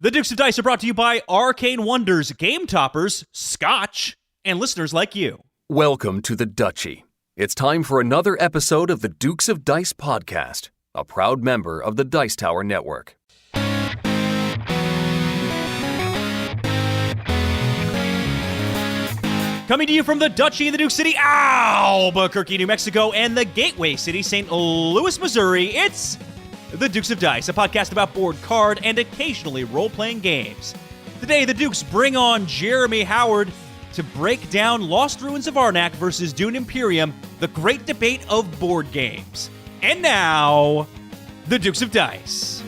The Dukes of Dice are brought to you by Arcane Wonders, Game Toppers, Scotch, and listeners like you. Welcome to the Duchy. It's time for another episode of the Dukes of Dice podcast, a proud member of the Dice Tower Network. Coming to you from the Duchy of the Duke City, Albuquerque, New Mexico, and the Gateway City, St. Louis, Missouri, it's the Dukes of Dice, a podcast about board, card, and occasionally role-playing games. Today, the Dukes bring on Jeremy Howard to break down Lost Ruins of Arnak versus Dune Imperium, the great debate of board games. And now, the Dukes of Dice.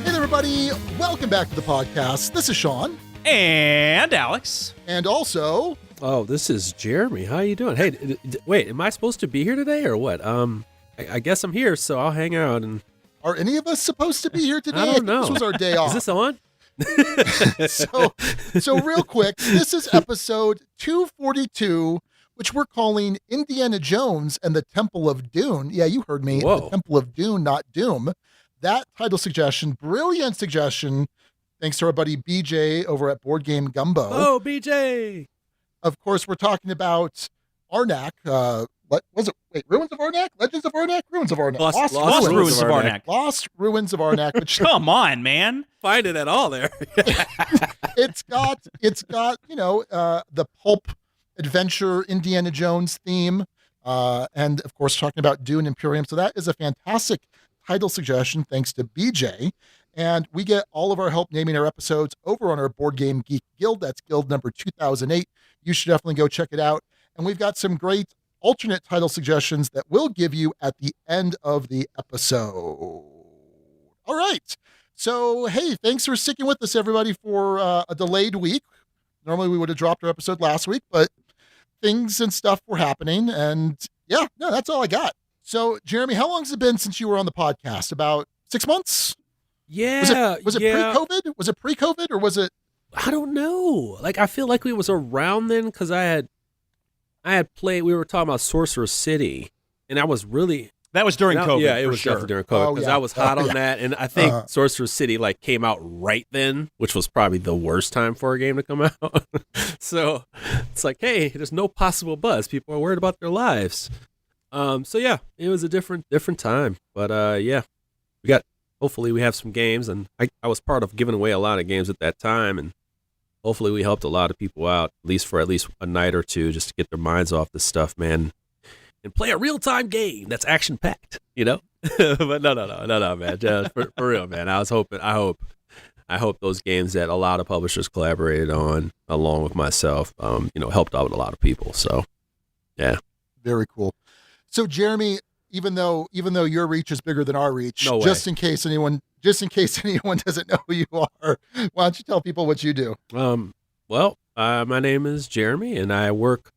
Hey everybody, welcome back to the podcast. This is Sean. And Alex. And also... Oh, this is Jeremy. How you doing? Hey, wait, am I supposed to be here today or what? I guess I'm here, so I'll hang out and... Are any of us supposed to be here today? I don't know. This was our day off. Is this on? So real quick, this is episode 242, which we're calling Indiana Jones and the Temple of Dune. Yeah, you heard me. Whoa. The Temple of Dune, not Doom. That title suggestion, brilliant suggestion, thanks to our buddy BJ over at Board Game Gumbo. Oh, BJ! Of course, we're talking about Arnak. What was it? Wait, Ruins of Arnak? Legends of Arnak? Ruins of Arnak. Lost Ruins of Arnak. Lost Ruins of Arnak. Which Come on, man. Find it at all there. it's got the pulp adventure Indiana Jones theme, and of course talking about Dune Imperium. So that is a fantastic title suggestion, thanks to BJ. And we get all of our help naming our episodes over on our Board Game Geek Guild. That's guild number 2008. You should definitely go check it out. And we've got some great alternate title suggestions that we'll give you at the end of the episode. All right. So, hey, thanks for sticking with us, everybody, for a delayed week. Normally, we would have dropped our episode last week, but things and stuff were happening. And yeah, no, that's all I got. So, Jeremy, how long has it been since you were on the podcast? About 6 months? Yeah. Was it pre-COVID? Was it pre-COVID or was it? I don't know. Like, I feel like we was around then because I had played, we were talking about Sorcerer City, and I was really... That was during COVID. Yeah, it for was sure. definitely during COVID because I was hot on that, and I think Sorcerer City came out right then, which was probably the worst time for a game to come out. So it's like, hey, there's no possible buzz. People are worried about their lives. So yeah, it was a different time, but yeah, hopefully we have some games, and I was part of giving away a lot of games at that time, and hopefully we helped a lot of people out, at least for a night or two, just to get their minds off this stuff, man, and play a real-time game that's action-packed, you know? But no, man, just for real, man. I hope those games that a lot of publishers collaborated on, along with myself, helped out a lot of people. So, yeah. Very cool. So, Jeremy, even though your reach is bigger than our reach, no way. just in case anyone doesn't know who you are, why don't you tell people what you do? My name is Jeremy, and I work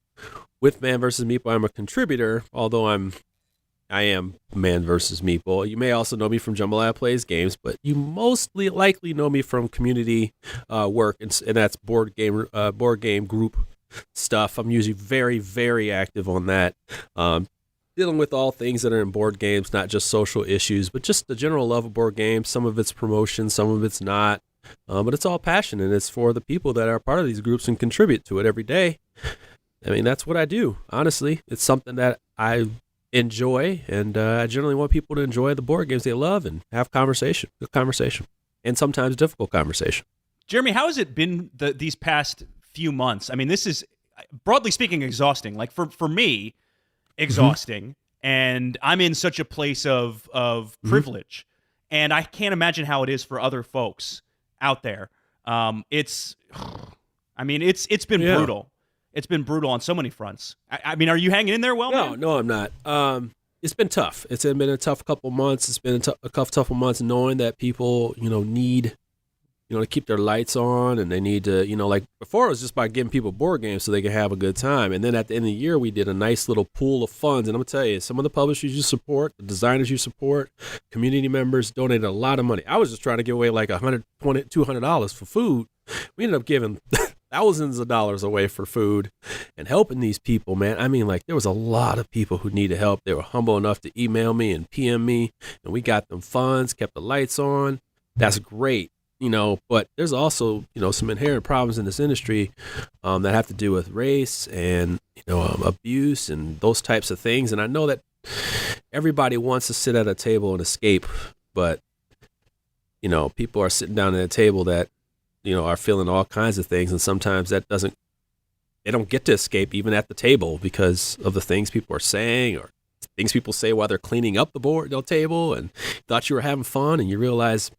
with Man vs. Meeple. I'm a contributor, although I am Man vs. Meeple. You may also know me from Jambalaya Plays Games, but you mostly likely know me from community work, and that's board game group stuff. I'm usually very, very active on that. Dealing with all things that are in board games, not just social issues, but just the general love of board games. Some of it's promotion, some of it's not. But it's all passion, and it's for the people that are part of these groups and contribute to it every day. I mean, that's what I do. Honestly, it's something that I enjoy, and I generally want people to enjoy the board games they love and have good conversation, and sometimes difficult conversation. Jeremy, how has it been these past few months? I mean, this is, broadly speaking, exhausting. Like, for me, exhausting, and I'm in such a place of privilege, and I can't imagine how it is for other folks out there. It's been brutal. It's been brutal on so many fronts. I mean, are you hanging in there well, man? No, I'm not. It's been tough. It's been a tough couple months. It's been a tough months knowing that people, need, to keep their lights on, and they need to, like before it was just by giving people board games so they could have a good time. And then at the end of the year, we did a nice little pool of funds. And I'm going to tell you, some of the publishers you support, the designers you support, community members donated a lot of money. I was just trying to give away like $120, $200 for food. We ended up giving thousands of dollars away for food and helping these people, man. I mean, like, there was a lot of people who needed help. They were humble enough to email me and PM me, and we got them funds, kept the lights on. That's great, but there's also, some inherent problems in this industry that have to do with race and, abuse and those types of things. And I know that everybody wants to sit at a table and escape, but, people are sitting down at a table that, are feeling all kinds of things. And sometimes they don't get to escape even at the table because of the things people are saying or things people say while they're cleaning up the table and thought you were having fun and you realize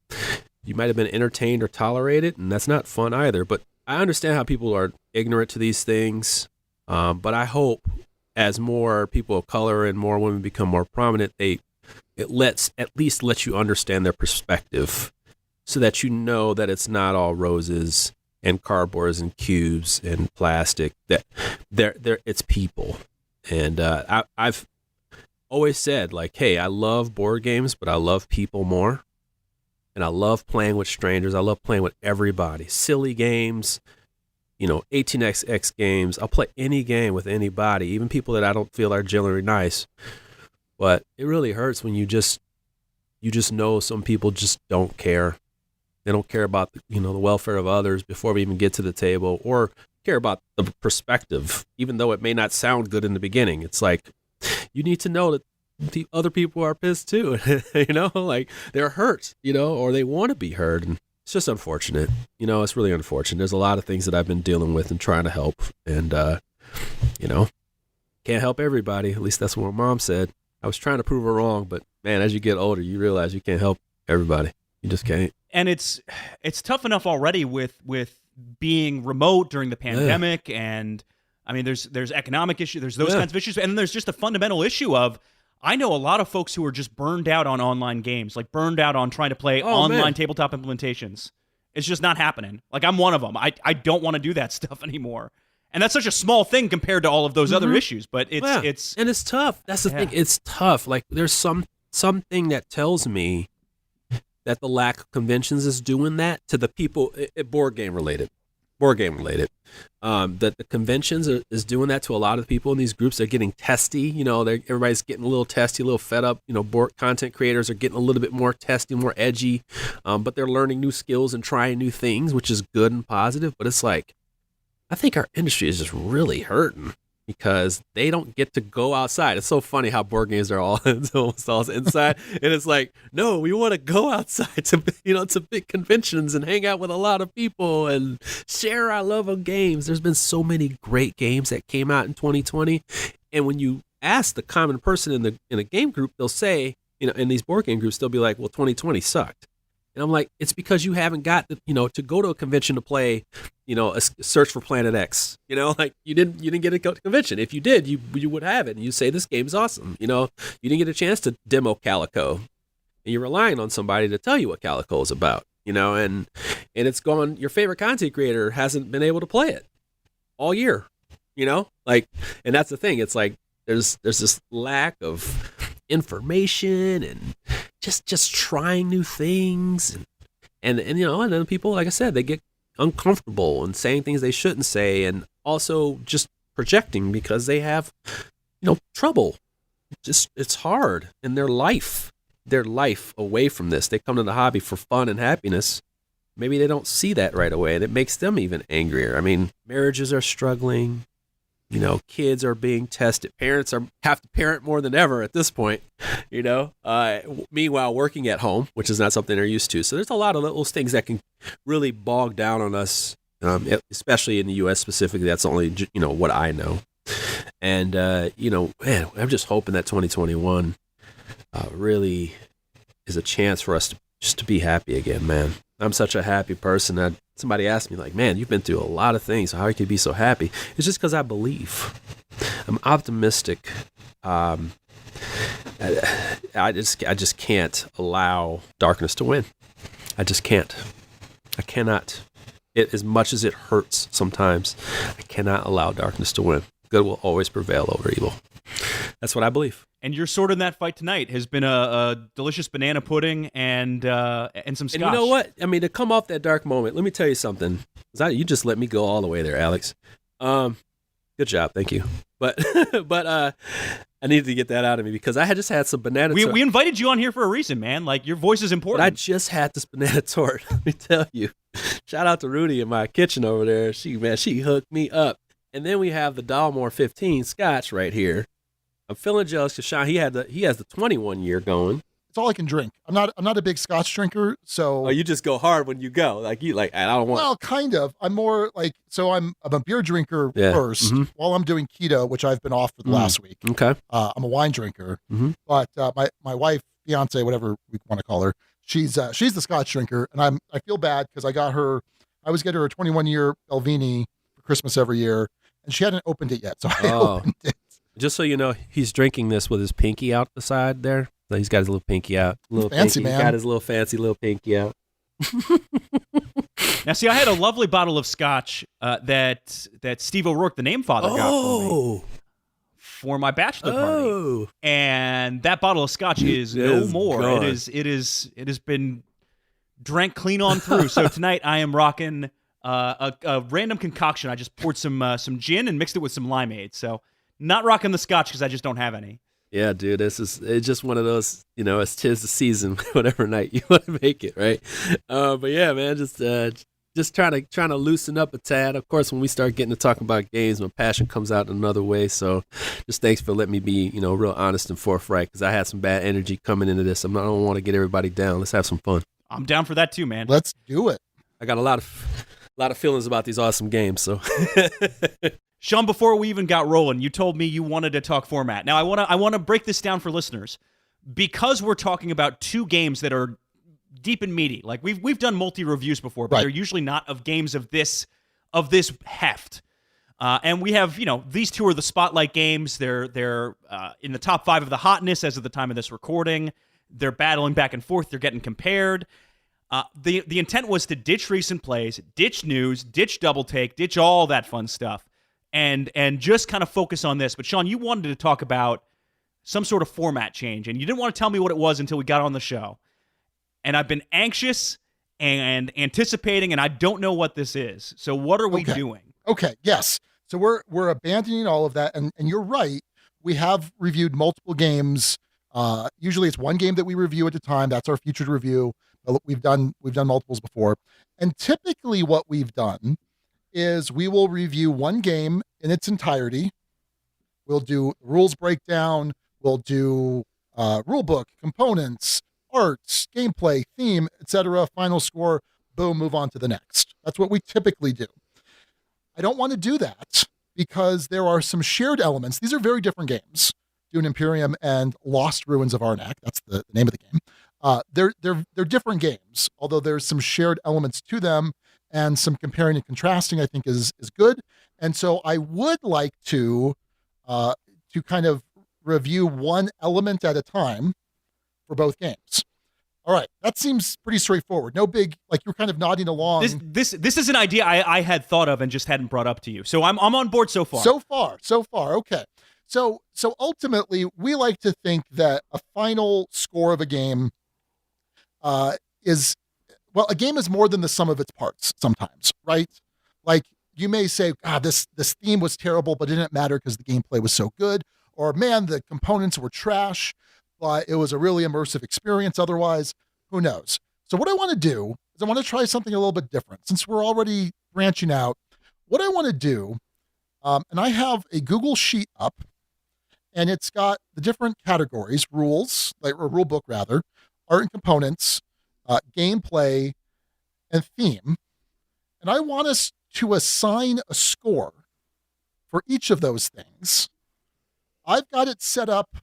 you might have been entertained or tolerated, and that's not fun either. But I understand how people are ignorant to these things. But I hope as more people of color and more women become more prominent, it at least lets you understand their perspective so that that it's not all roses and cardboards and cubes and plastic, that it's people. And I've always said, like, hey, I love board games, but I love people more. And I love playing with strangers. I love playing with everybody. Silly games, 18xx games. I'll play any game with anybody, even people that I don't feel are generally nice. But it really hurts when you just know some people just don't care. They don't care about the welfare of others before we even get to the table, or care about the perspective, even though it may not sound good in the beginning. It's like, you need to know that the other people are pissed too, like they're hurt, or they want to be heard. And it's just unfortunate. It's really unfortunate. There's a lot of things that I've been dealing with and trying to help. And, can't help everybody. At least that's what my mom said. I was trying to prove her wrong, but man, as you get older, you realize you can't help everybody. You just can't. And it's tough enough already with being remote during the pandemic. Yeah. And I mean, there's economic issues, there's those kinds of issues. And then there's just a fundamental issue of, I know a lot of folks who are just burned out on online games, like burned out on trying to play online tabletop implementations. It's just not happening. Like, I'm one of them. I don't want to do that stuff anymore. And that's such a small thing compared to all of those other issues, but it's tough. That's the thing. It's tough. Like, there's something that tells me that the lack of conventions is doing that to the people, board game related. That the conventions is doing that to a lot of people in these groups. They're getting testy. Everybody's getting a little testy, a little fed up. Board content creators are getting a little bit more testy, more edgy, but they're learning new skills and trying new things, which is good and positive. But it's like, I think our industry is just really hurting because they don't get to go outside. It's so funny how board games are almost all inside. And it's like, no, we want to go outside to big conventions and hang out with a lot of people and share our love of games. There's been so many great games that came out in 2020. And when you ask the common person in a game group, they'll say, in these board game groups, they'll be like, well, 2020 sucked. And I'm like, it's because you haven't got to go to a convention to play, a Search for Planet X. Like you didn't get to go to convention. If you did, you would have it. And you say this game is awesome. You didn't get a chance to demo Calico, and you're relying on somebody to tell you what Calico is about. And it's gone. Your favorite content creator hasn't been able to play it all year. And that's the thing. It's like there's this lack of information and just trying new things and then people, like I said, they get uncomfortable and saying things they shouldn't say, and also just projecting because they have trouble. It's hard in their life away from this. They come to the hobby for fun and happiness. Maybe they don't see that right away, and it makes them even angrier. I mean, marriages are struggling. Kids are being tested. Parents have to parent more than ever at this point, meanwhile working at home, which is not something they're used to. So there's a lot of those things that can really bog down on us, especially in the U.S. specifically. That's only, what I know. And, man, I'm just hoping that 2021 really is a chance for us to be happy again, man. I'm such a happy person that somebody asked me, like, man, you've been through a lot of things. How can you be so happy? It's just because I believe. I'm optimistic. I just can't allow darkness to win. I just can't. I cannot. As much as it hurts sometimes, I cannot allow darkness to win. Good will always prevail over evil. That's what I believe. And your sword in that fight tonight has been a delicious banana pudding and some scotch. And you know what? I mean, to come off that dark moment, let me tell you something. You just let me go all the way there, Alex. Good job, thank you. But I needed to get that out of me because I had just had some banana. We invited you on here for a reason, man. Like, your voice is important. But I just had this banana tort. Let me tell you. Shout out to Rudy in my kitchen over there. She hooked me up. And then we have the Dalmore 15 Scotch right here. I'm feeling jealous because Sean, he has the 21 year going. It's all I can drink. I'm not a big Scotch drinker, so. Oh, you just go hard when you go. I don't want. Well, kind of. I'm more like, so I'm a beer drinker first while I'm doing keto, which I've been off for the last week. Okay. I'm a wine drinker, but my wife, fiance, whatever we want to call her, she's the Scotch drinker, and I feel bad because I always get her a 21 year Belvini for Christmas every year, and she hadn't opened it yet, so I opened it. Just so you know, he's drinking this with his pinky out the side there. So he's got his little pinky out. Fancy, man. He's got his little fancy little pinky out. Now, see, I had a lovely bottle of scotch that Steve O'Rourke, the name father, got for my bachelor party. And that bottle of scotch is no more. Gone. It has been drank clean on through. So tonight I am rocking a random concoction. I just poured some gin and mixed it with some limeade. So not rocking the scotch because I just don't have any. Yeah, dude, it's just one of those, it's 'tis the season, whatever night you want to make it, right? But yeah, man, just trying to loosen up a tad. Of course, when we start getting to talking about games, my passion comes out in another way. So just thanks for letting me be, real honest and forthright, because I had some bad energy coming into this. I don't want to get everybody down. Let's have some fun. I'm down for that too, man. Let's do it. I got a lot of feelings about these awesome games, so. Sean, before we even got rolling, you told me you wanted to talk format. Now, I want to break this down for listeners because we're talking about two games that are deep and meaty. Like we've done multi-reviews before, but they're usually not of games of this heft. And we have, these two are the spotlight games. They're in the top 5 of the hotness as of the time of this recording. They're battling back and forth. They're getting compared. The intent was to ditch recent plays, ditch news, ditch double take, ditch all that fun stuff. And just kind of focus on this. But Sean, you wanted to talk about some sort of format change, and you didn't want to tell me what it was until we got on the show. And I've been anxious and anticipating, and I don't know what this is. So what are we doing? Okay, yes. So we're abandoning all of that, and you're right. We have reviewed multiple games. Usually it's one game that we review at a time. That's our featured review. We've done multiples before. And typically what we've done is we will review one game in its entirety. We'll do rules breakdown. We'll do rulebook, components, arts, gameplay, theme, etc. Final score, boom, move on to the next. That's what we typically do. I don't want to do that because there are some shared elements. These are very different games. Dune Imperium and Lost Ruins of Arnak. That's the name of the game. They're different games, although there's some shared elements to them. And some comparing and contrasting, I think, is good. And so I would like to kind of review one element at a time for both games. All right, that seems pretty straightforward. No big, like you're kind of nodding along. This is an idea I had thought of and just hadn't brought up to you. So I'm on board so far. So far. Okay. So ultimately, we like to think that a final score of a game is. Well, a game is more than the sum of its parts sometimes, right? Like you may say, this theme was terrible, but it didn't matter because the gameplay was so good. Or, man, the components were trash, but it was a really immersive experience otherwise. Who knows? So what I want to do is I want to try something a little bit different. Since we're already branching out, what I want to do, and I have a Google Sheet up, and it's got the different categories, rules, or rule book rather, art and components, gameplay, and theme. And I want us to assign a score for each of those things. I've got it set up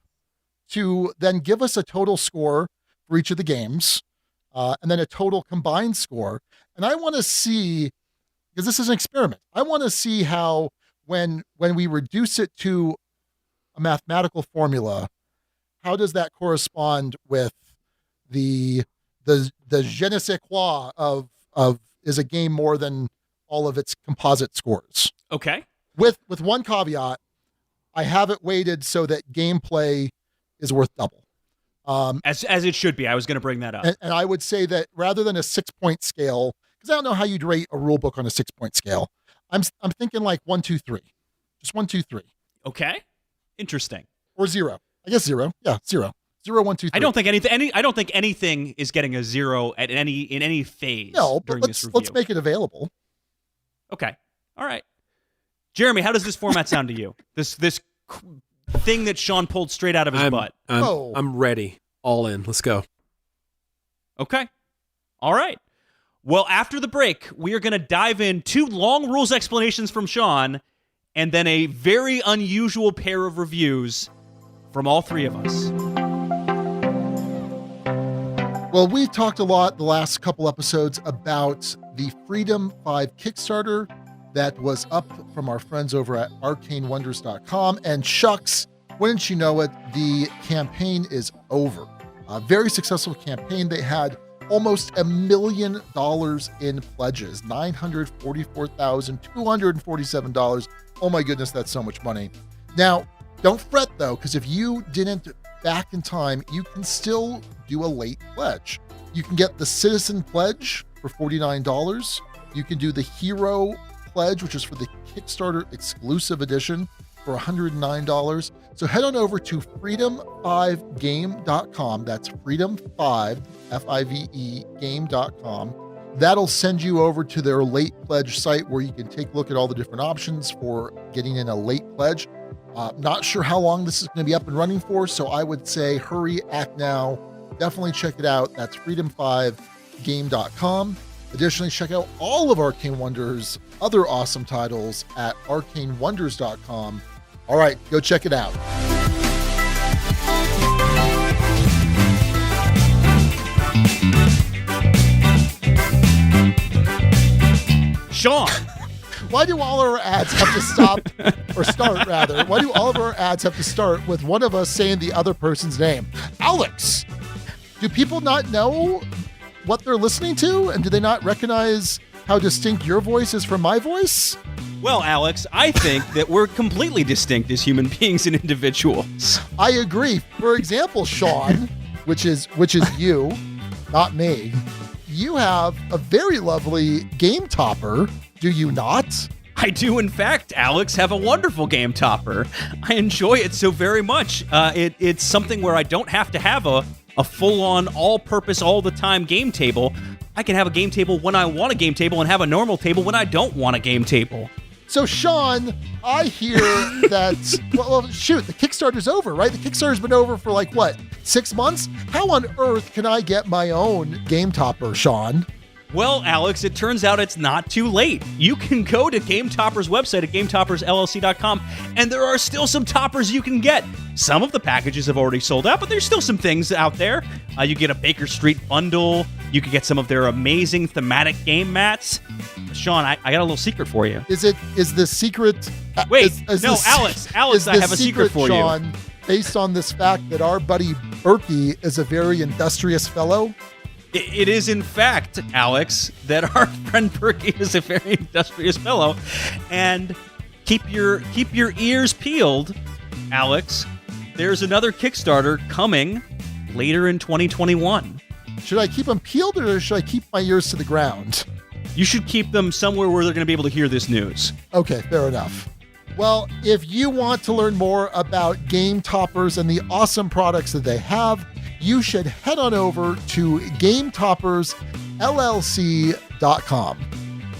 to then give us a total score for each of the games, and then a total combined score. And I want to see, because this is an experiment, I want to see how when we reduce it to a mathematical formula, how does that correspond with the je ne sais quoi of is a game more than all of its composite scores. Okay. With one caveat, I have it weighted so that gameplay is worth double. As it should be. I was going to bring that up. And I would say that rather than a 6-point scale, because I don't know how you'd rate a rule book on a 6-point scale, I'm thinking like 1, 2, 3, just 1, 2, 3. Okay, interesting. Or 0. I guess 0. Yeah, 0. 0, 1, 2, 3. I don't think anything is getting a 0 in any phase. No, but during this review. let's make it available. Okay, all right. Jeremy, how does this format sound to you? This thing that Sean pulled straight out of his butt. I'm ready. All in. Let's go. Okay. All right. Well, after the break, we are going to dive in 2 long rules explanations from Sean, and then a very unusual pair of reviews from all 3 of us. Well, we talked a lot the last couple episodes about the Freedom 5 Kickstarter that was up from our friends over at arcanewonders.com. And shucks, wouldn't you know it, the campaign is over. A very successful campaign. They had almost $1 million in pledges, $944,247. Oh my goodness, that's so much money. Now, don't fret though, because if you didn't back in time, you can still do a late pledge. You can get the Citizen Pledge for $49. You can do the Hero Pledge, which is for the Kickstarter exclusive edition, for $109. So head on over to freedom5game.com. That's freedom5, F-I-V-E, game.com. That'll send you over to their late pledge site where you can take a look at all the different options for getting in a late pledge. Not sure how long this is going to be up and running for, so I would say hurry, act now. Definitely check it out. That's freedom5game.com. Additionally, check out all of Arcane Wonders' other awesome titles at arcanewonders.com. All right, go check it out. Sean! Why do all our ads have to stop, or start rather? Why do all of our ads have to start with one of us saying the other person's name? Alex! Do people not know what they're listening to? And do they not recognize how distinct your voice is from my voice? Well, Alex, I think that we're completely distinct as human beings and individuals. I agree. For example, Sean, which is you, not me, you have a very lovely game topper, do you not? I do, in fact, Alex, have a wonderful game topper. I enjoy it so very much. It's something where I don't have to have a full-on, all-purpose, all-the-time game table. I can have a game table when I want a game table and have a normal table when I don't want a game table. So, Sean, I hear that, well, shoot, the Kickstarter's over, right? The Kickstarter's been over for 6 months? How on earth can I get my own game topper, Sean? Well, Alex, it turns out it's not too late. You can go to Game Topper's website at gametoppersllc.com, and there are still some toppers you can get. Some of the packages have already sold out, but there's still some things out there. You get a Baker Street bundle. You can get some of their amazing thematic game mats. Sean, I got a little secret for you. Is the secret... Wait, Alex, I have a secret for Sean, you. Based on this fact that our buddy Berkey is a very industrious fellow? It is, in fact, Alex, that our friend Berkey is a very industrious fellow. And keep your ears peeled, Alex. There's another Kickstarter coming later in 2021. Should I keep them peeled or should I keep my ears to the ground? You should keep them somewhere where they're going to be able to hear this news. Okay, fair enough. Well, if you want to learn more about Game Toppers and the awesome products that they have, you should head on over to GameToppersLLC.com.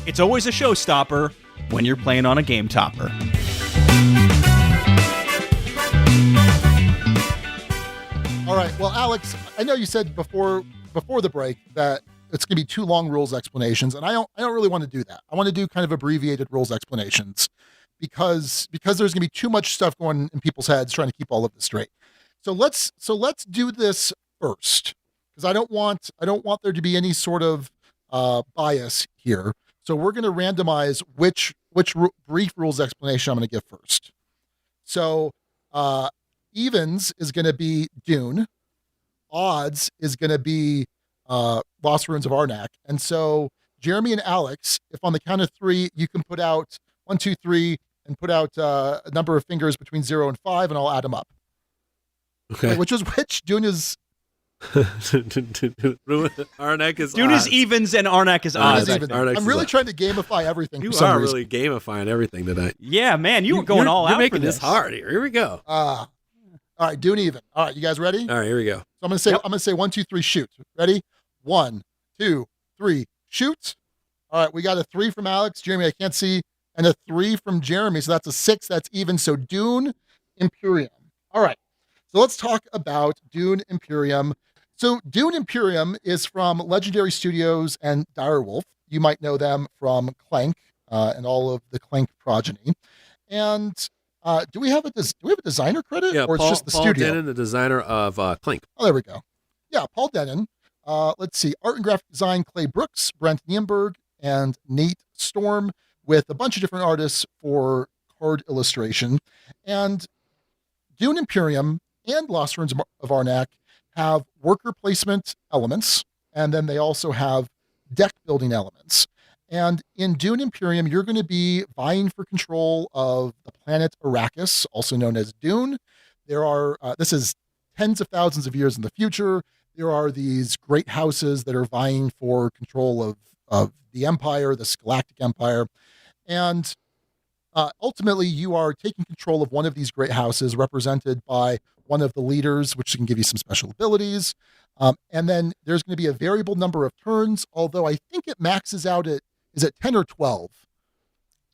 It's always a showstopper when you're playing on a Game Topper. All right. Well, Alex, I know you said before the break that it's going to be 2 long rules explanations, and I don't really want to do that. I want to do kind of abbreviated rules explanations because there's going to be too much stuff going in people's heads trying to keep all of this straight. So let's do this first, because I don't want there to be any sort of bias here. So we're going to randomize which brief rules explanation I'm going to give first. So evens is going to be Dune, odds is going to be Lost Ruins of Arnak, and so Jeremy and Alex, if on the count of 3 you can put out 1, 2, 3, and put out a number of fingers between 0 and 5, and I'll add them up. Okay. Wait, which is which? Dune is Arnak is Dune is evens and Arnak is odds. even. Arnak's I'm really is trying to gamify everything. You for some are reason. really gamifying everything tonight. Yeah, man, you were going all you're out making for this hard here. Here we go. All right, Dune even. All right, you guys ready? All right, here we go. So I'm gonna say 1, 2, 3, shoot. Ready? 1, 2, 3, shoot. All right, we got a 3 from Alex. Jeremy, I can't see. And a 3 from Jeremy. So that's a 6. That's even. So Dune Imperium. All right. So let's talk about Dune Imperium. So Dune Imperium is from Legendary Studios and Direwolf. You might know them from Clank and all of the Clank progeny. And do we have a designer credit, Yeah, or it's just the Paul studio? Denon, the designer of Clank. Oh, there we go. Yeah, Paul Denon. Let's see. Art and graphic design, Clay Brooks, Brent Nienberg, and Nate Storm, with a bunch of different artists for card illustration. And Dune Imperium and Lost Ruins of Arnak have worker placement elements, and then they also have deck building elements. And in Dune Imperium, you're going to be vying for control of the planet Arrakis, also known as Dune. There are, this is tens of thousands of years in the future. There are these great houses that are vying for control of the Empire, this galactic empire. And ultimately, you are taking control of one of these great houses, represented by one of the leaders, which can give you some special abilities. And then there's going to be a variable number of turns, although I think it maxes out at, is it 10 or 12?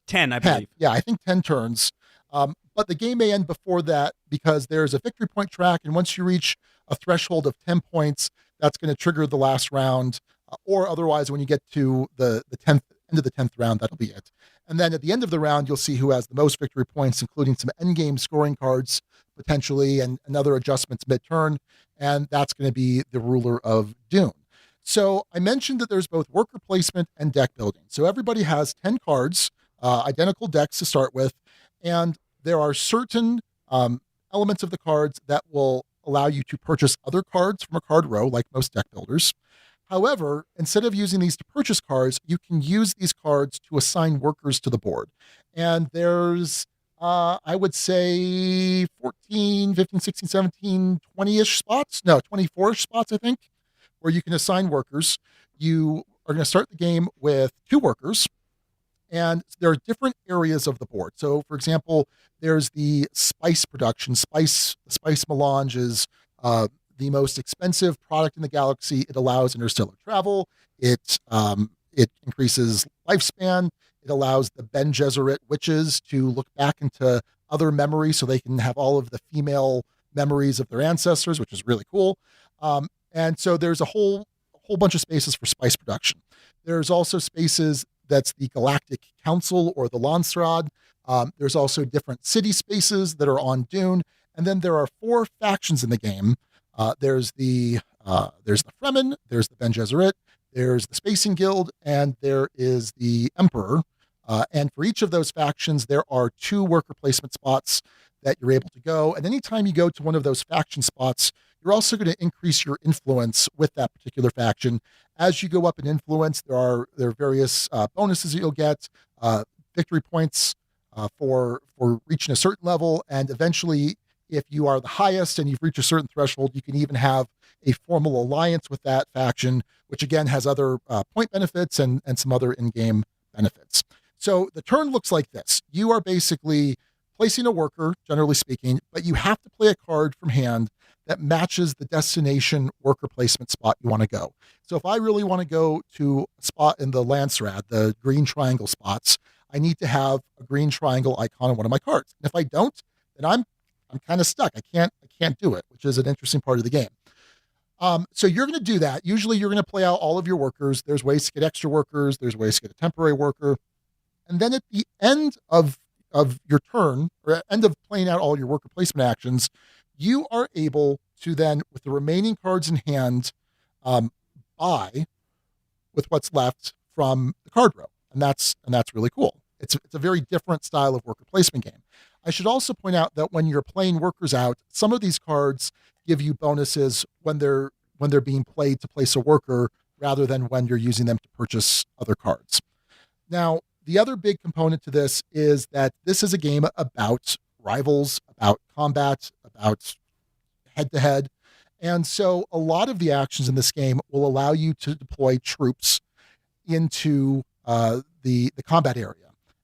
10, I believe. Yeah, I think 10 turns. But the game may end before that because there's a victory point track. And once you reach a threshold of 10 points, that's going to trigger the last round. Or otherwise, when you get to the 10th, end of the 10th round, that'll be it. And then at the end of the round, you'll see who has the most victory points, including some endgame scoring cards, potentially, and other adjustments mid-turn. And that's going to be the ruler of Dune. So I mentioned that there's both worker placement and deck building. So everybody has 10 cards, identical decks to start with. And there are certain elements of the cards that will allow you to purchase other cards from a card row, like most deck builders. However, instead of using these to purchase cards, you can use these cards to assign workers to the board. And there's, I would say, 14, 15, 16, 17, 20-ish spots. No, 24-ish spots, I think, where you can assign workers. You are going to start the game with 2 workers. And there are different areas of the board. So, for example, there's the spice production. The spice melange is the most expensive product in the galaxy. It allows interstellar travel. It increases lifespan. It allows the Ben Gesserit witches to look back into other memories so they can have all of the female memories of their ancestors, which is really cool. And so there's a whole bunch of spaces for spice production. There's also spaces that's the Galactic Council or the Landsraad. There's also different city spaces that are on Dune. And then there are 4 factions in the game. There's the Fremen, there's the Ben Gesserit, there's the Spacing Guild, and there is the Emperor. And for each of those factions, there are 2 worker placement spots that you're able to go. And anytime you go to one of those faction spots, you're also going to increase your influence with that particular faction. As you go up in influence, there are various bonuses that you'll get, victory points for reaching a certain level, and eventually, if you are the highest and you've reached a certain threshold, you can even have a formal alliance with that faction, which again has other point benefits and some other in-game benefits. So the turn looks like this. You are basically placing a worker, generally speaking, but you have to play a card from hand that matches the destination worker placement spot you want to go. So if I really want to go to a spot in the Landsraad, the green triangle spots, I need to have a green triangle icon on one of my cards. And if I don't, then I'm kind of stuck. I can't do it, which is an interesting part of the game. So you're going to do that. Usually you're going to play out all of your workers. There's ways to get extra workers. There's ways to get a temporary worker. And then at the end of your turn, or at the end of playing out all your worker placement actions, you are able to then, with the remaining cards in hand, buy with what's left from the card row. And that's really cool. It's a very different style of worker placement game. I should also point out that when you're playing workers out, some of these cards give you bonuses when they're being played to place a worker rather than when you're using them to purchase other cards. Now, the other big component to this is that this is a game about rivals, about combat, about head-to-head. And so a lot of the actions in this game will allow you to deploy troops into the combat area.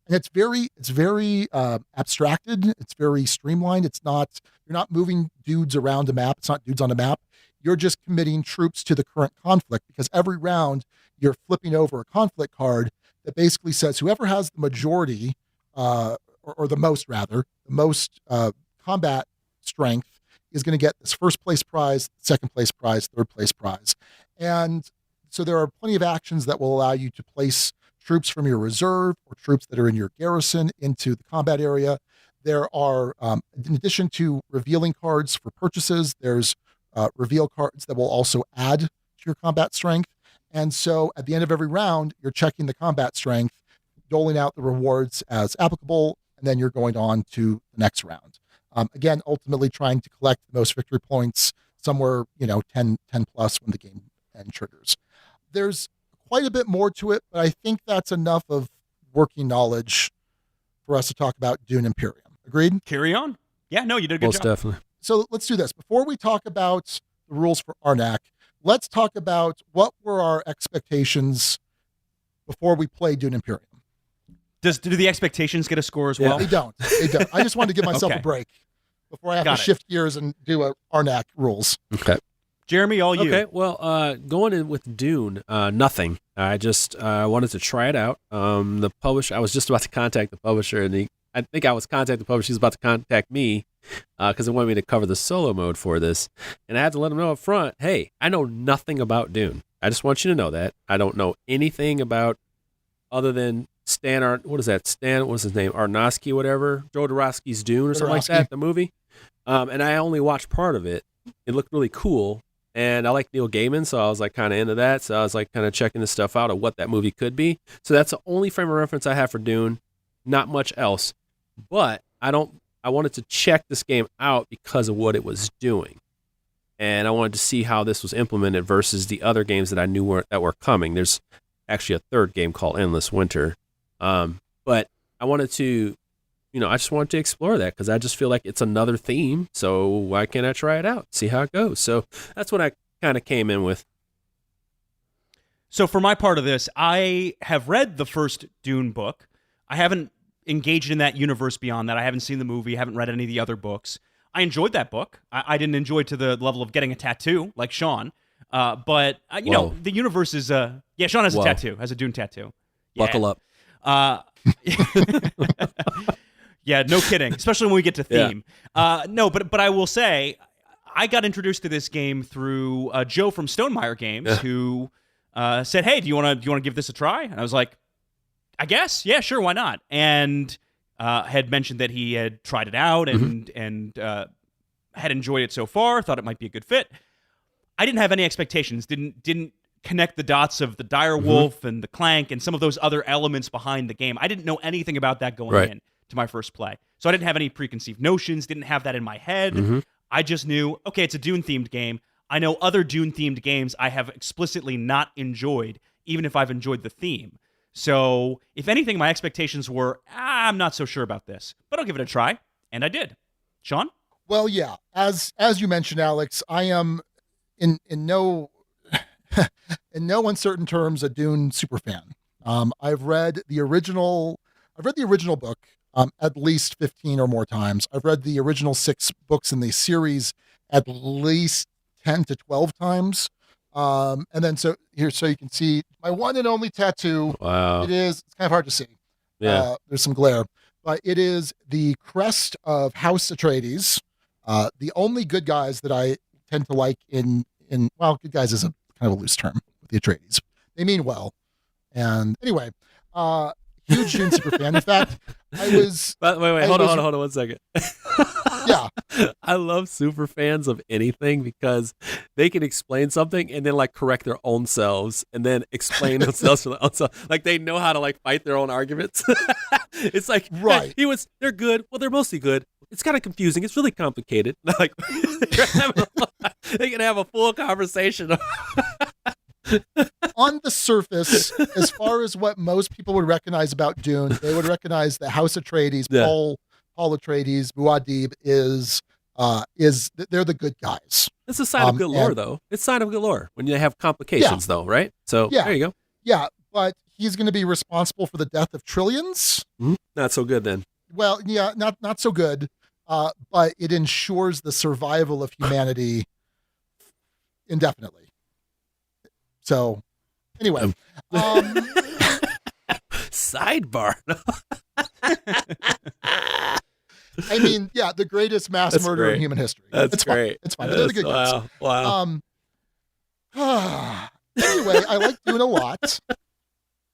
And it's very abstracted. It's very streamlined. You're not moving dudes around a map. It's not dudes on a map. You're just committing troops to the current conflict, because every round you're flipping over a conflict card that basically says whoever has the majority, or the most combat strength is going to get this first place prize, second place prize, third place prize. And so there are plenty of actions that will allow you to place troops from your reserve or troops that are in your garrison into the combat area. There are, in addition to revealing cards for purchases, there's reveal cards that will also add to your combat strength. And so at the end of every round, you're checking the combat strength, doling out the rewards as applicable, and then you're going on to the next round. Again, ultimately trying to collect the most victory points, somewhere, 10 plus when the game end triggers. There's quite a bit more to it, but I think that's enough of working knowledge for us to talk about Dune Imperium. Agreed? Carry on. Yeah, no, you did a good Most job. definitely. So let's do this. Before we talk about the rules for Arnak, let's talk about what were our expectations before we play Dune Imperium. Do the expectations get a score as well? They don't. I just wanted to give myself Okay. a break before I have Got to it. shift gears and do a Arnak rules. Okay. Jeremy, all you. Okay, well, going in with Dune, nothing. I just wanted to try it out. The publisher, I was just about to contact the publisher, and I think I was contacting the publisher. He was about to contact me because they wanted me to cover the solo mode for this. And I had to let him know up front, hey, I know nothing about Dune. I just want you to know that. I don't know anything about other than what's his name? Arnowski, whatever. Jodorowsky's Dune or something like that, the movie. And I only watched part of it. It looked really cool. And I like Neil Gaiman, so I was like kind of into that. So I was like kind of checking this stuff out of what that movie could be. So that's the only frame of reference I have for Dune. Not much else. But I wanted to check this game out because of what it was doing. And I wanted to see how this was implemented versus the other games that I knew were coming. There's actually a third game called Endless Winter. But I wanted to, I just wanted to explore that because I just feel like it's another theme. So why can't I try it out, see how it goes? So that's what I kind of came in with. So for my part of this, I have read the first Dune book. I haven't engaged in that universe beyond that. I haven't seen the movie, haven't read any of the other books. I enjoyed that book. I didn't enjoy it to the level of getting a tattoo like Sean. But, the universe is... Sean has a tattoo, has a Dune tattoo. Yeah. Buckle up. Yeah, no kidding. Especially when we get to theme. No, but I will say, I got introduced to this game through Joe from Stonemeyer Games, who said, "Hey, do you want to give this a try?" And I was like, "I guess, yeah, sure, why not?" And had mentioned that he had tried it out and had enjoyed it so far. Thought it might be a good fit. I didn't have any expectations. Didn't connect the dots of the dire wolf and the clank and some of those other elements behind the game. I didn't know anything about that going in to my first play. So I didn't have any preconceived notions, didn't have that in my head. I just knew, okay, it's a Dune-themed game. I know other Dune-themed games I have explicitly not enjoyed, even if I've enjoyed the theme. So if anything, my expectations were, I'm not so sure about this, but I'll give it a try. And I did. Sean? Well, yeah, as you mentioned, Alex, I am in no in no uncertain terms a Dune superfan. I've read the original book at least 15 or more times. I've read the original 6 books in the series at least 10 to 12 times. And then so you can see my one and only tattoo. Wow. It's kind of hard to see. Yeah. There's some glare, but it is the crest of House Atreides. The only good guys that I tend to like good guys is a kind of a loose term with the Atreides. They mean well. And anyway, huge Dune super fan. In fact, I was... Wait, hold on 1 second. Yeah. I love super fans of anything because they can explain something and then like correct their own selves and then explain themselves for their own self. Like they know how to like fight their own arguments. It's like, right. They're good. Well, they're mostly good. It's kind of confusing. It's really complicated. Like they can have a full conversation. On the surface, as far as what most people would recognize about Dune, they would recognize the House Atreides, Paul Atreides, Muad'Dib is is that they're the good guys. It's a sign of good lore, though. It's a sign of good lore when you have complications, though, right? So there you go. Yeah, but he's going to be responsible for the death of trillions. Mm-hmm. Not so good then. Well, yeah, not so good. But it ensures the survival of humanity indefinitely. So, anyway, sidebar. I mean, yeah, the greatest mass murder in human history. It's great. Fine. It's fine. They're the good guys. Wow. Anyway, I like Dune a lot.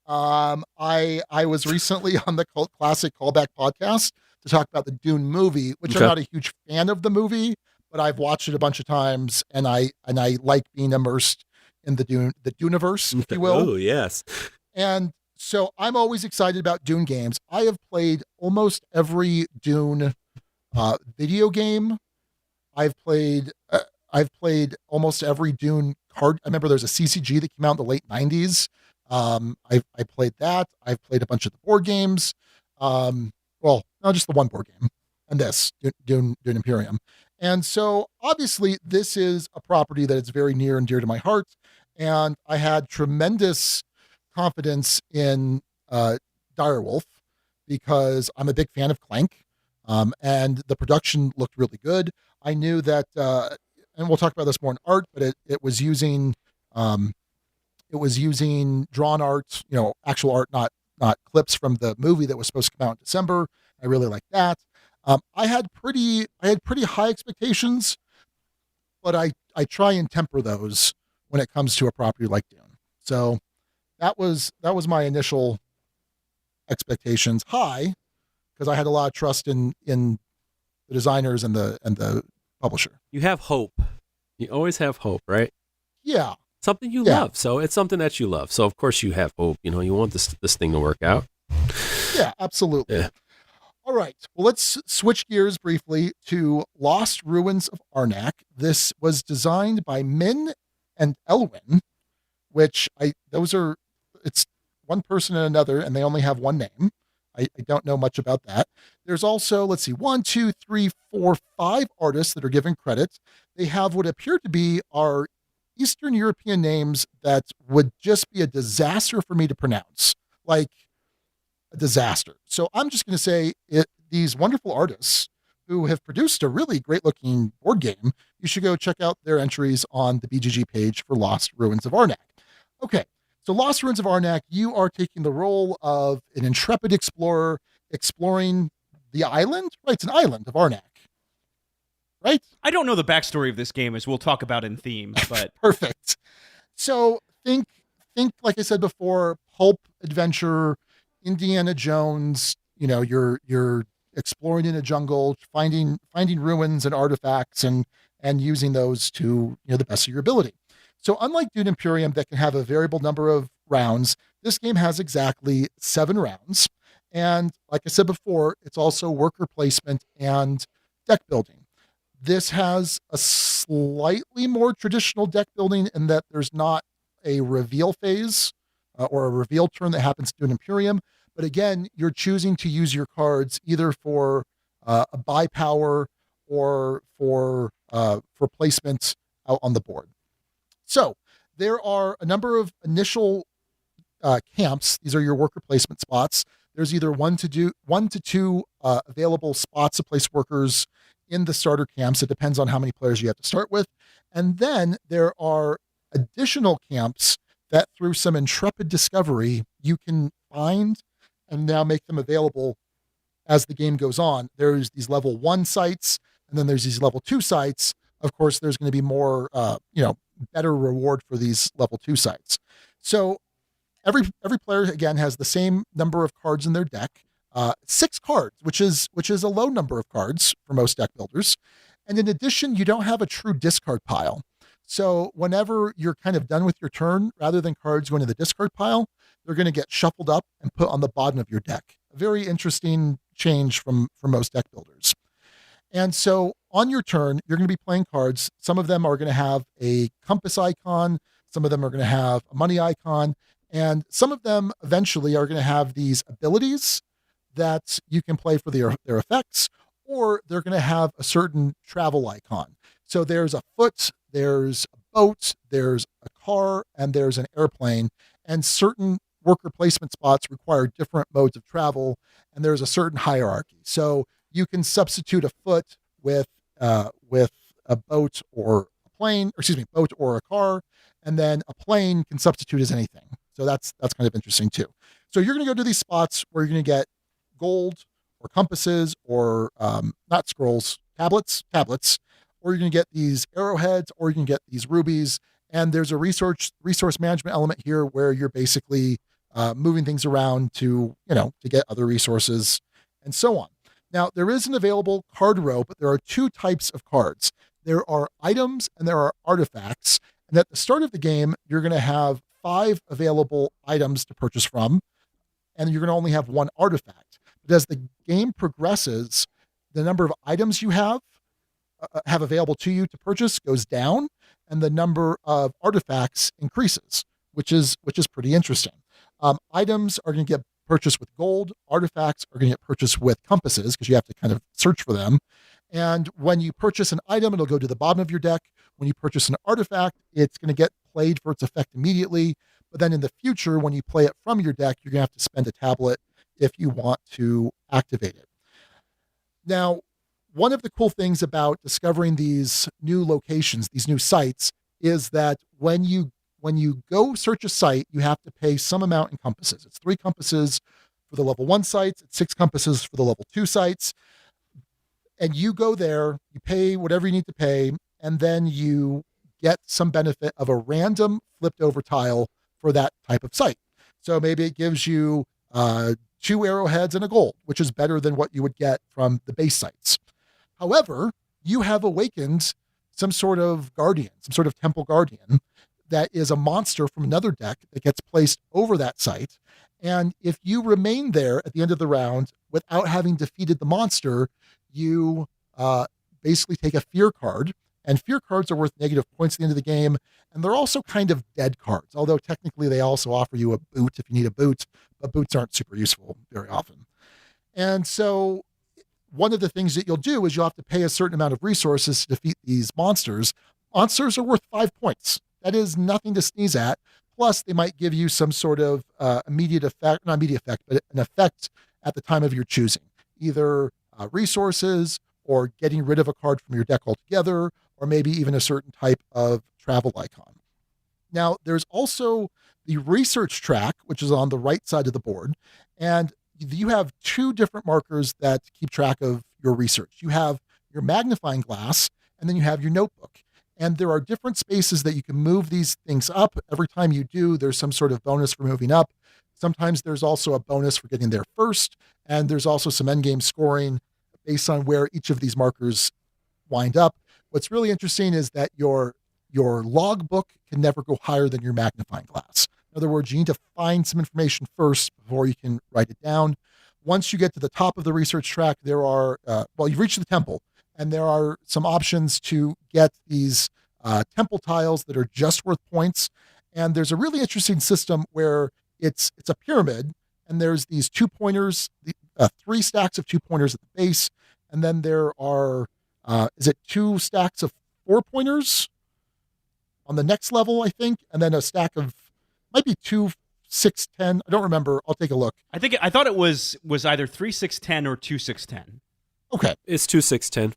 I was recently on the Cult Classic Callback podcast to talk about the Dune movie, which I'm not a huge fan of the movie, but I've watched it a bunch of times, and I like being immersed in the Duneverse, if you will. Oh, yes. And so I'm always excited about Dune games. I have played almost every Dune video game. I've played almost every Dune card. I remember there's a CCG that came out in the late 90s. I played that. I've played a bunch of the board games. Well, not just the one board game, and this Dune Imperium. And so obviously this is a property that is very near and dear to my heart. And I had tremendous confidence in Direwolf because I'm a big fan of Clank. And the production looked really good. I knew that, and we'll talk about this more in art, but it was using drawn art, actual art, not clips from the movie that was supposed to come out in December. I really like that. I had pretty high expectations, but I try and temper those when it comes to a property like Dune. So that was my initial expectations, high, because I had a lot of trust in the designers and the publisher. You have hope. You always have hope, right? Yeah. Something you love. So it's something that you love. So of course you have hope. You want this thing to work out. Yeah, absolutely. Yeah. All right. Well, let's switch gears briefly to Lost Ruins of Arnak. This was designed by Min and Elwyn, which it's one person and another, and they only have one name. I don't know much about that. There's also, let's see, 1, 2, 3, 4, 5 artists that are given credit. They have what appear to be our Eastern European names that would just be a disaster for me to pronounce, like a disaster. So I'm just going to say these wonderful artists who have produced a really great looking board game, you should go check out their entries on the BGG page for Lost Ruins of Arnak. Okay. So Lost Ruins of Arnak, you are taking the role of an intrepid explorer exploring the island. Right, it's an island of Arnak. Right? I don't know the backstory of this game, as we'll talk about in themes, but Perfect. So think like I said before, pulp adventure, Indiana Jones. You're exploring in a jungle, finding ruins and artifacts, and using those to the best of your ability. So unlike Dune Imperium that can have a variable number of rounds, this game has exactly 7 rounds. And like I said before, it's also worker placement and deck building. This has a slightly more traditional deck building in that there's not a reveal phase or a reveal turn that happens to Dune Imperium. But again, you're choosing to use your cards either for a buy power or for placement out on the board. So there are a number of initial camps. These are your worker placement spots. There's either 1 to 2 available spots to place workers in the starter camps. It depends on how many players you have to start with. And then there are additional camps that through some intrepid discovery, you can find and now make them available as the game goes on. There's these level 1 sites, and then there's these level 2 sites. Of course, there's going to be more, better reward for these level 2 sites. So every player, again, has the same number of cards in their deck. 6 cards, which is a low number of cards for most deck builders. And in addition, you don't have a true discard pile. So whenever you're kind of done with your turn, rather than cards going to the discard pile, they're going to get shuffled up and put on the bottom of your deck. A very interesting change from most deck builders. And so on your turn, you're going to be playing cards. Some of them are going to have a compass icon. Some of them are going to have a money icon. And some of them eventually are going to have these abilities that you can play for their effects, or they're going to have a certain travel icon. So there's a foot, there's a boat, there's a car, and there's an airplane. And certain worker placement spots require different modes of travel, and there's a certain hierarchy. So you can substitute a foot with a boat or a plane, or excuse me, boat or a car, and then a plane can substitute as anything. So that's kind of interesting too. So you're going to go to these spots where you're going to get gold or compasses or not scrolls, tablets, or you're going to get these arrowheads, or you can get these rubies. And there's a resource management element here where you're basically moving things around to get other resources and so on. Now, there is an available card row, but there are two types of cards. There are items and there are artifacts. And at the start of the game, you're going to have 5 available items to purchase from, and you're going to only have 1 artifact. But as the game progresses, the number of items you have available to you to purchase goes down, and the number of artifacts increases, which is pretty interesting. Items are going to get purchased with gold. Artifacts are going to get purchased with compasses because you have to kind of search for them. And when you purchase an item, it'll go to the bottom of your deck. When you purchase an artifact, it's going to get played for its effect immediately. But then in the future, when you play it from your deck, you're going to have to spend a tablet if you want to activate it. Now, one of the cool things about discovering these new locations, these new sites, is that when you go search a site, you have to pay some amount in compasses. It's 3 compasses for the level 1 sites. It's 6 compasses for the level 2 sites. And you go there, you pay whatever you need to pay, and then you get some benefit of a random flipped over tile for that type of site. So maybe it gives you 2 arrowheads and a gold, which is better than what you would get from the base sites. However, you have awakened some sort of guardian, some sort of temple guardian that is a monster from another deck that gets placed over that site. And if you remain there at the end of the round without having defeated the monster, you basically take a fear card. And fear cards are worth negative points at the end of the game. And they're also kind of dead cards, although technically they also offer you a boot if you need a boot, but boots aren't super useful very often. And so one of the things that you'll do is you'll have to pay a certain amount of resources to defeat these monsters. Monsters are worth 5 points. That is nothing to sneeze at. Plus, they might give you some sort of immediate effect, not immediate effect, but an effect at the time of your choosing. Either resources or getting rid of a card from your deck altogether, or maybe even a certain type of travel icon. Now, there's also the research track, which is on the right side of the board. And you have 2 different markers that keep track of your research. You have your magnifying glass, and then you have your notebook. And there are different spaces that you can move these things up. Every time you do, there's some sort of bonus for moving up. Sometimes there's also a bonus for getting there first. And there's also some endgame scoring based on where each of these markers wind up. What's really interesting is that your logbook can never go higher than your magnifying glass. In other words, you need to find some information first before you can write it down. Once you get to the top of the research track, there are, you've reached the temple, and there are some options to get these temple tiles that are just worth points. And there's a really interesting system where it's a pyramid, and there's these 2 pointers, 3 stacks of 2 pointers at the base, and then there are, 2 stacks of 4 pointers on the next level, I think, and then a stack of, might be 2, 6, 10. I don't remember. I'll take a look. I thought it was either 3, 6, 10 or 2, 6, 10. Okay. It's 2, 6, 10.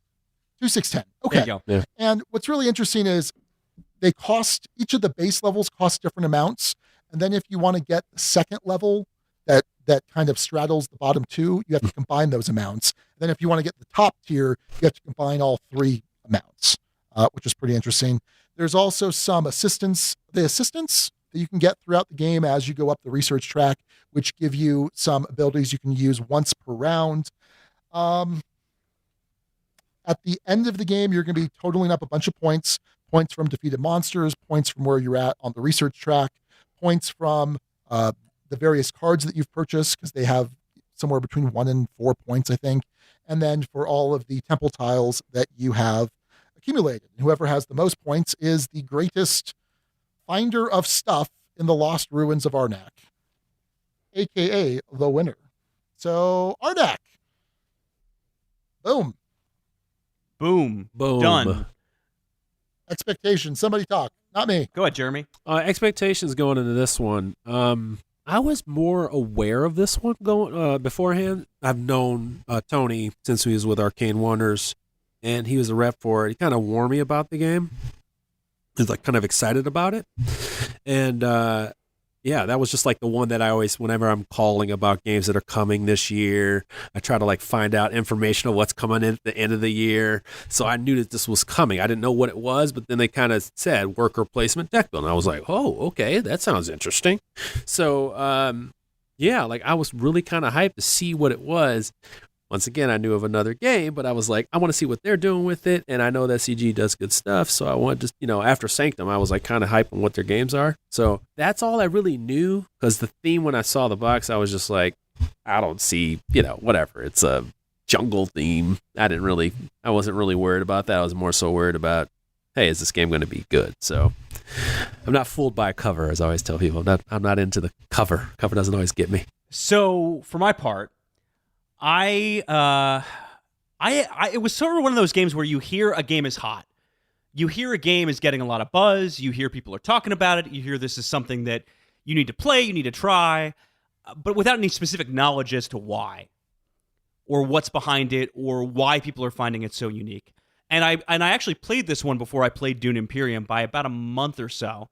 2, 6, 10. Okay. There you go. Yeah. And what's really interesting is each of the base levels cost different amounts. And then if you want to get the second level that kind of straddles the bottom 2, you have to combine those amounts. And then if you want to get the top tier, you have to combine all 3 amounts, which is pretty interesting. There's also some assistance that you can get throughout the game as you go up the research track, which give you some abilities you can use once per round. At the end of the game, you're going to be totaling up a bunch of points from defeated monsters, points from where you're at on the research track, points from the various cards that you've purchased, because they have somewhere between 1 and 4 points, I think. And then for all of the temple tiles that you have accumulated. And whoever has the most points is the greatest finder of stuff in the lost ruins of Arnak, aka the winner. So Arnak, boom, Boom. Boom. Done. Expectations. Somebody talk. Not me. Go ahead, Jeremy. Expectations going into this one. I was more aware of this one going beforehand. I've known Tony since he was with Arcane Wonders, and he was a rep for it. He kind of warned me about the game. He was like kind of excited about it, and yeah, that was just like the one that I always, whenever I'm calling about games that are coming this year, I try to like find out information of what's coming in at the end of the year. So I knew that this was coming. I didn't know what it was, but then they kind of said worker placement deck building. I was like, oh, okay, that sounds interesting. So yeah, like I was really kind of hyped to see what it was. Once again, I knew of another game, but I was like, I want to see what they're doing with it. And I know that CG does good stuff. So I want to, after Sanctum, I was like kind of hyped on what their games are. So that's all I really knew, because the theme, when I saw the box, I was just like, I don't see, whatever. It's a jungle theme. I wasn't really worried about that. I was more so worried about, hey, is this game going to be good? So I'm not fooled by a cover, as I always tell people. I'm not into the cover. Cover doesn't always get me. So for my part, it was sort of one of those games where you hear a game is hot. You hear a game is getting a lot of buzz. You hear people are talking about it. You hear this is something that you need to play, you need to try, but without any specific knowledge as to why or what's behind it or why people are finding it so unique. And I actually played this one before I played Dune Imperium by about a month or so.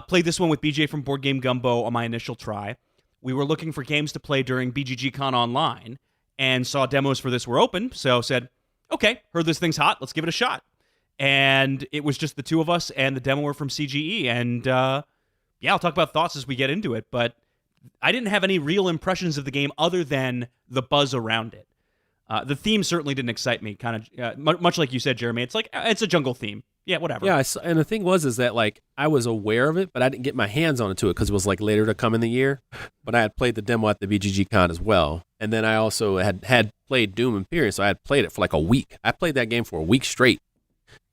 Played this one with BJ from Board Game Gumbo on my initial try. We were looking for games to play during BGGCon Online and saw demos for this were open, so said, okay, heard this thing's hot, let's give it a shot. And it was just the two of us, and the demoer from CGE, and yeah, I'll talk about thoughts as we get into it, but I didn't have any real impressions of the game other than the buzz around it. The theme certainly didn't excite me, kind of much like you said, Jeremy. It's like, it's a jungle theme. Yeah, whatever. Yeah, and the thing is that like I was aware of it, but I didn't get my hands onto it because it was like later to come in the year. But I had played the demo at the BGG Con as well, and then I also had played Dune Imperium, so I had played it for like a week. I played that game for a week straight,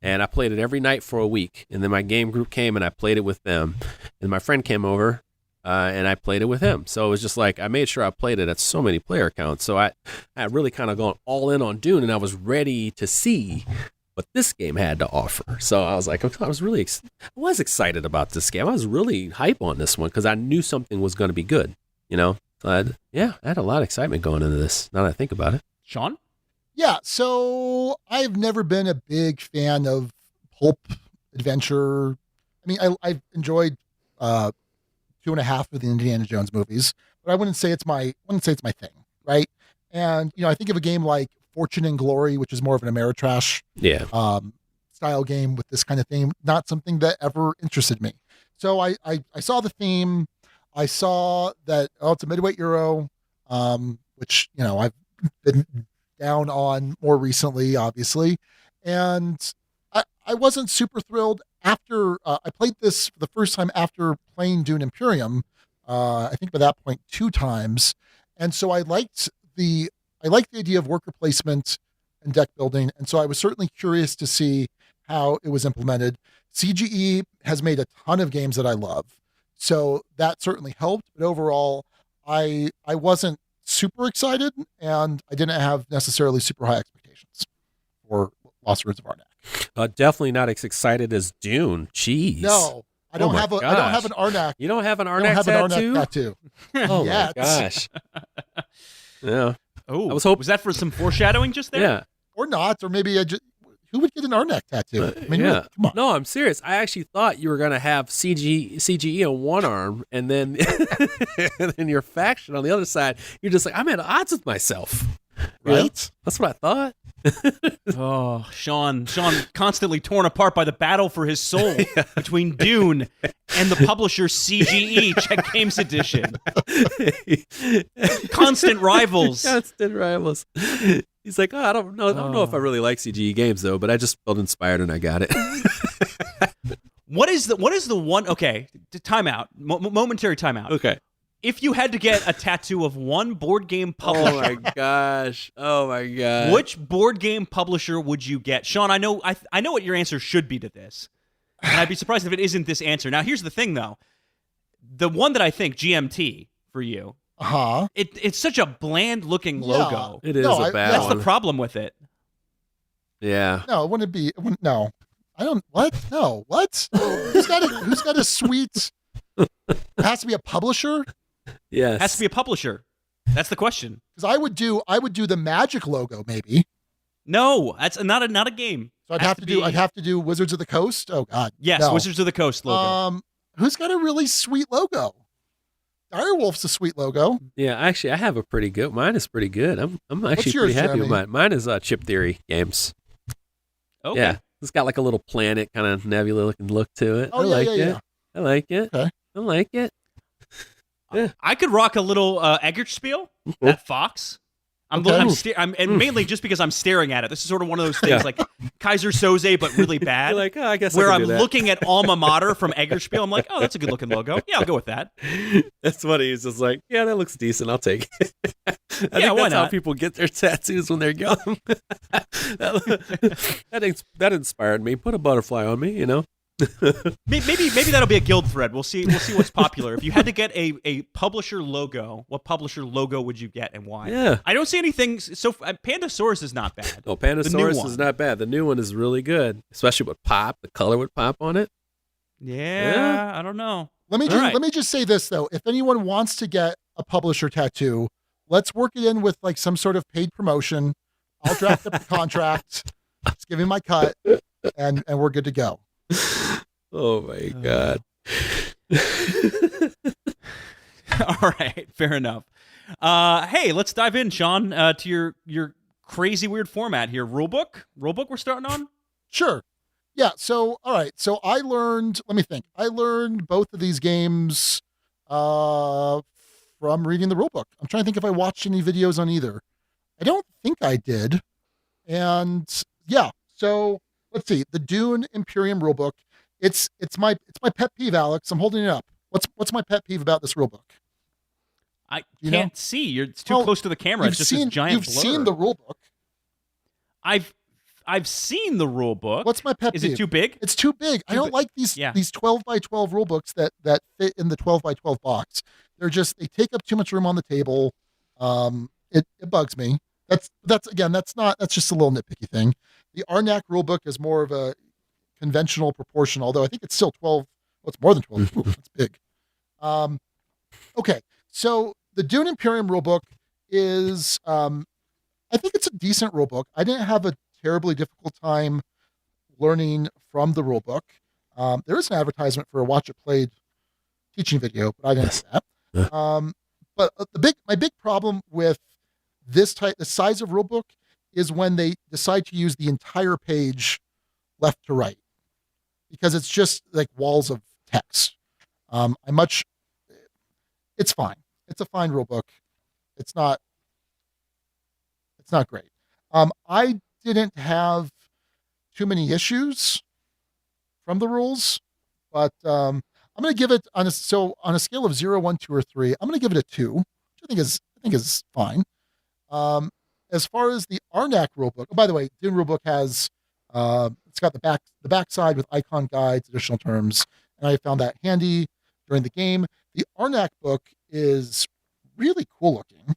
and I played it every night for a week. And then my game group came, and I played it with them. And my friend came over, and I played it with him. So it was just like I made sure I played it at so many player counts. So I had really kind of gone all in on Dune, and I was ready to see what this game had to offer. So I was like, I was excited about this game. I was really hype on this one because I knew something was going to be good, So I had a lot of excitement going into this, now that I think about it. Sean? Yeah, so I've never been a big fan of pulp adventure. I mean, I've enjoyed 2.5 of the Indiana Jones movies, but I wouldn't say it's my thing, right? And I think of a game like Fortune and Glory, which is more of an Ameritrash style game with this kind of theme, not something that ever interested me. So I saw the theme. I saw that, it's a midweight Euro, which, I've been down on more recently, obviously. And I wasn't super thrilled after I played this for the first time after playing Dune Imperium, I think by that point 2 times. And so I liked the idea of worker placement and deck building. And so I was certainly curious to see how it was implemented. CGE has made a ton of games that I love, so that certainly helped. But overall, I wasn't super excited, and I didn't have necessarily super high expectations for Lost Words of Arnak. Definitely not as excited as Dune. Jeez. No, I don't have an Arnak. You don't have an Arnak I don't have tattoo? an Arnak tattoo. Oh my gosh. Yeah. Oh, I was hoping. Was that for some foreshadowing just there? Yeah. Or not, or maybe who would get an Arnak tattoo? I mean, yeah. Come on. No, I'm serious. I actually thought you were going to have CGE on one arm, and then and then your faction on the other side. You're just like, I'm at odds with myself. Right? That's what I thought. Oh, Sean constantly torn apart by the battle for his soul between Dune and the publisher CGE Czech Games Edition. Constant rivals. Constant rivals. He's like, I don't know if I really like CGE games though, but I just felt inspired and I got it. What is the one? Okay, timeout. Momentary timeout. Okay. If you had to get a tattoo of one board game publisher, oh my gosh, which board game publisher would you get? Sean, I know what your answer should be to this, and I'd be surprised if it isn't this answer. Now, here's the thing, though: the one that I think GMT for you, it's such a bland looking logo. It is a bad That's one. the problem with it. Yeah. No, it wouldn't be. It wouldn't, no, I don't. What? No, what? Who's got a sweet? It has to be a publisher. Yes. Has to be a publisher. That's the question. Because I would do the Magic logo maybe. No, that's not a game. So I'd have to do Wizards of the Coast. Oh God. Yes, no. Wizards of the Coast logo. Who's got a really sweet logo? Direwolf's a sweet logo. Yeah, actually, I have a pretty good. Mine is pretty good. I'm actually yours, pretty happy Jeremy? with mine. Mine is Chip Theory Games. Okay. Yeah, it's got like a little planet kind of nebula looking look to it. Oh, I like yeah. it. I like it. Okay. I like it. Yeah. I could rock a little Eggertspiel, that fox. And mainly just because I'm staring at it. This is sort of one of those things like Kaiser Soze, but really bad. You're like, oh, I guess where I I'm can do that. looking at Alma Mater from Eggerspiel. I'm like, oh, that's a good looking logo. Yeah, I'll go with that. That's funny. He's just like, yeah, that looks decent. I'll take it. I think why that's how not? people get their tattoos when they're young. that inspired me. Put a butterfly on me, you know. Maybe that'll be a guild thread. We'll see what's popular. If you had to get a publisher logo, what publisher logo would you get and why? Yeah. I don't see anything. So Pandasaurus is not bad. Oh, The new Pandasaurus one. is not bad. The new one is really good, especially with pop. The color would pop on it. Yeah, I don't know. Let me All right. let me just say this though. If anyone wants to get a publisher tattoo, let's work it in with like some sort of paid promotion. I'll draft up the contract. Just give me my cut, and we're good to go. Oh my god. All right, fair enough. Hey, let's dive in, Sean, to your crazy weird format here. Rulebook we're starting on? Sure. Yeah. So, all right. So I learned, let me think. I learned both of these games from reading the rulebook. I'm trying to think if I watched any videos on either. I don't think I did. And yeah. So let's see. The Dune Imperium rulebook. It's my pet peeve, Alex. I'm holding it up. What's my pet peeve about this rulebook? I You can't know? see. It's too close to the camera. It's just this giant You've blur. seen the rulebook. I've seen the rule book. What's my pet Is peeve? it too big? It's too big. I don't like these 12 by 12 rule books that fit in the 12 by 12 box. They take up too much room on the table. It bugs me. That's just a little nitpicky thing. The Arnac Rulebook is more of a conventional proportion, although I think it's still 12. Well, it's more than 12. Ooh, that's big. Okay. So the Dune Imperium Rulebook is, I think it's a decent rulebook. I didn't have a terribly difficult time learning from the rulebook. There is an advertisement for a Watch It Played teaching video, but I didn't see that. But my big problem with the size of rulebook is when they decide to use the entire page left to right, because it's just like walls of text. It's fine. It's a fine rulebook. It's not great. I didn't have too many issues from the rules, but I'm going to give it on a scale of 0, 1, 2, or 3. I'm going to give it a 2, which I think is fine. As far as the Arnak rulebook, oh, by the way, Dune rulebook has it's got the back side with icon guides, additional terms, and I found that handy during the game. The Arnak book is really cool looking.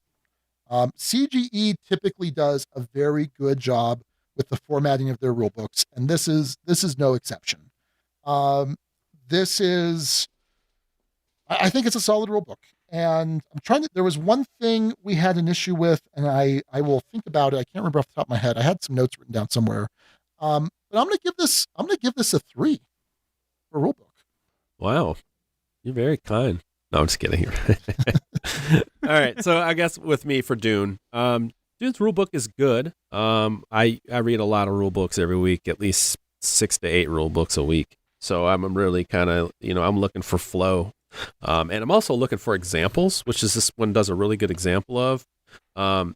CGE typically does a very good job with the formatting of their rule books, and this is no exception. I think it's a solid rule book, and there was one thing we had an issue with, and I will think about it. I can't remember off the top of my head. I had some notes written down somewhere. But I'm going to give this a 3 for rule book. Wow. You're very kind. No, I'm just kidding. All right. So I guess with me for Dune, Dune's rulebook is good. I read a lot of rule books every week, at least 6 to 8 rule books a week. So I'm really kind of, I'm looking for flow. And I'm also looking for examples, which is this one does a really good example of.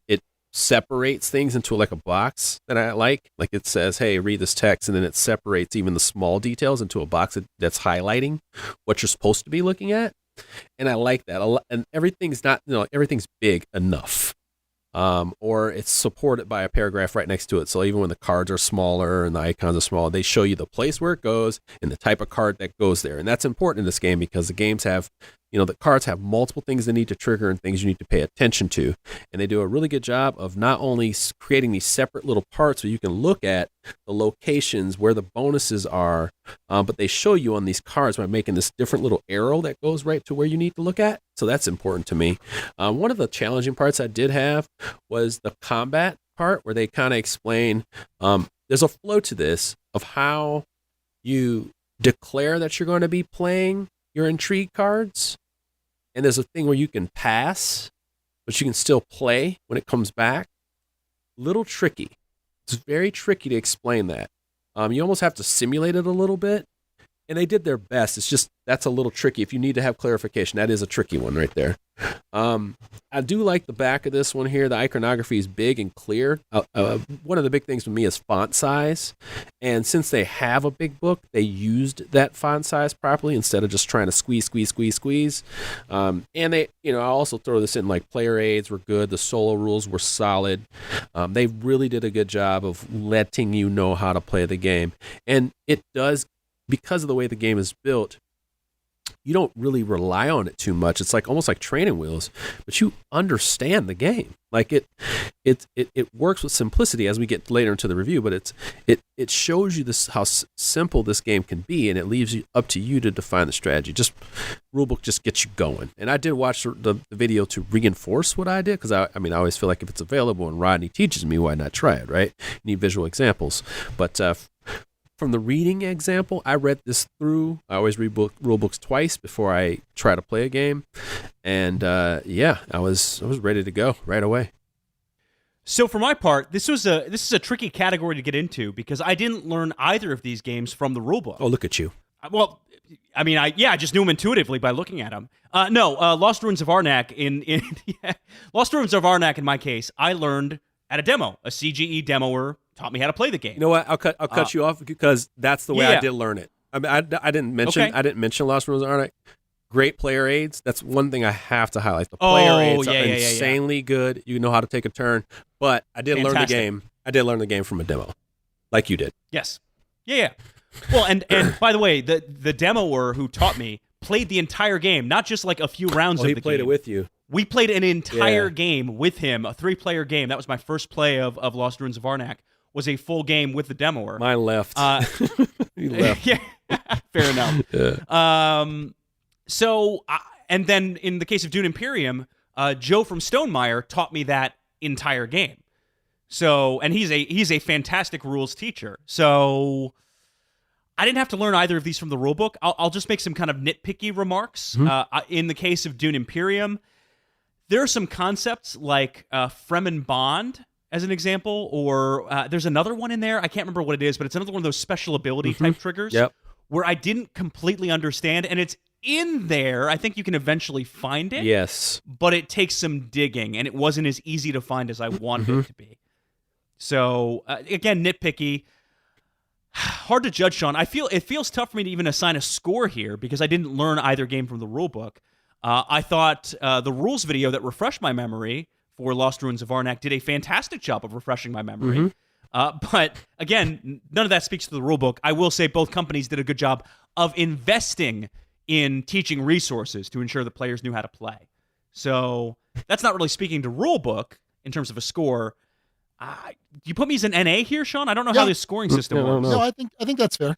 It separates things into like a box that I like. Like it says, hey, read this text. And then it separates even the small details into a box that's highlighting what you're supposed to be looking at. And I like that. And everything's everything's big enough. Or it's supported by a paragraph right next to it. So even when the cards are smaller and the icons are smaller, they show you the place where it goes and the type of card that goes there. And that's important in this game because the games have, the cards have multiple things they need to trigger and things you need to pay attention to. And they do a really good job of not only creating these separate little parts where you can look at the locations where the bonuses are, but they show you on these cards by making this different little arrow that goes right to where you need to look at. So that's important to me. One of the challenging parts I did have was the combat part, where they kind of explain there's a flow to this of how you declare that you're going to be playing your intrigue cards. And there's a thing where you can pass, but you can still play when it comes back. Little tricky. It's very tricky to explain that. You almost have to simulate it a little bit. And they did their best. It's just, that's a little tricky. If you need to have clarification, that is a tricky one right there. I do like the back of this one here. The iconography is big and clear. One of the big things for me is font size. And since they have a big book, they used that font size properly instead of just trying to squeeze. And they, I also throw this in, like, player aids were good. The solo rules were solid. They really did a good job of letting you know how to play the game. And it does, because of the way the game is built, you don't really rely on it too much. It's like almost like training wheels, but you understand the game. Like it works with simplicity as we get later into the review, but it shows you this, how simple this game can be, and it leaves you up to you to define the strategy. Just rulebook just gets you going. And I did watch the video to reinforce what I did, because I always feel like if it's available and Rodney teaches me, why not try it, right? You need visual examples. But from the reading example, I read this through. I always read rule books twice before I try to play a game. And I was ready to go right away. So for my part, this is a tricky category to get into because I didn't learn either of these games from the rulebook. Oh, look at you. Well, I just knew them intuitively by looking at them. Lost Ruins of Arnak Lost Ruins of Arnak in my case, I learned at a demo. A CGE demoer taught me how to play the game. You know what? I'll cut you off because that's the way I did learn it. I didn't mention Lost Ruins of Arnak. Great player aids. That's one thing I have to highlight. The player aids are insanely good. You know how to take a turn. But I did learn the game. I did learn the game from a demo, like you did. Yes. Yeah. Well, and by the way, the demoer who taught me played the entire game, not just like a few rounds of the game. He played it with you. We played an entire game with him, a 3-player game. That was my first play of Lost Ruins of Arnak. Was a full game with the demoer. Mine left. He left. Yeah, fair enough. Yeah. And then in the case of Dune Imperium, Joe from Stonemeyer taught me that entire game. So, and he's a fantastic rules teacher. So, I didn't have to learn either of these from the rulebook. I'll just make some kind of nitpicky remarks. Mm-hmm. In the case of Dune Imperium, there are some concepts like Fremen Bond, as an example, or there's another one in there. I can't remember what it is, but it's another one of those special ability type triggers where I didn't completely understand, and it's in there. I think you can eventually find it. Yes. But it takes some digging, and it wasn't as easy to find as I wanted it to be. So, again, nitpicky. Hard to judge, Sean. It feels tough for me to even assign a score here because I didn't learn either game from the rulebook. I thought the rules video that refreshed my memory for Lost Ruins of Arnak did a fantastic job of refreshing my memory. But again, none of that speaks to the rulebook. I will say both companies did a good job of investing in teaching resources to ensure the players knew how to play. So that's not really speaking to rulebook in terms of a score. You put me as an NA here, Sean? I don't know how this scoring system works. No, I think that's fair.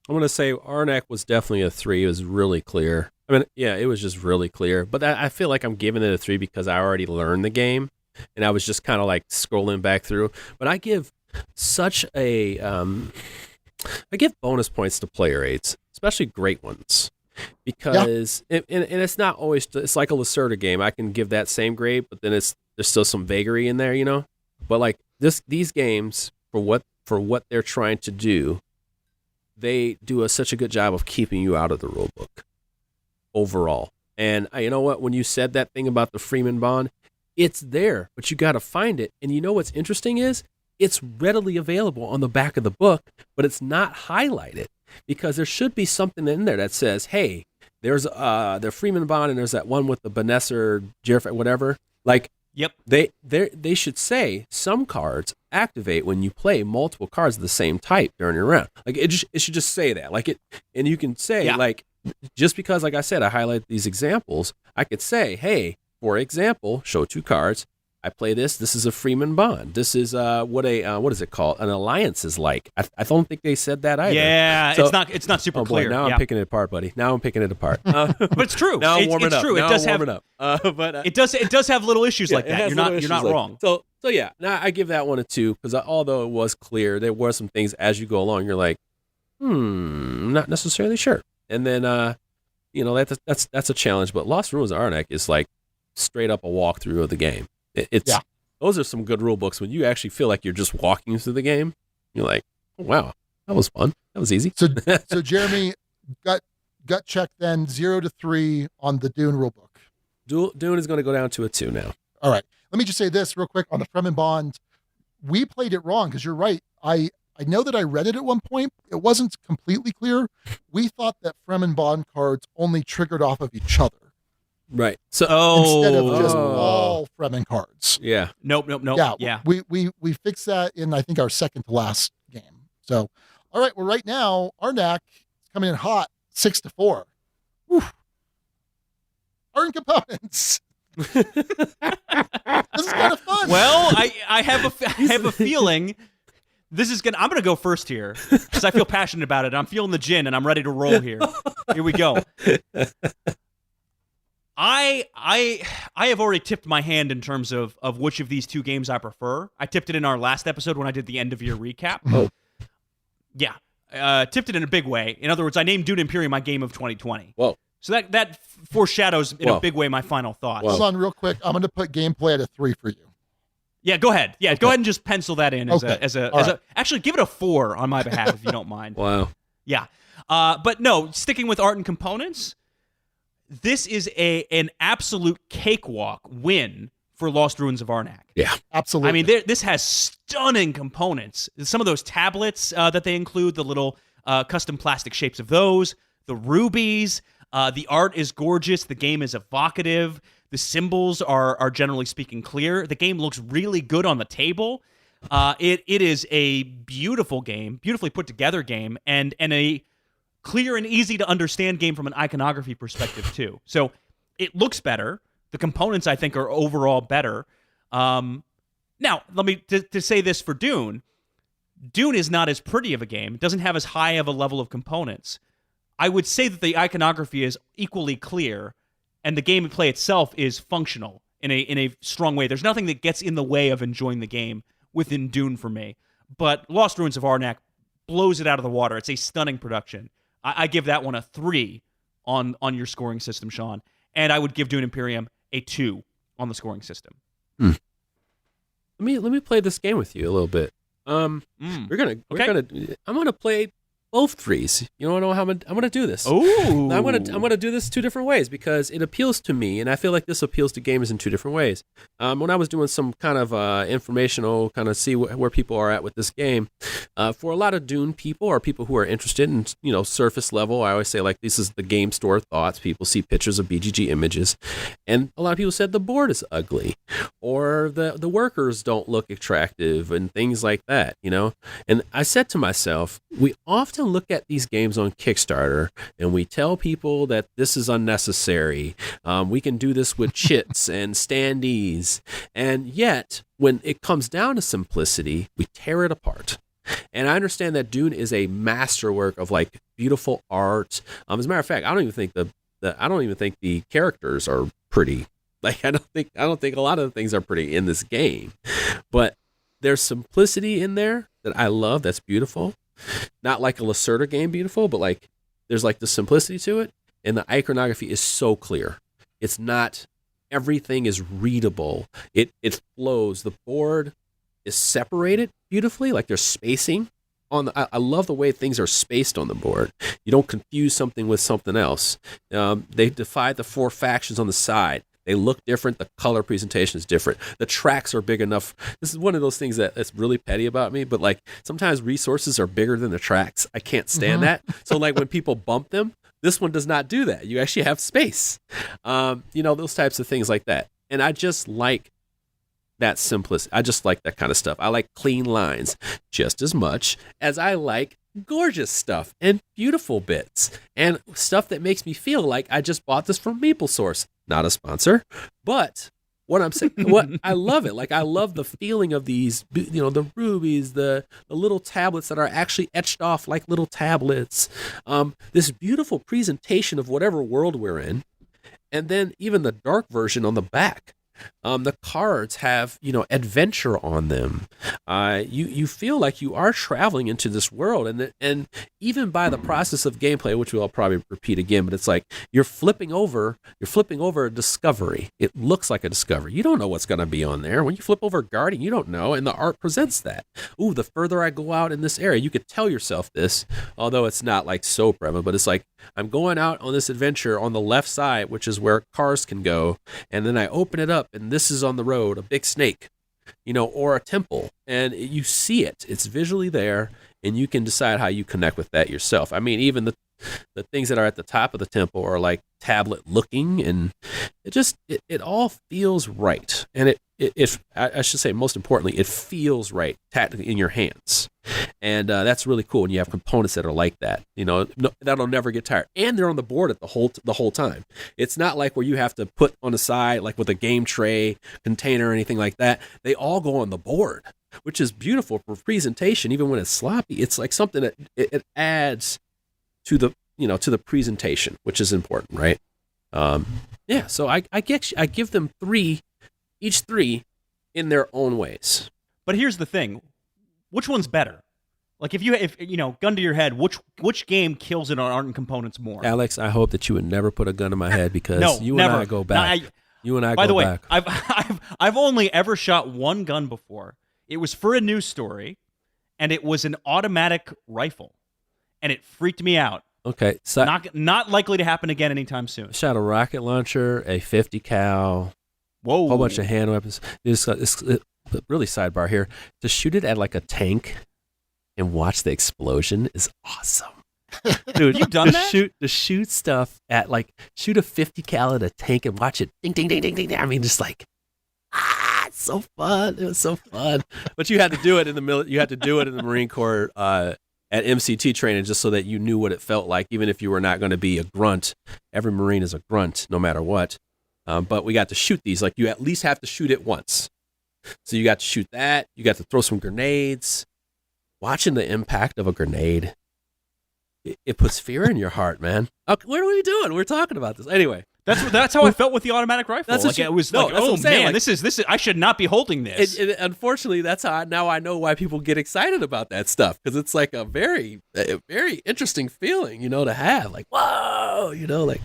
I'm going to say Arnak was definitely a 3. It was really clear. It was just really clear. But I feel like I'm giving it a 3 because I already learned the game, and I was just kind of like scrolling back through. But I give such a I give bonus points to player aids, especially great ones, because and it's not always. It's like a Lacerda game. I can give that same grade, but then there's still some vagary in there, But like these games for what they're trying to do, they do such a good job of keeping you out of the rulebook overall. And you know what? When you said that thing about the Fremen Bond, it's there, but you got to find it. And you know what's interesting is it's readily available on the back of the book, but it's not highlighted because there should be something in there that says, hey, there's the Fremen Bond and there's that one with the Benesser, Jerf, whatever. Like, yep. They should say some cards activate when you play multiple cards of the same type during your round. Like it should just say that. Like it, and you can say like just because, like I said, I highlight these examples, I could say, hey, for example, show 2 cards. I play this. This is a Freeman bond. This is what is it called? An alliance is like. I don't think they said that either. Yeah, So, it's not super clear. Now I'm picking it apart, buddy. Now I'm picking it apart. But it's true. Now I'm warming it's up. true. Now It does I'm have warming up. But it does have little issues like that. You're not wrong. So yeah. Now I give that one a 2 because although it was clear, there were some things as you go along. You're like, I'm not necessarily sure. And then that's a challenge. But Lost Ruins of Arnak is like straight up a walkthrough of the game. Those are some good rule books when you actually feel like you're just walking through the game. You're like, oh, wow, that was fun. That was easy. So Jeremy, gut check then 0 to 3 on the Dune rulebook. Dune is going to go down to a 2 now. All right. Let me just say this real quick on the Fremen bond. We played it wrong because you're right. I know that I read it at one point. It wasn't completely clear. We thought that Fremen bond cards only triggered off of each other. Right. So instead of just all Fremen cards. Yeah. Nope. Yeah. We fixed that in, I think, our second to last game. So, all right. Well, right now, Arnak is coming in hot, 6 to 4. Whew. Arn components. This is kind of fun. Well, I have a feeling I'm gonna go first here because I feel passionate about it. I'm feeling the gin and I'm ready to roll here. Here we go. I have already tipped my hand in terms of which of these 2 games I prefer. I tipped it in our last episode when I did the end of year recap. Oh. Yeah. Tipped it in a big way. In other words, I named Dune Imperium my game of 2020. Whoa. So that foreshadows in a big way my final thoughts. Hold on real quick. I'm going to put gameplay at a 3 for you. Yeah, go ahead. Yeah, go ahead and just pencil that in as a right. actually give it a 4 on my behalf if you don't mind. Wow. Yeah. But no, sticking with art and components, this is an absolute cakewalk win for Lost Ruins of Arnak. Yeah, absolutely. I mean, this has stunning components. Some of those tablets that they include, the little custom plastic shapes of those, the rubies, the art is gorgeous. The game is evocative. The symbols are generally speaking clear. The game looks really good on the table. It is a beautiful game, beautifully put together game, and a clear and easy to understand game from an iconography perspective too. So it looks better. The components I think are overall better. Now let me to say this for Dune. Dune is not as pretty of a game. It doesn't have as high of a level of components. I would say that the iconography is equally clear, and the gameplay itself is functional in a strong way. There's nothing that gets in the way of enjoying the game within Dune for me. But Lost Ruins of Arnak blows it out of the water. It's a stunning production. I give that one a 3 on your scoring system, Sean. And I would give Dune Imperium a 2 on the scoring system. Let me play this game with you a little bit. I'm gonna play both 3s. You know how I'm gonna do this. Oh, I'm gonna do this 2 different ways because it appeals to me, and I feel like this appeals to gamers in 2 different ways. When I was doing some kind of informational, kind of see where people are at with this game, for a lot of Dune people or people who are interested in surface level, I always say like this is the game store thoughts. People see pictures of BGG images, and a lot of people said the board is ugly, or the workers don't look attractive, and things like that. And I said to myself, we often look at these games on Kickstarter and we tell people that this is unnecessary. We can do this with chits and standees. And yet, when it comes down to simplicity, we tear it apart. And I understand that Dune is a masterwork of like beautiful art. As a matter of fact, I don't even think the characters are pretty. Like I don't think a lot of the things are pretty in this game. But there's simplicity in there that I love. That's beautiful. Not like a Lacerda game beautiful, but like there's like the simplicity to it, and the iconography is so clear. It's not everything is readable. It flows. The board is separated beautifully, like there's spacing on I love the way things are spaced on the board. You don't confuse something with something else. They divide the 4 factions on the side. They look different. The color presentation is different. The tracks are big enough. This is one of those things that's really petty about me, but like sometimes resources are bigger than the tracks. I can't stand that. So like when people bump them, this one does not do that. You actually have space. Those types of things like that. And I just like that simplicity. I just like that kind of stuff. I like clean lines just as much as I like gorgeous stuff and beautiful bits and stuff that makes me feel like I just bought this from Meeple Source. Not a sponsor, but what I'm saying, what I love it. Like, I love the feeling of these, the rubies, the little tablets that are actually etched off like little tablets. This beautiful presentation of whatever world we're in. And then even the dark version on the back. The cards have, adventure on them. You feel like you are traveling into this world, and even by the process of gameplay, which we'll probably repeat again, but it's like you're flipping over a discovery. It looks like a discovery. You don't know what's going to be on there. When you flip over Guardian, you don't know, and the art presents that. Ooh, the further I go out in this area, you could tell yourself this, although it's not like so prevalent, but it's like I'm going out on this adventure on the left side, which is where cars can go, and then I open it up, and this is on the road, a big snake, or a temple, and you see it. It's visually there, and you can decide how you connect with that yourself. I mean, even the things that are at the top of the temple are like tablet looking, and it all feels right. And I should say, most importantly, it feels right tactically in your hands. And that's really cool when you have components that are like that. That'll never get tired. And they're on the board at the whole time. It's not like where you have to put on the side, like with a game tray container or anything like that. They all go on the board, which is beautiful for presentation. Even when it's sloppy, it's like something that it adds to the presentation, which is important, right? So I give them each three in their own ways. But here's the thing. Which one's better? Like, if gun to your head, which game kills it on art and components more? Alex, I hope that you would never put a gun to my head, because never. And I go back. By the way, I've only ever shot one gun before. It was for a news story, and it was an automatic rifle, and it freaked me out. Okay, so not likely to happen again anytime soon. Shot a rocket launcher, a 50 cal, whoa, a whole bunch of hand weapons. This really sidebar here. To shoot it at like a tank and watch the explosion is awesome. Dude, you've done that? To shoot stuff at shoot a 50 cal at a tank and watch it ding, ding, ding, ding, ding, ding. I mean, just like, it's so fun. It was so fun. But you had to do it in the Marine Corps at MCT training, just so that you knew what it felt like, even if you were not going to be a grunt. Every Marine is a grunt, no matter what. But we got to shoot these. Like, you at least have to shoot it once. So you got to shoot that. You got to throw some grenades. Watching the impact of a grenade, it puts fear in your heart, man. Okay, what are we doing? We're talking about this anyway. That's how I felt with the automatic rifle. That's like, it was like, oh man, like, this is. I should not be holding this. Unfortunately, that's how now I know why people get excited about that stuff, because it's like a very interesting feeling, to have. Like, whoa, like,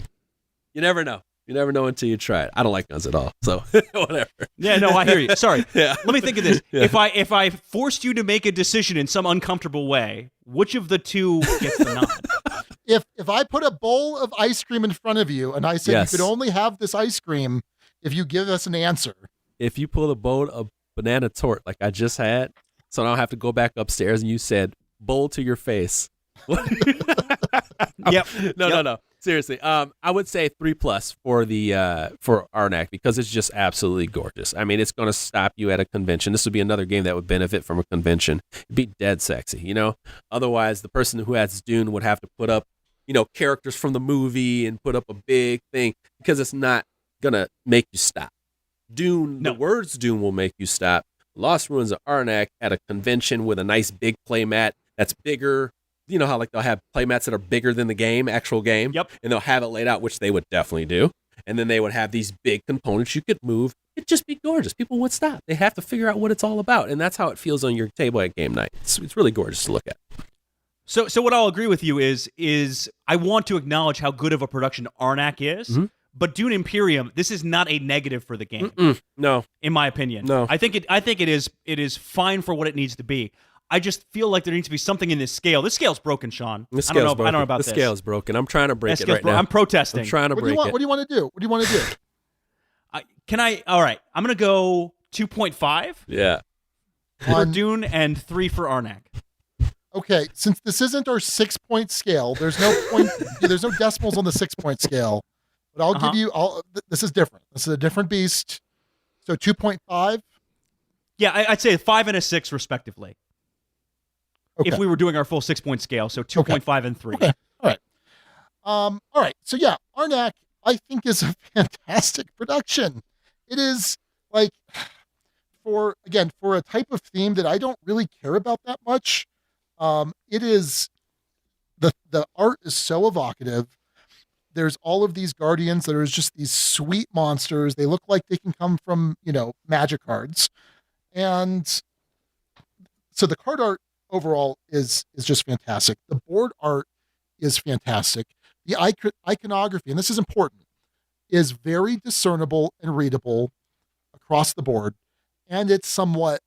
you never know. You never know until you try it. I don't like guns at all, so whatever. Yeah, no, I hear you. Sorry. Yeah. Let me think of this. Yeah. If I forced you to make a decision in some uncomfortable way, which of the two gets the nod? If I put a bowl of ice cream in front of you and I said Yes. you could only have this ice cream if you give us an answer. If you pull a bowl of banana tort like I just had, so I don't have to go back upstairs, and you said bowl to your face. Yep. No. Seriously, I would say 3+ for Arnak, because it's just absolutely gorgeous. I mean, it's going to stop you at a convention. This would be another game that would benefit from a convention. It'd be dead sexy, Otherwise, the person who has Dune would have to put up, characters from the movie and put up a big thing, because it's not going to make you stop. Dune, No. The words Dune will make you stop. Lost Ruins of Arnak at a convention with a nice big playmat that's bigger. You know how they'll have playmats that are bigger than the actual game? Yep. And they'll have it laid out, which they would definitely do. And then they would have these big components you could move. It'd just be gorgeous. People would stop. They have to figure out what it's all about. And that's how it feels on your table at game night. It's really gorgeous to look at. So what I'll agree with you is I want to acknowledge how good of a production Arnak is, Mhm. but Dune Imperium, this is not a negative for the game, No. in my opinion. No. I think it is fine for what it needs to be. I just feel like there needs to be something in this scale. This scale's broken, Sean. The I don't know broken. about the this. scale's broken. I'm trying to break That it right scale's now. I'm protesting. I'm trying to break it. What do you want to do? What do you want to do? All right, I'm going to go 2.5 Yeah. for On- Dune and 3 for Arnak. Okay, since this isn't our 6-point scale, there's no point. There's no decimals on the 6-point scale. But I'll give you. This is different. This is a different beast. So 2.5. Yeah, I'd say a 5 and a 6 respectively. if we were doing our full 6-point scale. So 2.5 and 3. Okay. All right. So yeah, Arnak, I think, is a fantastic production. It is like, for a type of theme that I don't really care about that much. It is, the art is so evocative. There's all of these guardians that are just these sweet monsters. They look like they can come from, magic cards. And so the card art overall is just fantastic. The board art is fantastic. The iconography, and this is important, is very discernible and readable across the board. And it's somewhat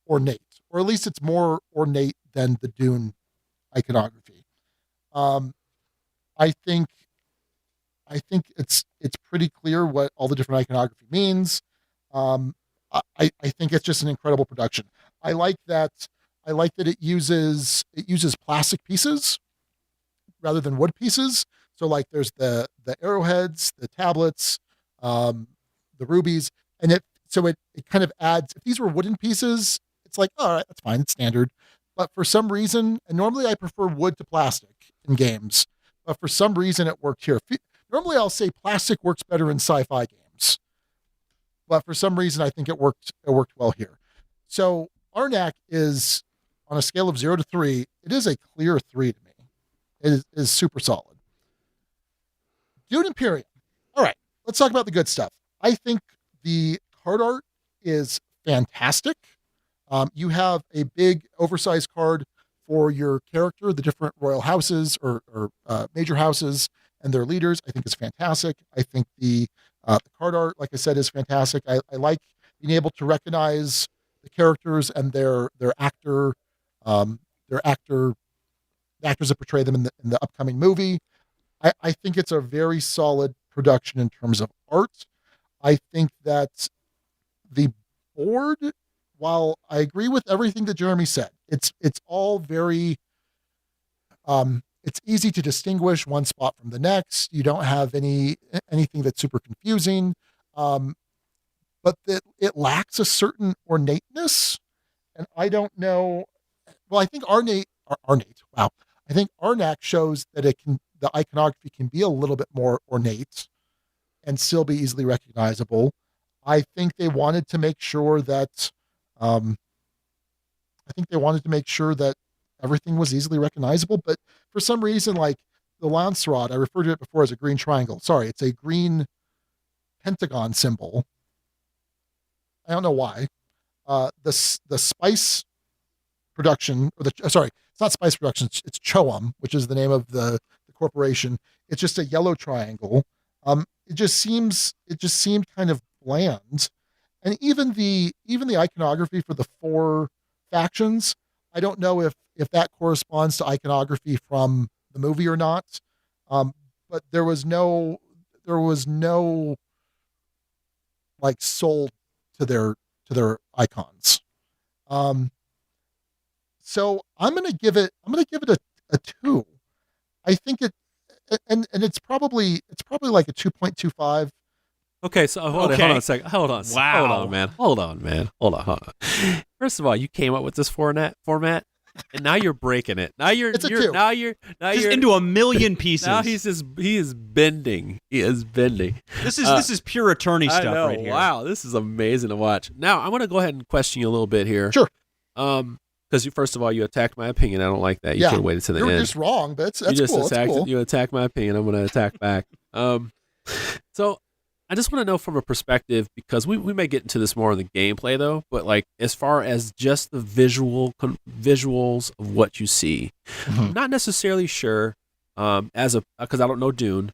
ornate, or at least it's more ornate than the Dune iconography. I think it's pretty clear what all the different iconography means. I think it's just an incredible production. I like that it uses plastic pieces rather than wood pieces. So like there's the arrowheads, the tablets, the rubies, and it kind of adds, if these were wooden pieces, it's like, all right, that's fine, it's standard. But for some reason, and normally I prefer wood to plastic in games, but for some reason it worked here. Normally I'll say plastic works better in sci-fi games, but for some reason I think it worked well here. So Arnak is, on a scale of 0 to 3, it is a clear 3 to me. It is super solid. Dune Imperium. All right, let's talk about the good stuff. I think the card art is fantastic. You have a big oversized card for your character, the different royal houses or major houses and their leaders. I think is fantastic. I think the card art, like I said, is fantastic. I like being able to recognize the characters and their actors that portray them in the upcoming movie. I think it's a very solid production in terms of art. I think that the board, while I agree with everything that Jeremy said, it's all very, it's easy to distinguish one spot from the next. You don't have anything that's super confusing, but it lacks a certain ornateness. And I don't know. Well, I think I think Arnak shows that the iconography can be a little bit more ornate and still be easily recognizable. I think they wanted to make sure that everything was easily recognizable, but for some reason, like the lance rod, I referred to it before as a green triangle. Sorry, it's a green pentagon symbol. I don't know why. The spice production, it's not Spice Productions, it's Choam, which is the name of the corporation. It's just a yellow triangle. It just seemed kind of bland. And even the iconography for the 4 factions, I don't know if that corresponds to iconography from the movie or not. But there was no like soul to their icons. So I'm gonna give it a 2. I think and it's probably like a 2.25. Okay, so hold on a second. Hold on. Wow. Hold on, man. First of all, you came up with this format, and now you're breaking it. Now you're It's a 2. now you're into a million pieces. Now he is bending. He is bending. This is pure attorney I stuff know, right here. Wow, this is amazing to watch. Now I'm gonna go ahead and question you a little bit here. Sure. Because first of all, you attacked my opinion. I don't like that. You should have waited to the end. You're just wrong, but that's cool. Attacked, That's cool. You attacked my opinion. I'm going to attack back. So I just want to know from a perspective, because we may get into this more in the gameplay though, but like as far as just the visuals of what you see, I'm not necessarily sure. Because I don't know Dune.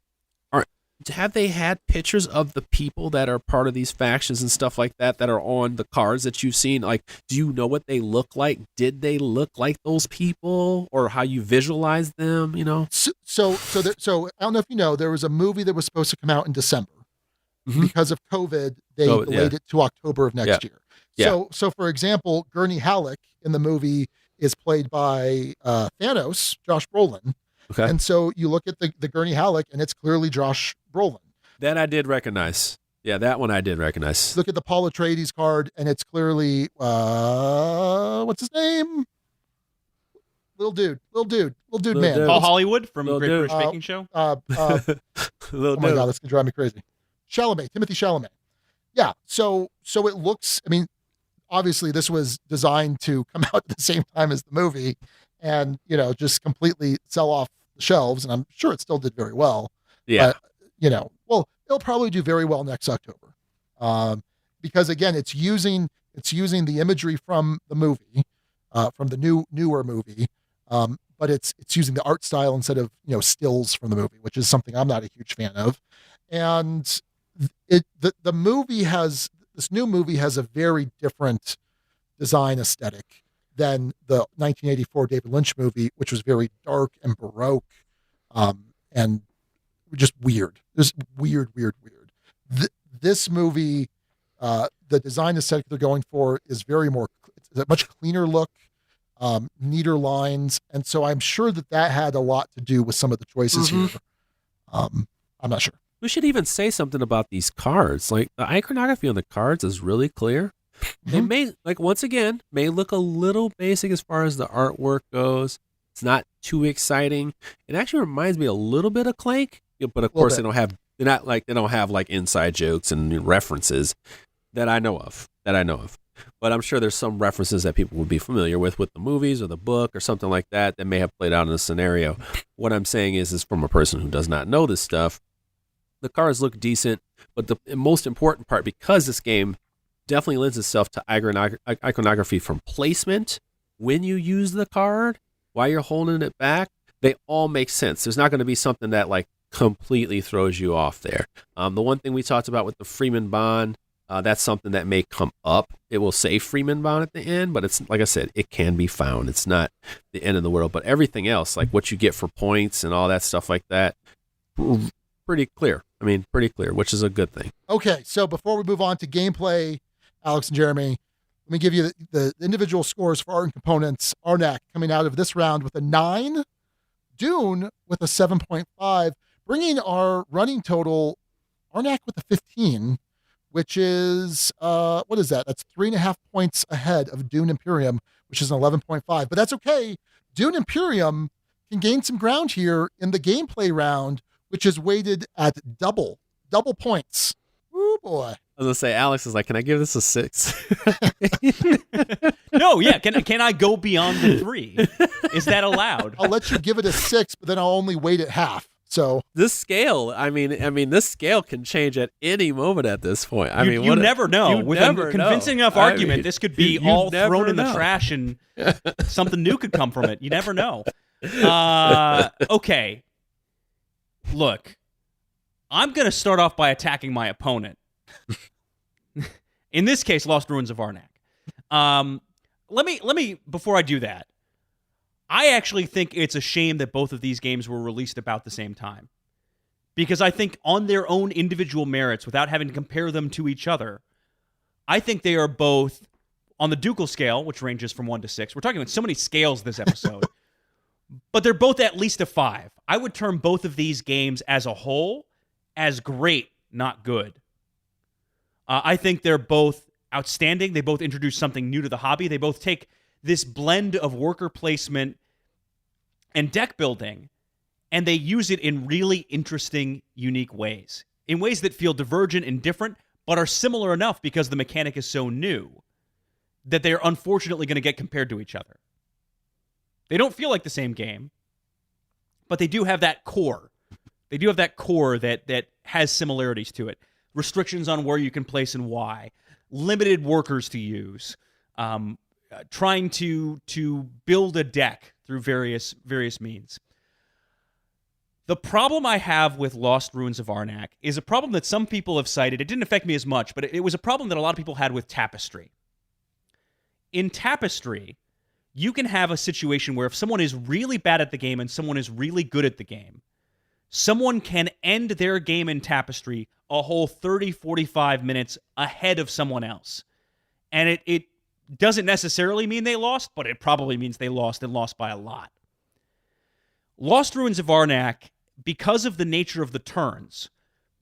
Have they had pictures of the people that are part of these factions and stuff like that are on the cards that you've seen? Like, do you know what they look like? Did they look like those people, or how you visualize them? You know. So I don't know if you know, there was a movie that was supposed to come out in December. Because of COVID, they delayed it to October of next year. So for example, Gurney Halleck in the movie is played by Thanos, Josh Brolin. Okay. And so you look at the Gurney Halleck, and it's clearly Josh Brolin. That I did recognize. Yeah, that one I did recognize. Look at the Paul Atreides card, and it's clearly what's his name? little dude Little man. dude. Paul Hollywood from Little Great dude. British Baking Show. Oh my God, that's gonna drive me crazy. Timothy Chalamet. Yeah. So it looks. I mean, obviously this was designed to come out at the same time as the movie, and just completely sell off the shelves. And I'm sure it still did very well. Yeah. But, well, it'll probably do very well next October, because again, it's using the imagery from the movie, from the newer movie, but it's using the art style instead of stills from the movie, which is something I'm not a huge fan of. And the movie has this new movie has a very different design aesthetic than the 1984 David Lynch movie, which was very dark and baroque, and just weird. This weird. This movie, the design aesthetic they're going for is it's a much cleaner look, neater lines, and so I'm sure that had a lot to do with some of the choices here. I'm not sure. We should even say something about these cards. Like, the iconography on the cards is really clear. They may, once again, may look a little basic as far as the artwork goes. It's not too exciting. It actually reminds me a little bit of Clank, but of course they don't have inside jokes and references that I know of. But I'm sure there's some references that people would be familiar with the movies or the book or something like that may have played out in a scenario. What I'm saying is from a person who does not know this stuff, the cards look decent, but the most important part, because this game definitely lends itself to iconography from placement when you use the card, while you're holding it back, they all make sense. There's not going to be something that completely throws you off there. The one thing we talked about with the Freeman Bond, that's something that may come up. It will say Freeman Bond at the end, but it's, like I said, it can be found. It's not the end of the world, but everything else, like what you get for points and all that stuff like that, pretty clear, which is a good thing. Okay, so before we move on to gameplay, Alex and Jeremy, let me give you the individual scores for art and components. Arnak coming out of this round with a 9, Dune with a 7.5, bringing our running total, Arnak with a 15, which is, what is that? That's 3.5 points ahead of Dune Imperium, which is an 11.5. But that's okay. Dune Imperium can gain some ground here in the gameplay round, which is weighted at double points. Woo, boy. I was going to say, Alex is like, can I give this a 6? No, yeah. Can I go beyond the 3? Is that allowed? I'll let you give it a 6, but then I'll only weight it half. So this scale, this scale can change at any moment at this point. You never know. With a convincing enough argument, this could be all thrown in the trash and something new could come from it. You never know. Okay. Look, I'm going to start off by attacking my opponent. In this case, Lost Ruins of Arnak. Let me before I do that, I actually think it's a shame that both of these games were released about the same time. Because I think on their own individual merits, without having to compare them to each other, I think they are both on the ducal scale, which ranges from 1 to 6. We're talking about so many scales this episode. But they're both at least a 5. I would term both of these games as a whole as great, not good. I think they're both outstanding. They both introduce something new to the hobby. They both take this blend of worker placement and deck building, and they use it in really interesting, unique ways. In ways that feel divergent and different, but are similar enough because the mechanic is so new that they're unfortunately going to get compared to each other. They don't feel like the same game, but they do have that core. They do have that core that has similarities to it. Restrictions on where you can place and why. Limited workers to use. Trying to build a deck through various means. The problem I have with Lost Ruins of Arnak is a problem that some people have cited. It didn't affect me as much, but it was a problem that a lot of people had with Tapestry. In Tapestry, you can have a situation where if someone is really bad at the game and someone is really good at the game, someone can end their game in Tapestry a whole 30, 45 minutes ahead of someone else. And it doesn't necessarily mean they lost, but it probably means they lost and lost by a lot. Lost Ruins of Arnak, because of the nature of the turns,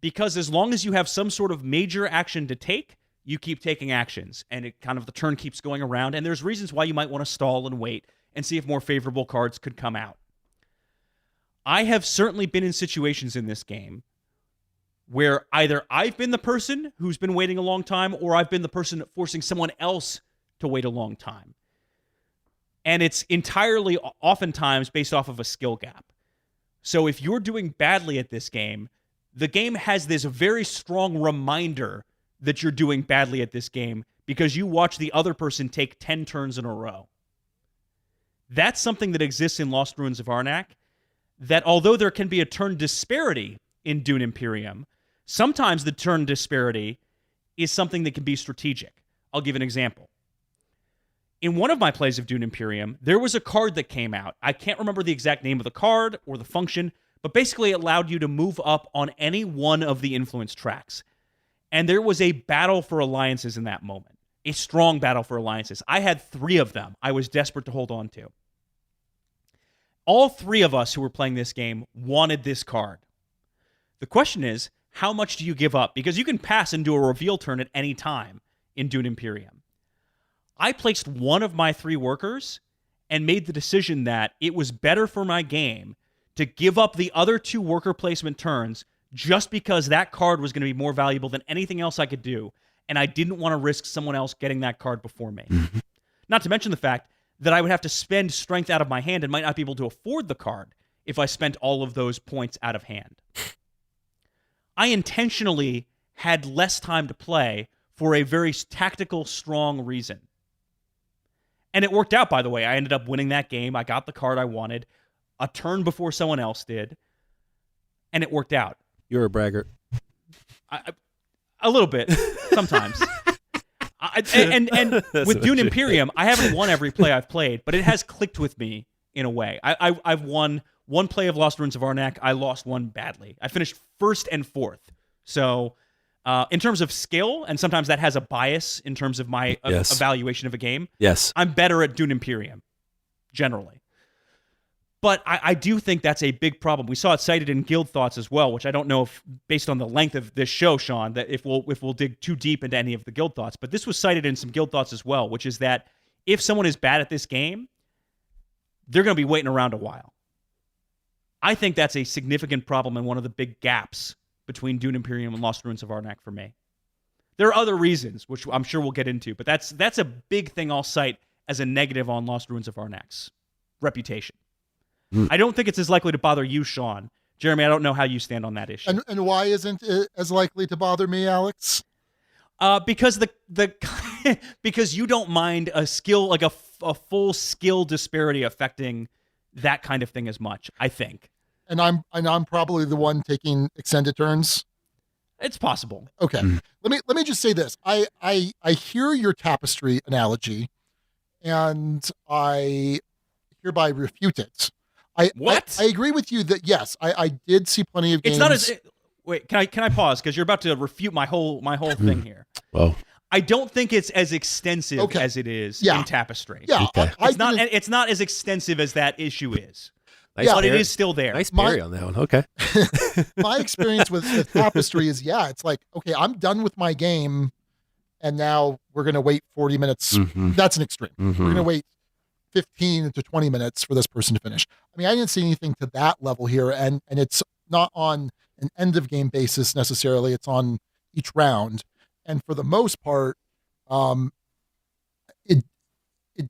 because as long as you have some sort of major action to take, you keep taking actions, and it kind of the turn keeps going around, and there's reasons why you might want to stall and wait and see if more favorable cards could come out. I have certainly been in situations in this game where either I've been the person who's been waiting a long time, or I've been the person forcing someone else to wait a long time. And it's entirely, oftentimes, based off of a skill gap. So if you're doing badly at this game, the game has this very strong reminder that you're doing badly at this game because you watch the other person take 10 turns in a row. That's something that exists in Lost Ruins of Arnak, that although there can be a turn disparity in Dune Imperium, sometimes the turn disparity is something that can be strategic. I'll give an example. In one of my plays of Dune Imperium, there was a card that came out. I can't remember the exact name of the card or the function, but basically it allowed you to move up on any one of the influence tracks. And there was a battle for alliances in that moment, a strong battle for alliances. I had 3 of them I was desperate to hold on to. All 3 of us who were playing this game wanted this card. The question is, how much do you give up? Because you can pass and do a reveal turn at any time in Dune Imperium. I placed one of my 3 workers and made the decision that it was better for my game to give up the other 2 worker placement turns just because that card was going to be more valuable than anything else I could do, and I didn't want to risk someone else getting that card before me. Not to mention the fact that I would have to spend strength out of my hand and might not be able to afford the card if I spent all of those points out of hand. I intentionally had less time to play for a very tactical, strong reason. And it worked out, by the way. I ended up winning that game. I got the card I wanted a turn before someone else did, and it worked out. You're a braggart. A little bit, sometimes. And with Dune Imperium, I haven't won every play I've played, but it has clicked with me in a way. I've won one play of Lost Ruins of Arnak. I lost one badly. I finished 1st and 4th. So in terms of skill, and sometimes that has a bias in terms of my evaluation of a game, I'm better at Dune Imperium, generally. But I do think that's a big problem. We saw it cited in Guild Thoughts as well, which I don't know if, based on the length of this show, Sean, that if we'll dig too deep into any of the Guild Thoughts. But this was cited in some Guild Thoughts as well, which is that if someone is bad at this game, they're going to be waiting around a while. I think that's a significant problem and one of the big gaps between Dune Imperium and Lost Ruins of Arnak for me. There are other reasons, which I'm sure we'll get into, but that's a big thing I'll cite as a negative on Lost Ruins of Arnak's reputation. I don't think it's as likely to bother you, Sean. Jeremy, I don't know how you stand on that issue. And why isn't it as likely to bother me, Alex? Because because you don't mind a skill, like a full skill disparity affecting that kind of thing as much, I think. And I'm probably the one taking extended turns. It's possible. Okay. Let me just say this. I hear your tapestry analogy, and I hereby refute it. I agree with you that yes, I did see plenty of games. It's not as wait. Can I pause because you're about to refute my whole thing here. Well, I don't think it's as extensive as it is in Tapestry. Yeah, okay. It's not as extensive as that issue is. Nice but it is still there. Nice parry on that one. Okay. My experience with Tapestry is it's like, okay, I'm done with my game, and now we're gonna wait 40 minutes. That's an extreme. We're gonna wait 15 to 20 minutes for this person to finish. I mean, I didn't see anything to that level here, and it's not on an end of game basis necessarily. It's on each round, and for the most part, it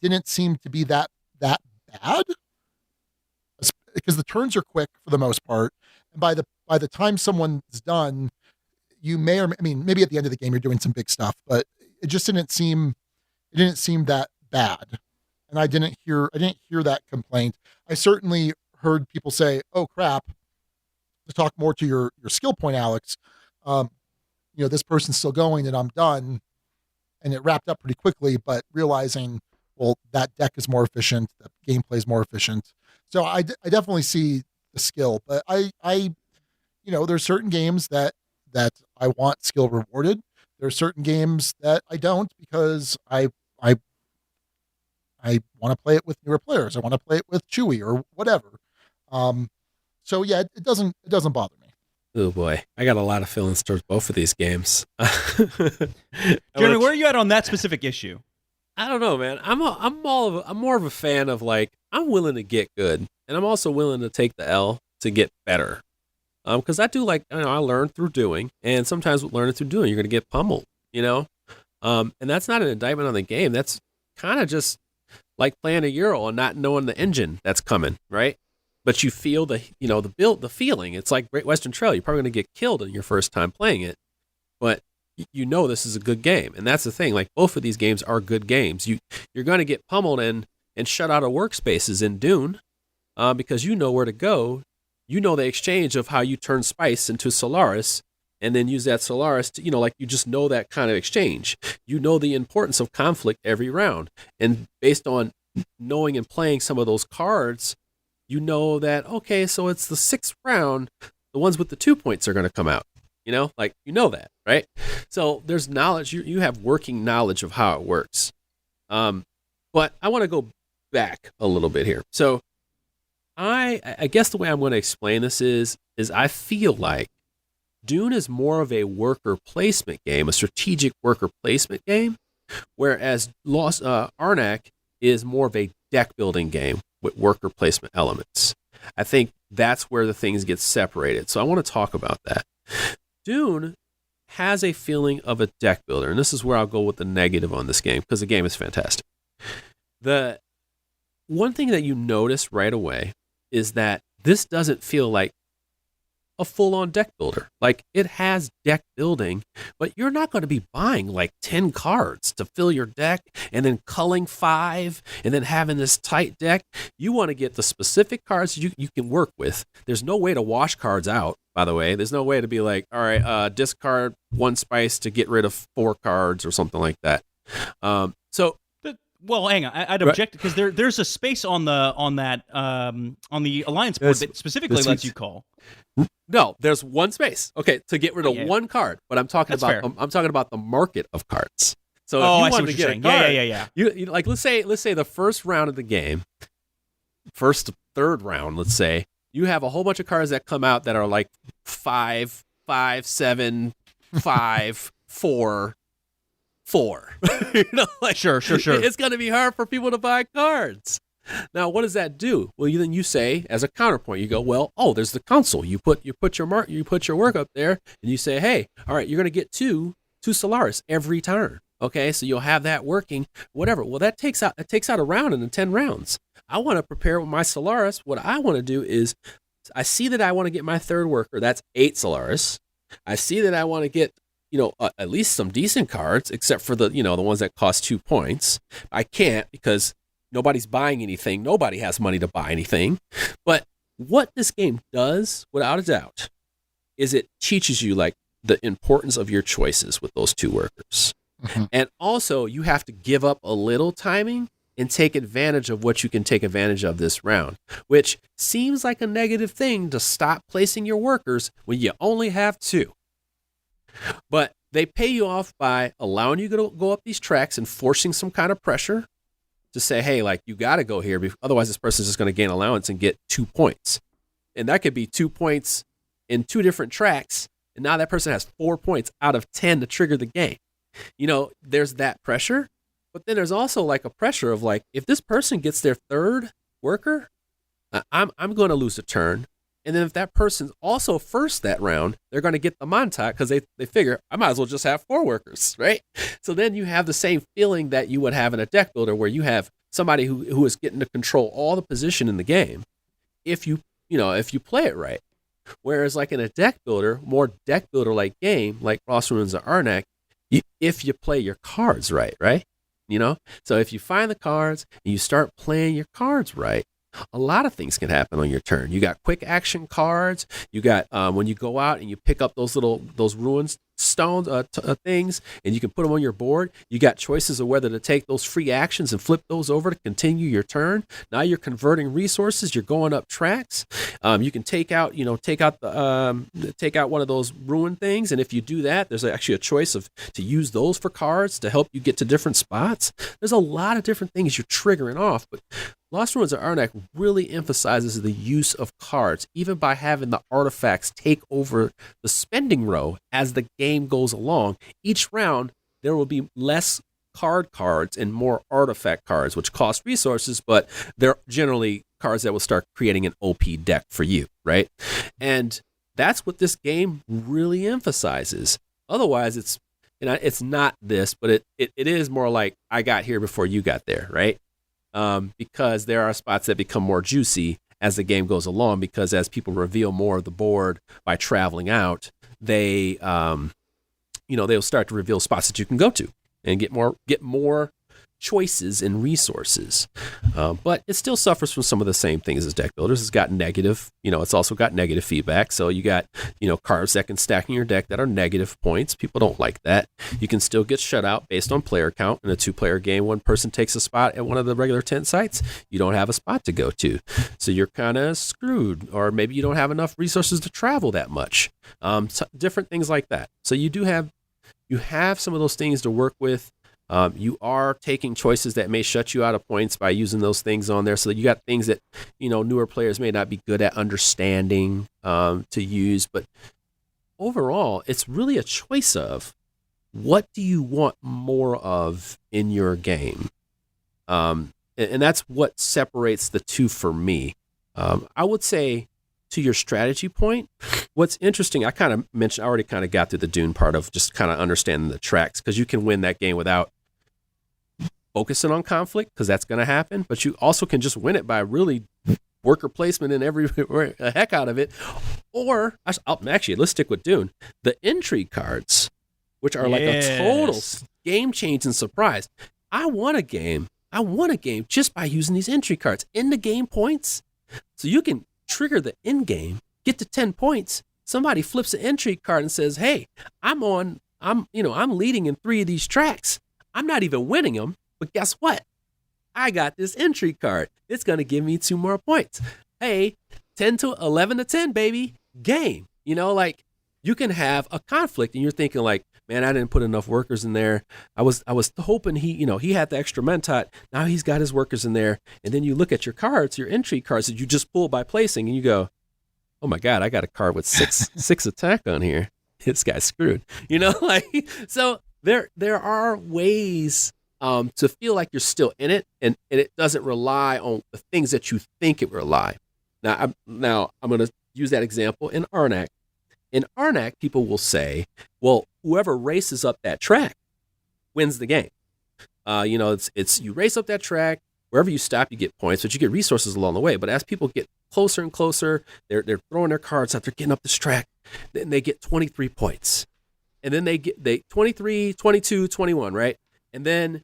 didn't seem to be that bad, because the turns are quick for the most part, and by the time someone's done, you may or maybe at the end of the game you're doing some big stuff, but it just didn't seem that bad. And I didn't hear that complaint. I certainly heard people say, "Oh crap!" To talk more to your skill point, Alex. This person's still going, and I'm done, and it wrapped up pretty quickly. But realizing, well, that deck is more efficient, the gameplay is more efficient. So I definitely see the skill, but I there's certain games that I want skill rewarded. There are certain games that I don't because I want to play it with newer players. I want to play it with Chewy or whatever. So yeah, it doesn't bother me. Oh boy, I got a lot of feelings towards both of these games. Jeremy, where are you at on that specific issue? I don't know, man. I'm more of a fan of like I'm willing to get good, and I'm also willing to take the L to get better. Because I do like I learn through doing, and sometimes with learning through doing, you're gonna get pummeled, and that's not an indictment on the game. That's kind of just like playing a Euro and not knowing the engine that's coming, right? But you feel the feeling. It's like Great Western Trail. You're probably gonna get killed in your first time playing it, but you know this is a good game, and that's the thing. Like both of these games are good games. You're going to get pummeled and shut out of workspaces in Dune because you know where to go. You know the exchange of how you turn spice into Solaris and then use that Solaris to, like you just know that kind of exchange. You know the importance of conflict every round, and based on knowing and playing some of those cards, you know that okay, so it's the 6th round. The ones with the 2 points are going to come out. That, right? So there's knowledge. You have working knowledge of how it works. But I want to go back a little bit here. So I guess the way I'm going to explain this is I feel like Dune is more of a worker placement game, a strategic worker placement game, whereas Arnak is more of a deck building game with worker placement elements. I think that's where the things get separated. So I want to talk about that. Dune has a feeling of a deck builder, and this is where I'll go with the negative on this game because the game is fantastic. The one thing that you notice right away is that this doesn't feel like a full-on deck builder. Like it has deck building, but you're not going to be buying like 10 cards to fill your deck and then culling 5 and then having this tight deck. You want to get the specific cards you can work with. There's no way to wash cards out, by the way. There's no way to be like, all right, discard 1 spice to get rid of 4 cards or something like that. Well, hang on. I'd object because there's a space on the alliance board that specifically lets you call. No, there's 1 space. Okay, to get rid of 1 card. But I'm talking about fair. I'm talking about the market of cards. So if you I see wanted what to you're get saying. a card, Yeah. You like let's say the first round of the game, first to third round, let's say, you have a whole bunch of cards that come out that are like 5, 7, 5, 4. Sure. It's going to be hard for people to buy cards. Now, what does that do? Well, then you say as a counterpoint, you go, well, there's the council. You put your work up there, and you say, hey, all right, you're going to get two Solaris every turn. Okay, so you'll have that working, whatever. Well, that takes out a round in the 10 rounds. I want to prepare with my Solaris. What I want to do is, I see that I want to get my 3rd worker. That's 8 Solaris. I see that I want to get at least some decent cards, except for the ones that cost 2 points. I can't because nobody's buying anything. Nobody has money to buy anything. But what this game does, without a doubt, is it teaches you like the importance of your choices with those 2 workers. Mm-hmm. And also you have to give up a little timing and take advantage of what you can take advantage of this round, which seems like a negative thing to stop placing your workers when you only have 2. But they pay you off by allowing you to go up these tracks and forcing some kind of pressure to say, hey, like you got to go here. Otherwise, this person's just going to gain allowance and get 2 points. And that could be 2 points in 2 different tracks. And now that person has 4 points out of 10 to trigger the game. There's that pressure. But then there's also like a pressure of like, if this person gets their 3rd worker, I'm going to lose a turn. And then if that person also first that round, they're going to get the Montauk because they figure, I might as well just have 4 workers, right? So then you have the same feeling that you would have in a deck builder where you have somebody who is getting to control all the position in the game if you play it right. Whereas like in a deck builder, more deck builder-like game, like Lost Ruins or Arnak, if you play your cards right? So if you find the cards and you start playing your cards right, a lot of things can happen on your turn. You got quick action cards. You got when you go out and you pick up those ruins stones things, and you can put them on your board. You got choices of whether to take those free actions and flip those over to continue your turn. Now you're converting resources. You're going up tracks. You can take out one of those ruin things, and if you do that, there's actually a choice to use those for cards to help you get to different spots. There's a lot of different things you're triggering off, but Lost Ruins of Arnak really emphasizes the use of cards, even by having the artifacts take over the spending row as the game goes along. Each round, there will be less cards and more artifact cards, which cost resources, but they're generally cards that will start creating an OP deck for you, right? And that's what this game really emphasizes. Otherwise, it's not this, but it is more like I got here before you got there, right? Because there are spots that become more juicy as the game goes along, because as people reveal more of the board by traveling out, they'll start to reveal spots that you can go to and get more choices and resources. But it still suffers from some of the same things as deck builders. It's got negative, it's also got negative feedback. So you got, cards that can stack in your deck that are negative points. People don't like that. You can still get shut out based on player count. In a 2-player game, one person takes a spot at one of the regular tent sites. You don't have a spot to go to. So you're kind of screwed, or maybe you don't have enough resources to travel that much. Different things like that. So you have some of those things to work with. You are taking choices that may shut you out of points by using those things on there. So that you got things that, newer players may not be good at understanding to use. But overall, it's really a choice of what do you want more of in your game? And that's what separates the two for me. I would say, to your strategy point, what's interesting, I already kind of got through the Dune part of just kind of understanding the tracks, because you can win that game without focusing on conflict, because that's going to happen, but you also can just win it by really worker placement and a heck out of it. Or, actually, let's stick with Dune. The intrigue cards, which are like a total game-changing surprise. I won a game just by using these intrigue cards. In the game points, so you can trigger the end game, get to 10 points. Somebody flips an intrigue card and says, "Hey, I'm leading in 3 of these tracks. I'm not even winning them, but guess what? I got this intrigue card. It's going to give me 2 more points. Hey, 11 to 10, baby, game." You can have a conflict and you're thinking like, man, I didn't put enough workers in there. I was hoping he had the extra mentat. Now he's got his workers in there. And then you look at your cards, your intrigue cards that you just pulled by placing, and you go, oh my God, I got a card with 6 attack on here. This guy's screwed. So there are ways to feel like you're still in it, and it doesn't rely on the things that you think it rely. Now I'm going to use that example in Arnak. In Arnak, people will say, well, whoever races up that track wins the game. It's you race up that track, wherever you stop, you get points, but you get resources along the way. But as people get closer and closer, they're throwing their cards out, they're getting up this track, then they get 23 points. And then they 23, 22, 21, right? And then,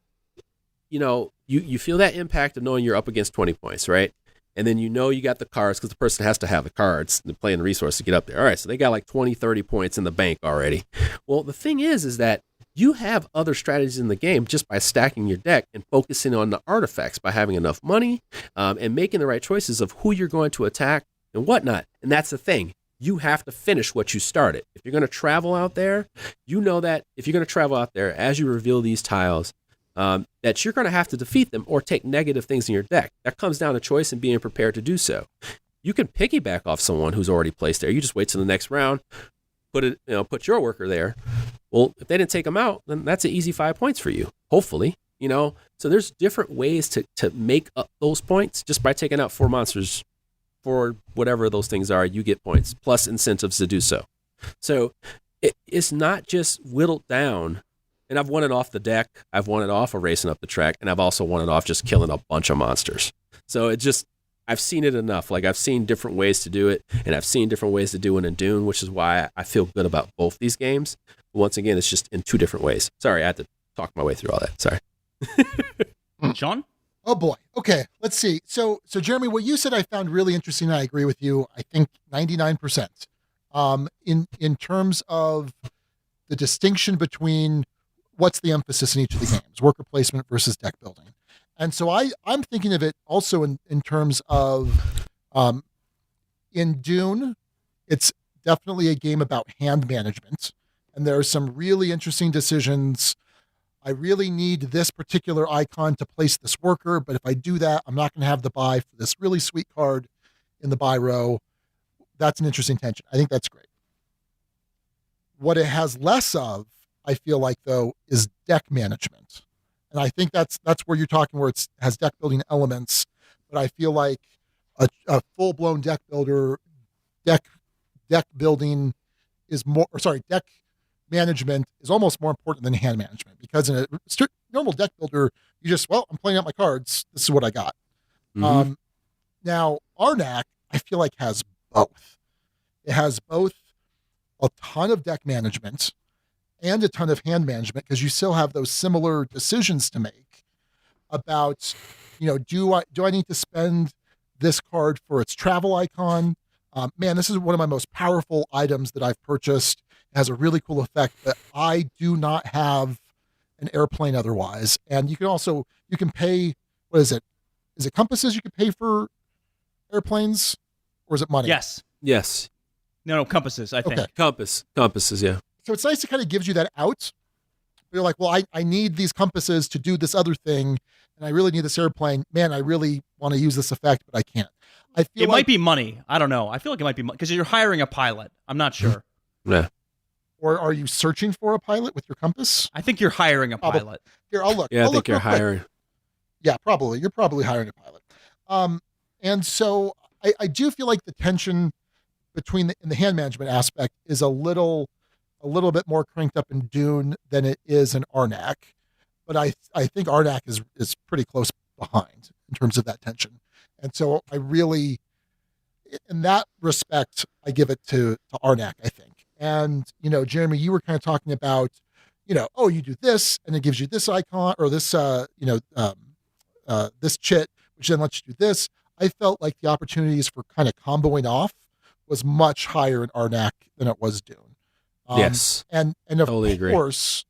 you feel that impact of knowing you're up against 20 points, right? And then you got the cards, because the person has to have the cards and playing the resource to get up there. All right, so they got like 20, 30 points in the bank already. Well, the thing is that you have other strategies in the game just by stacking your deck and focusing on the artifacts, by having enough money and making the right choices of who you're going to attack and whatnot. And that's the thing. You have to finish what you started. If you're going to travel out there, that if you're going to travel out there, as you reveal these tiles, that you're going to have to defeat them or take negative things in your deck. That comes down to choice and being prepared to do so. You can piggyback off someone who's already placed there. You just wait till the next round, put your worker there. Well, if they didn't take them out, then that's an easy 5 points for you, hopefully. So there's different ways to make up those points just by taking out 4 monsters. For whatever those things are, you get points, plus incentives to do so. So it's not just whittled down. And I've won it off the deck. I've won it off of racing up the track. And I've also won it off just killing a bunch of monsters. So I've seen it enough. Like, I've seen different ways to do it. And I've seen different ways to do it in Dune, which is why I feel good about both these games. But once again, it's just in 2 different ways. Sorry, I had to talk my way through all that. Sorry. Sean? Oh boy. Okay, let's see. So Jeremy, what you said I found really interesting. I agree with you. I think 99%. In terms of the distinction between what's the emphasis in each of the games, worker placement versus deck building. And so I'm thinking of it also in terms of in Dune, it's definitely a game about hand management. And there are some really interesting decisions. I really need this particular icon to place this worker, but if I do that, I'm not going to have the buy for this really sweet card in the buy row. That's an interesting tension. I think that's great. What it has less of, I feel like, though, is deck management. And I think that's where you're talking, where it has deck building elements. But I feel like a full blown deck building is more, or sorry, deck management is almost more important than hand management, because in a normal deck builder, you just, well, I'm playing out my cards. This is what I got. Mhm. Now, Arnak, I feel like, has both. It has both a ton of deck management and a ton of hand management, because you still have those similar decisions to make about, do I need to spend this card for its travel icon? Man, this is one of my most powerful items that I've purchased. It has a really cool effect, but I do not have an airplane otherwise. And you can pay, what is it? Is it compasses you can pay for airplanes, or is it money? Yes. No, compasses, I think. Okay. Compasses, yeah. So it's nice to kind of gives you that out. You're like, well, I need these compasses to do this other thing, and I really need this airplane. Man, I really want to use this effect, but I can't. I feel It might be money. I don't know. I feel like it might be money, because you're hiring a pilot. I'm not sure. Yeah. Or are you searching for a pilot with your compass? I think you're hiring a pilot. Here, I'll look. Yeah, I'll I think look you're real quick. hiring. Yeah, probably. You're probably hiring a pilot. And so I do feel like the tension in the hand management aspect is a little bit more cranked up in Dune than it is in Arnak. But I think Arnak is pretty close behind in terms of that tension. And so I really, in that respect, I give it to Arnak, I think. And, Jeremy, you were kind of talking about, you do this and it gives you this icon, or this, this chit, which then lets you do this. I felt like the opportunities for kind of comboing off was much higher in Arnak than it was Dune. Yes. And of Totally agree. course,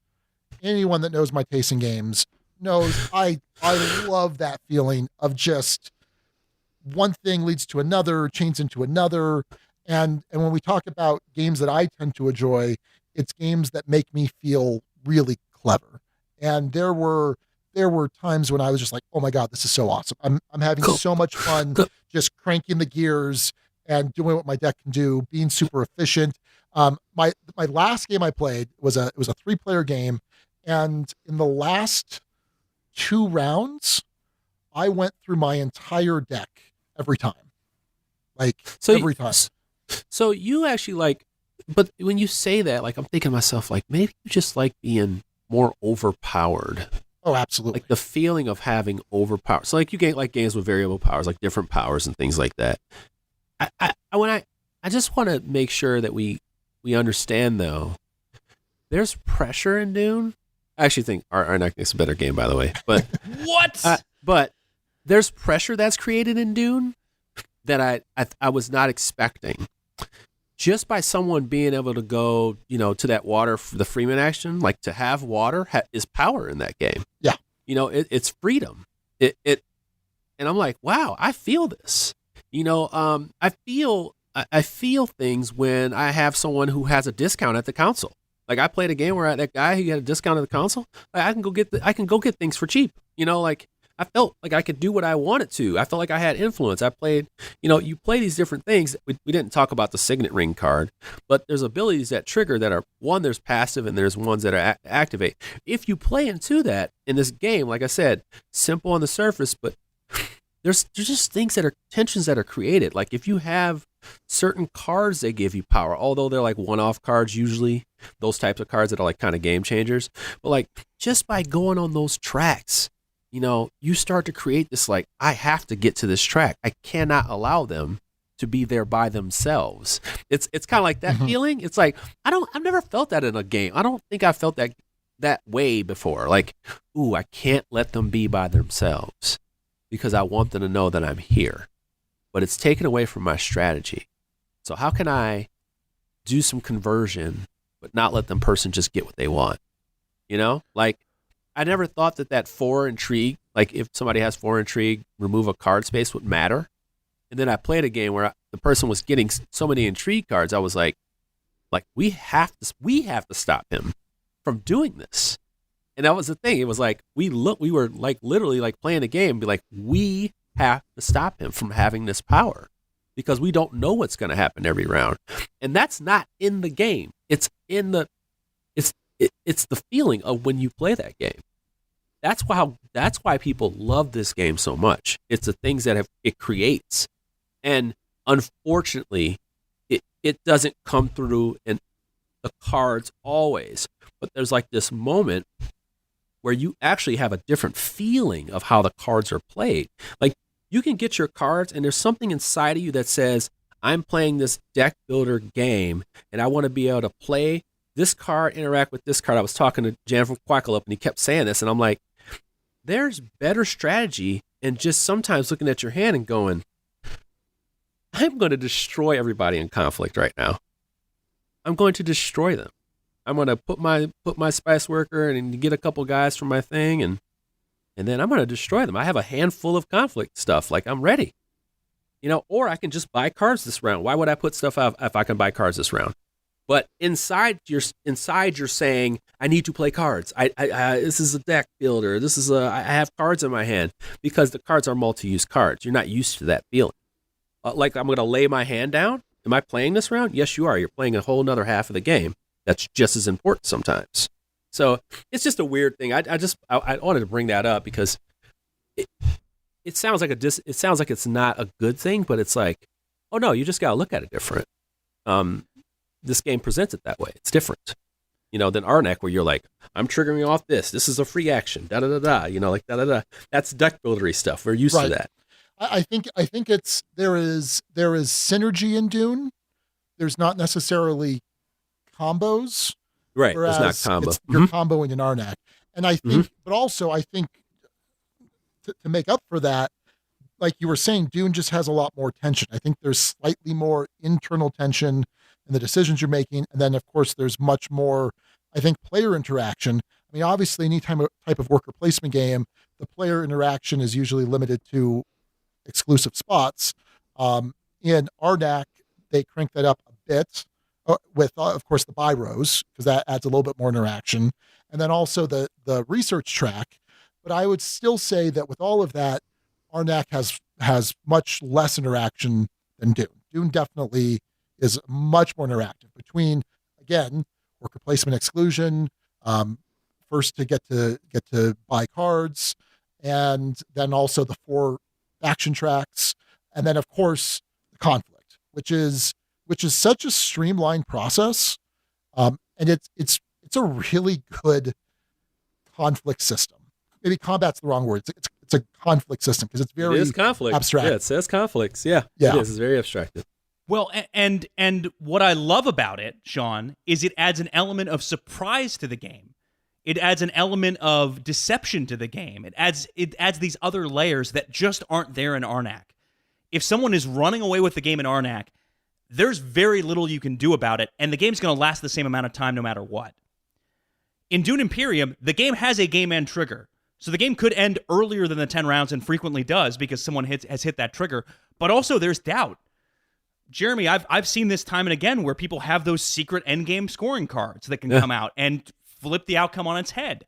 anyone that knows my taste in games knows I love that feeling of just one thing leads to another, chains into another. And when we talk about games that I tend to enjoy, it's games that make me feel really clever. And there were times when I was just like, oh my God, this is so awesome. I'm having so much fun just cranking the gears and doing what my deck can do, being super efficient. My last game I played was a 3-player game, and in the last 2 rounds, I went through my entire deck every time. Every time. So you actually but when you say that, I'm thinking to myself, maybe you just like being more overpowered. Oh, absolutely. Like the feeling of having overpower. So you get games with variable powers, like different powers and things like that. I just want to make sure that we understand, though, there's pressure in Dune. I actually think Arnak is a better game, by the way. But What? but there's pressure that's created in Dune that I was not expecting. Just by someone being able to go, to that water, the Freeman action, to have water is power in that game. Yeah. It's freedom. And I'm like, wow, I feel this. I feel things when I have someone who has a discount at the console. I played a game where that guy who had a discount at the console, I can go get things for cheap. I felt like I could do what I wanted to. I felt like I had influence. I played, you play these different things. We didn't talk about the Signet Ring card, but there's abilities that trigger that are, one, there's passive and there's ones that are activate. If you play into that in this game, like I said, simple on the surface, but there's just things that are tensions that are created. If you have certain cards that give you power, although they're one-off cards usually, those types of cards that are kind of game changers. But just by going on those tracks, you start to create this, I have to get to this track. I cannot allow them to be there by themselves. It's kind of like that feeling. It's I've never felt that in a game. I don't think I felt that way before. Ooh, I can't let them be by themselves because I want them to know that I'm here. But it's taken away from my strategy. So how can I do some conversion, but not let them person just get what they want? I never thought that 4 intrigue, if somebody has 4 intrigue, remove a card space would matter. And then I played a game where the person was getting so many intrigue cards. I was like we have to stop him from doing this. And that was the thing. It was we were literally playing a game and be we have to stop him from having this power because we don't know what's going to happen every round. And that's not in the game. It's in the, it's the feeling of when you play that game. that's why people love this game so much. It's the things that it creates. And unfortunately, it doesn't come through in the cards always. But there's like this moment where you actually have a different feeling of how the cards are played. Like, you can get your cards and there's something inside of you that says, I'm playing this deck builder game and I want to be able to play this card, interact with this card. I was talking to Jan from Quackalope and he kept saying this, and I'm like, there's better strategy in just sometimes looking at your hand and going, I'm going to destroy everybody in conflict right now. I'm going to destroy them. I'm going to put my spice worker and get a couple guys from my thing, and then I'm going to destroy them. I have a handful of conflict stuff. Like, I'm ready. Or I can just buy cards this round. Why would I put stuff out if I can buy cards this round? But inside you're saying, I need to play cards. I this is a deck builder. I have cards in my hand, because the cards are multi-use cards. You're not used to that feeling. Like, I'm going to lay my hand down. Am I playing this round? Yes, you are. You're playing a whole nother half of the game. That's just as important sometimes. So it's just a weird thing. I wanted to bring that up because it sounds like it's not a good thing, but it's like, oh no, you just got to look at it different. This game presents it that way. It's different, than Arnak, where you're like, I'm triggering off this. This is a free action. Da da da da. Like da da da. That's deck buildery stuff. We're used to that. I think there is synergy in Dune. There's not necessarily combos. Right. It's not combo. You're comboing in Arnak. And I think, but also I think to make up for that, like you were saying, Dune just has a lot more tension. I think there's slightly more internal tension in the decisions you're making. And then, of course, there's much more, I think, player interaction. I mean, obviously, any type of worker placement game, the player interaction is usually limited to exclusive spots. In Arnak, they crank that up a bit with, of course, the buy rows, because that adds a little bit more interaction. And then also the research track. But I would still say that with all of that, Arnak has much less interaction than Dune. Dune definitely is much more interactive between, again, worker placement exclusion, first to get to buy cards, and then also the 4 action tracks, and then of course the conflict, which is such a streamlined process, and it's a really good conflict system. Maybe combat's the wrong word. It's a conflict system because it's very abstract. Yeah, it says conflicts. Yeah. It is. It's very abstracted. Well, and what I love about it, Sean, is it adds an element of surprise to the game. It adds an element of deception to the game. It adds these other layers that just aren't there in Arnak. If someone is running away with the game in Arnak, there's very little you can do about it, and the game's going to last the same amount of time no matter what. In Dune Imperium, the game has a game end trigger. So the game could end earlier than the 10 rounds, and frequently does because someone has hit that trigger. But also there's doubt. Jeremy, I've seen this time and again where people have those secret endgame scoring cards that can come out and flip the outcome on its head.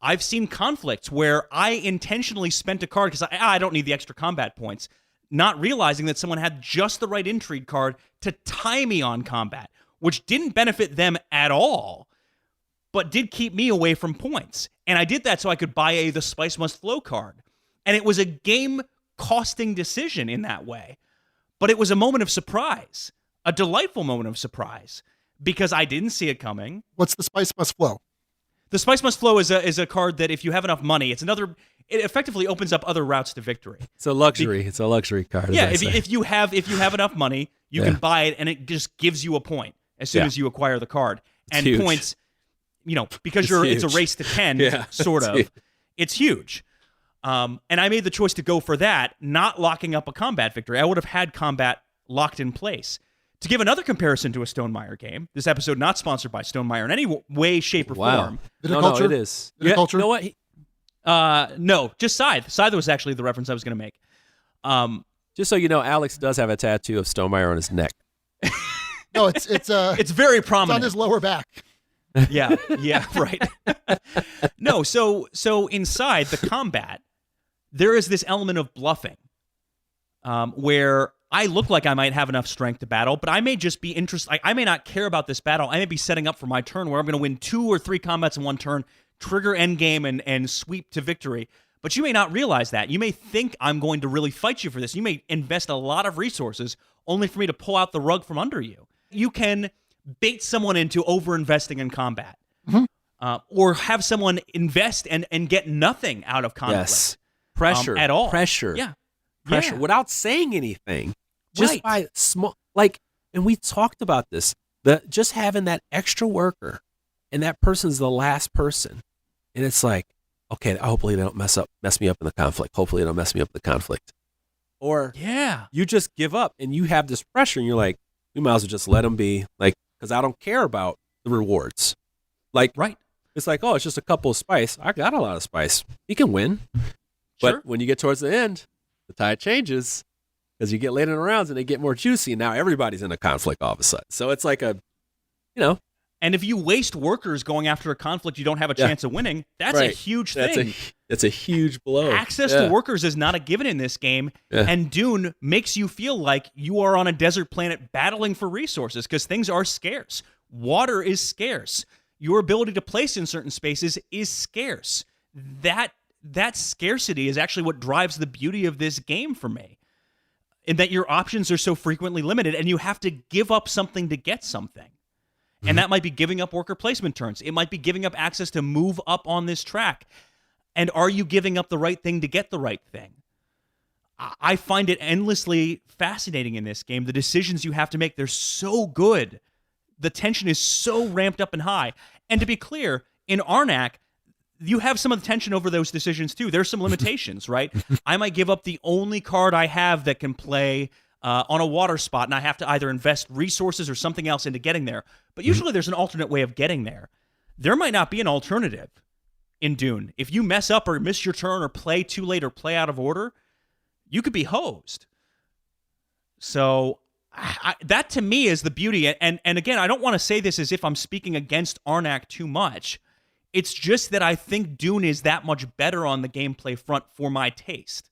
I've seen conflicts where I intentionally spent a card because I don't need the extra combat points, not realizing that someone had just the right intrigue card to tie me on combat, which didn't benefit them at all, but did keep me away from points. And I did that so I could buy the Spice Must Flow card. And it was a game-costing decision in that way. But it was a moment of surprise, a delightful moment of surprise, because I didn't see it coming. What's the Spice Must Flow? The Spice Must Flow is a card that if you have enough money, it effectively opens up other routes to victory. It's a luxury. It's a luxury card. Yeah, if you have enough money, you can buy it, and it just gives you a point as soon as you acquire the card. It's huge. Points, because it's a race to 10, sort of. Huge. It's huge. And I made the choice to go for that, not locking up a combat victory. I would have had combat locked in place. To give another comparison to a Stonemaier game, this episode not sponsored by Stonemaier in any way, shape, or form. No, it is. Viticulture? You know what? No, just Scythe. Scythe was actually the reference I was going to make. Just so you know, Alex does have a tattoo of Stonemaier on his neck. No, it's very prominent. It's on his lower back. Yeah, right. No, so inside the combat, there is this element of bluffing, where I look like I might have enough strength to battle, but I may just be interested. I may not care about this battle. I may be setting up for my turn where I'm going to win 2 or 3 combats in one turn trigger endgame and sweep to victory. But you may not realize that. You may think I'm going to really fight you for this. You may invest a lot of resources only for me to pull out the rug from under you. You can bait someone into over-investing in combat. Or have someone invest and get nothing out of conflict. Yes. Pressure. At all. Pressure. Yeah. Pressure. Yeah. Without saying anything. Just Right. by small, and we talked about this, just having that extra worker and that person's the last person. And it's like, okay, hopefully they don't mess me up in the conflict. Hopefully they don't mess me up in the conflict. Or you just give up and you have this pressure and you're like, we might as well just let them be, because I don't care about the rewards. Right. It's like, oh, it's just a couple of spice. I got a lot of spice. You can win. But Sure. when you get towards the end, the tide changes because you get later in the rounds and they get more juicy. And now everybody's in a conflict all of a sudden. So it's like And if you waste workers going after a conflict you don't have a chance of winning, that's a huge thing. That's a huge blow. Access to workers is not a given in this game, and Dune makes you feel like you are on a desert planet battling for resources because things are scarce. Water is scarce. Your ability to place in certain spaces is scarce. That scarcity is actually what drives the beauty of this game for me, in that your options are so frequently limited, and you have to give up something to get something. And that might be giving up worker placement turns. It might be giving up access to move up on this track. And are you giving up the right thing to get the right thing? I find it endlessly fascinating in this game. The decisions you have to make, they're so good. The tension is so ramped up and high. And to be clear, in Arnak, you have some of the tension over those decisions too. There's some limitations, right? I might give up the only card I have that can play on a water spot, and I have to either invest resources or something else into getting there. But usually there's an alternate way of getting there. There might not be an alternative in Dune. If you mess up or miss your turn or play too late or play out of order, you could be hosed. So that to me is the beauty. And again, I don't want to say this as if I'm speaking against Arnak too much. It's just that I think Dune is that much better on the gameplay front for my taste.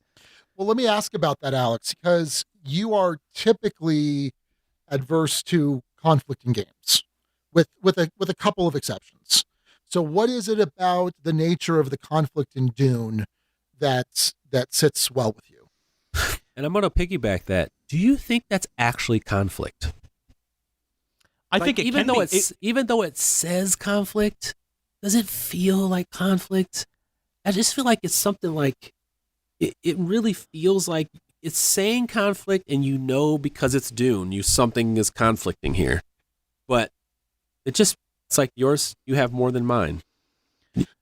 Well, let me ask about that, Alex, because you are typically adverse to conflict in games, with a couple of exceptions. So, what is it about the nature of the conflict in Dune that sits well with you? And I'm going to piggyback that. Do you think that's actually conflict? I think even though it says conflict, does it feel like conflict? I just feel like it's something like it really feels like it's saying conflict, and because it's Dune, something is conflicting here. But it's like yours, you have more than mine.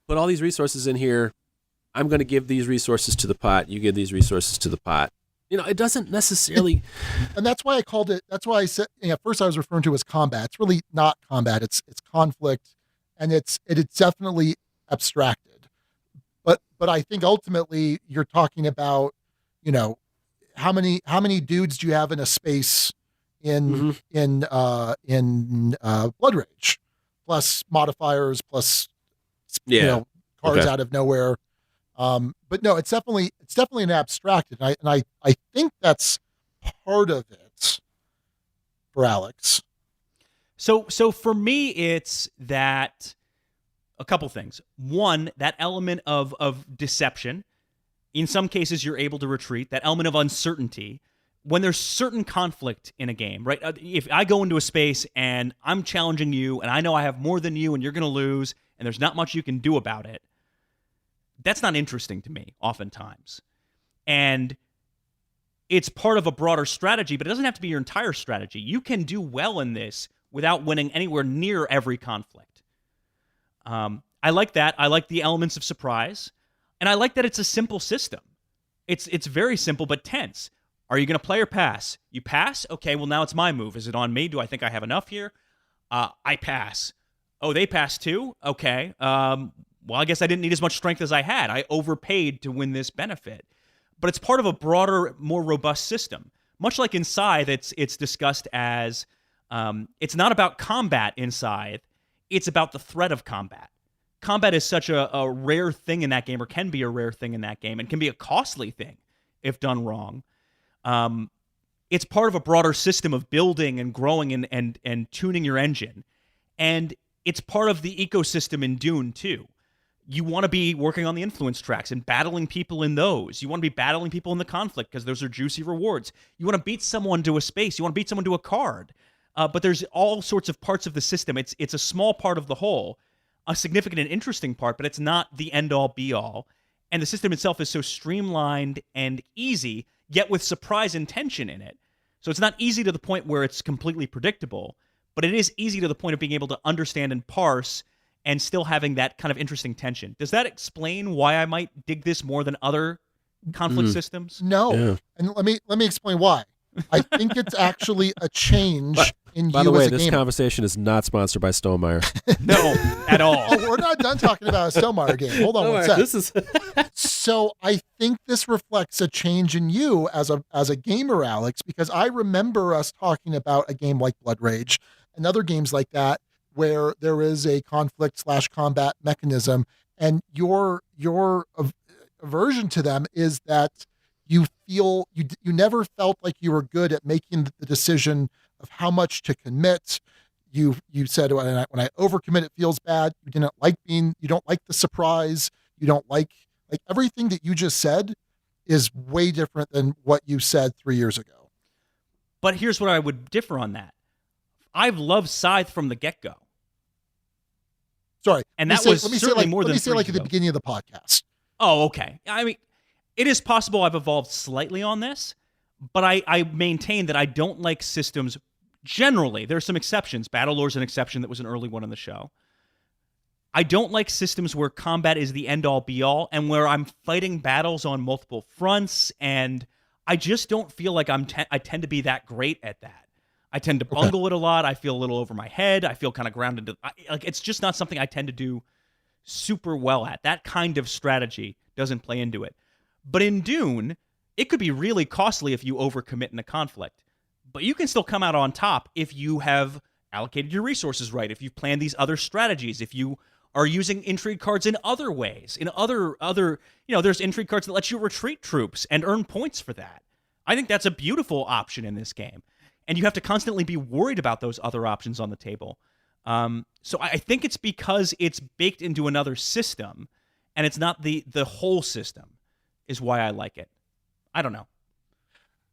Put all these resources in here. I'm going to give these resources to the pot. You give these resources to the pot. It doesn't necessarily. And that's why I called it. That's why I said at first I was referring to it as combat. It's really not combat. It's conflict, and it's definitely abstracted. But I think ultimately you're talking about, how many dudes do you have in a space in Blood Rage, plus modifiers, plus cards out of nowhere. But no, it's definitely an abstracted, and I think that's part of it for Alex. So for me, it's that a couple things. One, that element of deception. In some cases, you're able to retreat. That element of uncertainty. When there's certain conflict in a game, right? If I go into a space and I'm challenging you and I know I have more than you and you're going to lose and there's not much you can do about it, that's not interesting to me oftentimes. And it's part of a broader strategy, but it doesn't have to be your entire strategy. You can do well in this without winning anywhere near every conflict. I like that. I like the elements of surprise. And I like that it's a simple system. It's very simple but tense. Are you going to play or pass? You pass? Okay, well, now it's my move. Is it on me? Do I think I have enough here? I pass. Oh, they pass too? Okay. Well, I guess I didn't need as much strength as I had. I overpaid to win this benefit. But it's part of a broader, more robust system. Much like in Scythe, it's discussed as it's not about combat in Scythe. It's about the threat of combat. Combat is such a rare thing in that game, or can be a rare thing in that game, and can be a costly thing if done wrong. It's part of a broader system of building and growing and tuning your engine. And it's part of the ecosystem in Dune, too. you want to be working on the influence tracks and battling people in those. You want to be battling people in the conflict because those are juicy rewards. You want to beat someone to a space. You want to beat someone to a card. But there's all sorts of parts of the system. It's a small part of the whole, a significant and interesting part, but it's not the end-all, be-all. And the system itself is so streamlined and easy, yet with surprise and tension in it. So it's not easy to the point where it's completely predictable, but it is easy to the point of being able to understand and parse and still having that kind of interesting tension. Does that explain why I might dig this more than other conflict systems? No. Yeah. And let me explain why. I think it's actually a change in By you the way, as a this gamer. conversation is not sponsored by Stonemaier. No, at all. Oh, we're not done talking about a Stonemaier game. Hold on one sec. This is So I think this reflects a change in you as a gamer, Alex, because I remember us talking about a game like Blood Rage and other games like that where there is a conflict/combat mechanism, and your aversion to them is that you feel you never felt like you were good at making the decision of how much to commit. You said when I overcommit, it feels bad. You don't like the surprise. You don't like everything that you just said is way different than what you said 3 years ago. But here's what I would differ on that. I've loved Scythe from the get-go. Sorry. And that was certainly more than 3 Let me say like years at the ago. beginning of the podcast. Oh, okay. I mean, it is possible I've evolved slightly on this, but I maintain that I don't like systems generally. There are some exceptions. Battlelore is an exception that was an early one in the show. I don't like systems where combat is the end-all, be-all, and where I'm fighting battles on multiple fronts, and I just don't feel like I tend to be that great at that. I tend to bungle it a lot. I feel a little over my head. I feel kind of grounded. It's just not something I tend to do super well at. That kind of strategy doesn't play into it. But in Dune, it could be really costly if you overcommit in a conflict. But you can still come out on top if you have allocated your resources right, if you've planned these other strategies, if you are using intrigue cards in other ways, in other, there's intrigue cards that let you retreat troops and earn points for that. I think that's a beautiful option in this game. And you have to constantly be worried about those other options on the table. So I think it's because it's baked into another system, and it's not the whole system is why I like it. I don't know.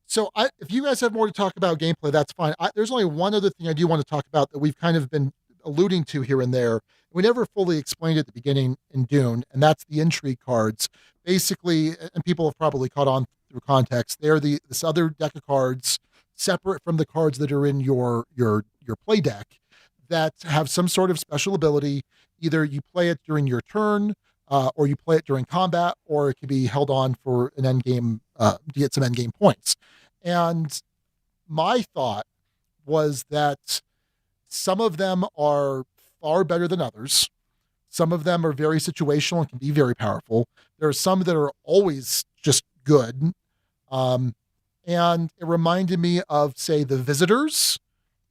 So if you guys have more to talk about gameplay, that's fine. There's only one other thing I do want to talk about that we've kind of been alluding to here and there. We never fully explained at the beginning in Dune, and that's the intrigue cards. Basically, and people have probably caught on through context, they're this other deck of cards separate from the cards that are in your play deck that have some sort of special ability. Either you play it during your turn, or you play it during combat, or it can be held on for an end game to get some end game points. And my thought was that some of them are far better than others. Some of them are very situational and can be very powerful. There are some that are always just good. And it reminded me of, say, the Visitors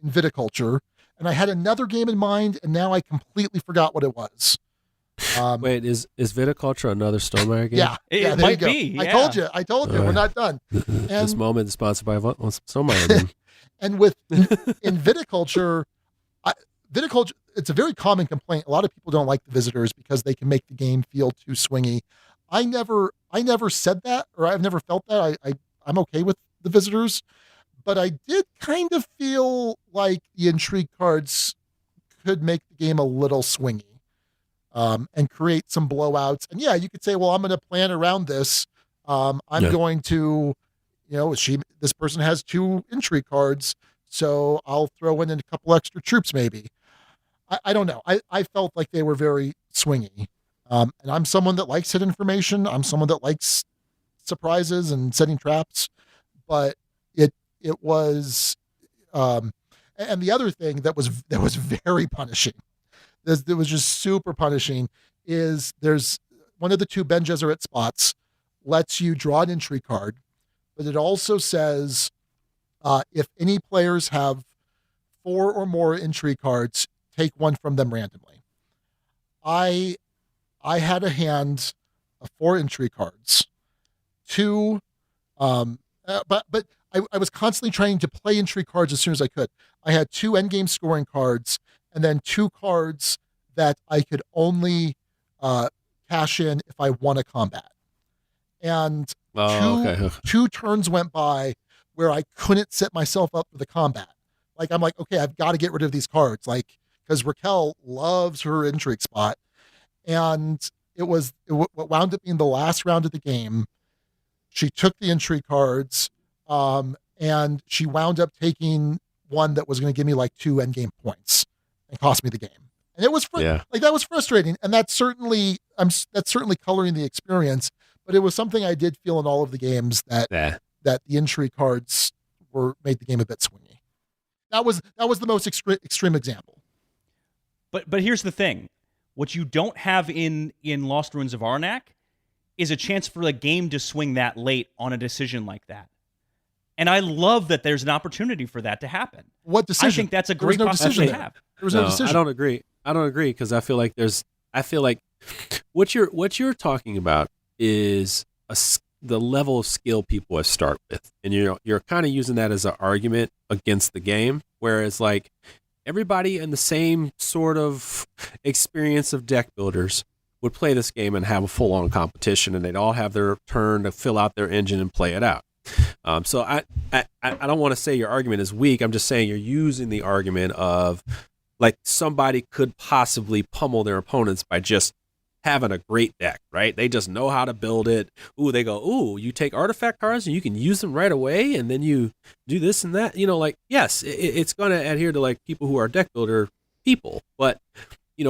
in Viticulture. And I had another game in mind, and now I completely forgot what it was. Wait, is Viticulture another Stonemaier game? Yeah, It there might you go. be, I yeah. told you, we're not done. This moment is sponsored by Stonemaier. Then. And in Viticulture, Viticulture, it's a very common complaint. A lot of people don't like the Visitors because they can make the game feel too swingy. I never said that, or I've never felt that. I'm okay with the Visitors, but I did kind of feel like the intrigue cards could make the game a little swingy. And create some blowouts. And yeah, you could say, well, I'm going to plan around this. Going to, this person has 2 intrigue cards, so I'll throw in a couple extra troops maybe. I don't know. I felt like they were very swingy. And I'm someone that likes hidden information. I'm someone that likes surprises and setting traps. But it was, and the other thing that was very punishing, that was just super punishing, is there's one of the 2 Ben Gesserit spots lets you draw an intrigue card, but it also says if any players have 4 or more intrigue cards, take one from them randomly. I had a hand of 4 intrigue cards, 2, but I was constantly trying to play intrigue cards as soon as I could. I had 2 endgame scoring cards, and then 2 cards that I could only cash in if I won a combat. And Okay. two turns went by where I couldn't set myself up for the combat. Like, I'm like, okay, I've got to get rid of these cards. Like, because Raquel loves her intrigue spot. And what wound up being the last round of the game. She took the intrigue cards, and she wound up taking one that was going to give me like 2 endgame points and cost me the game. And it was that was frustrating. And that's certainly coloring the experience. But it was something I did feel in all of the games that the intrigue cards made the game a bit swingy. That was the most extreme example. But here's the thing. What you don't have in Lost Ruins of Arnak is a chance for the game to swing that late on a decision like that. And I love that there's an opportunity for that to happen. What decision? I think that's a great possibility to have. There was no decision. I don't agree because I feel like what you're talking about is the level of skill people start with, and you're kind of using that as an argument against the game, whereas like everybody in the same sort of experience of deck builders would play this game and have a full-on competition, and they'd all have their turn to fill out their engine and play it out. So I don't want to say your argument is weak. I'm just saying you're using the argument of like somebody could possibly pummel their opponents by just having a great deck, right? They just know how to build it. They go, you take artifact cards and you can use them right away, and then you do this and that. Like, yes, it's going to adhere to like people who are deck builder people, but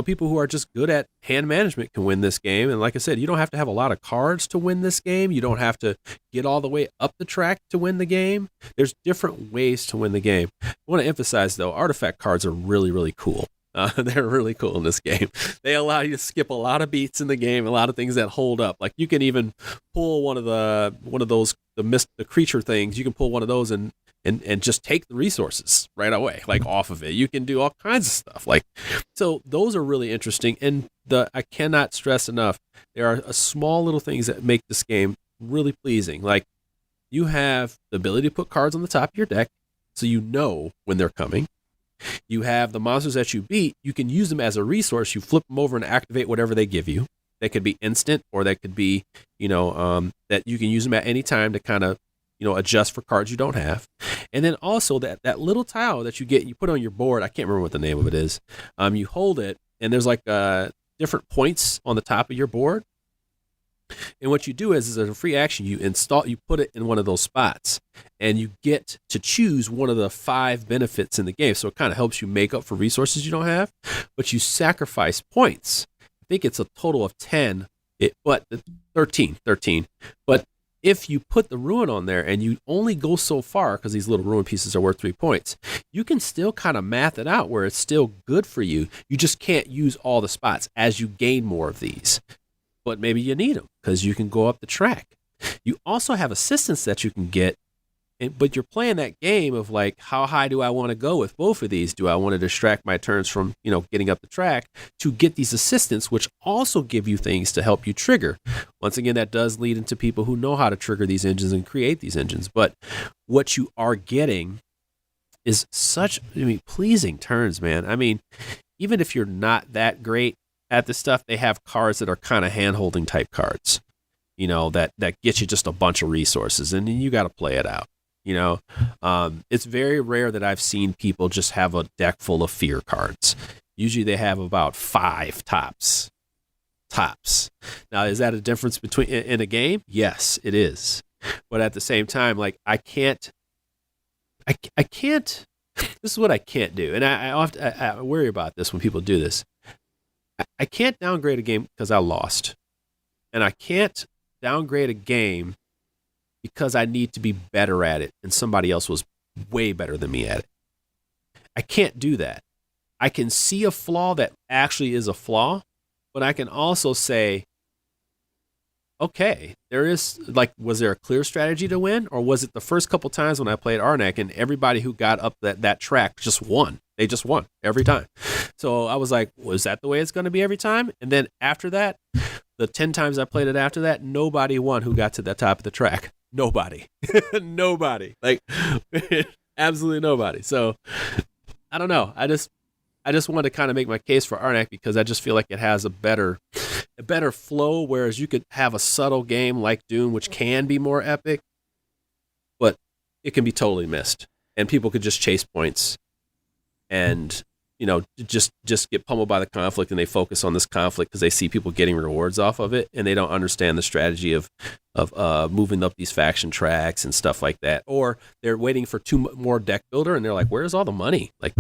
people who are just good at hand management can win this game. And like I said, you don't have to have a lot of cards to win this game. You don't have to get all the way up the track to win the game. There's different ways to win the game. I want to emphasize, though, artifact cards are really, really cool. They're really cool in this game. They allow you to skip a lot of beats in the game, a lot of things that hold up. Like you can even pull one of those the creature things. You can pull one of those and just take the resources right away, like off of it. You can do all kinds of stuff. Like, so those are really interesting. And I cannot stress enough, there are small little things that make this game really pleasing. Like you have the ability to put cards on the top of your deck, so you know when they're coming. You have the monsters that you beat. You can use them as a resource. You flip them over and activate whatever they give you. They could be instant, or they could be, that you can use them at any time to kind of, adjust for cards you don't have. And then also that little tile that you get, you put on your board. I can't remember what the name of it is. You hold it, and there's like different points on the top of your board. And what you do is as a free action, you put it in one of those spots, and you get to choose one of the 5 benefits in the game. So it kind of helps you make up for resources you don't have, but you sacrifice points. I think it's a total of 13. But if you put the ruin on there and you only go so far, because these little ruin pieces are worth 3 points, you can still kind of math it out where it's still good for you. You just can't use all the spots as you gain more of these. But maybe you need them because you can go up the track. You also have assistance that you can get, but you're playing that game of like, how high do I want to go with both of these? Do I want to distract my turns from, getting up the track to get these assistants, which also give you things to help you trigger? Once again, that does lead into people who know how to trigger these engines and create these engines. But what you are getting is pleasing turns, man. I mean, even if you're not that great at this stuff, they have cards that are kind of hand-holding type cards, that get you just a bunch of resources, and then you got to play it out. It's very rare that I've seen people just have a deck full of fear cards. Usually they have about 5 tops. Now, is that a difference between in a game? Yes, it is. But at the same time, like I can't. This is what I can't do, and I often I worry about this when people do this. I can't downgrade a game because I lost. And I can't downgrade a game because I need to be better at it and somebody else was way better than me at it. I can't do that. I can see a flaw that actually is a flaw, but I can also say, okay, was there a clear strategy to win? Or was it the first couple times when I played Arnak and everybody who got up that track just won? They just won every time. So I was like, was that the way it's going to be every time? And then after that, the 10 times I played it after that, nobody won who got to the top of the track. Nobody. Nobody. Like, absolutely nobody. So I don't know. I just wanted to kind of make my case for Arnak because I just feel like it has a better a better flow, whereas you could have a subtle game like Dune, which can be more epic, but it can be totally missed. And people could just chase points and, just get pummeled by the conflict, and they focus on this conflict because they see people getting rewards off of it, and they don't understand the strategy of moving up these faction tracks and stuff like that. Or they're waiting for two more deck builder, and they're like, where's all the money? Like,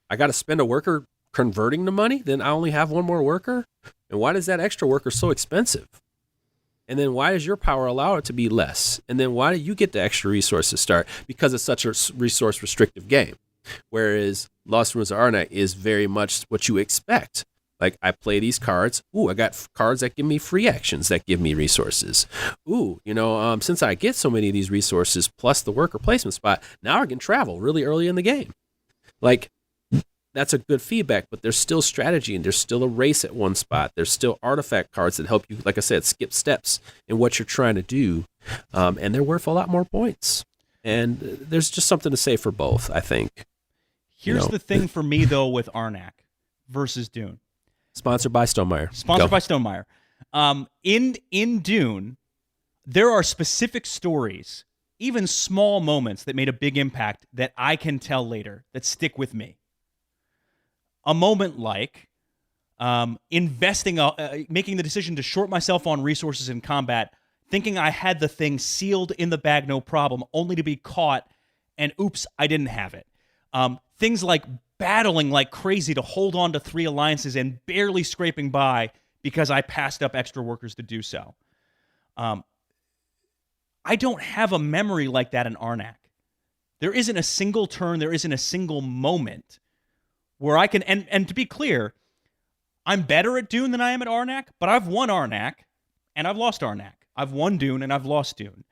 I got to spend a worker converting the money, then I only have one more worker? And why is that extra worker so expensive? And then why does your power allow it to be less? And then why do you get the extra resources start? Because it's such a resource restrictive game. Whereas Lost Ruins of Arnak is very much what you expect. Like, I play these cards. Ooh, I got cards that give me free actions that give me resources. Ooh, since I get so many of these resources plus the worker placement spot, now I can travel really early in the game. Like, that's a good feedback, but there's still strategy, and there's still a race at one spot. There's still artifact cards that help you, like I said, skip steps in what you're trying to do, and they're worth a lot more points. And there's just something to say for both, I think. Here's the thing for me, though, with Arnak versus Dune. Sponsored by Stonemeyer. Sponsored by Stonemeyer. In Dune, there are specific stories, even small moments that made a big impact that I can tell later that stick with me. A moment like investing, making the decision to short myself on resources in combat, thinking I had the thing sealed in the bag, no problem, only to be caught, and oops, I didn't have it. Things like battling like crazy to hold on to 3 alliances and barely scraping by because I passed up extra workers to do so. I don't have a memory like that in Arnak. There isn't a single turn, there isn't a single moment where I can, and to be clear, I'm better at Dune than I am at Arnak, but I've won Arnak and I've lost Arnak. I've won Dune and I've lost Dune.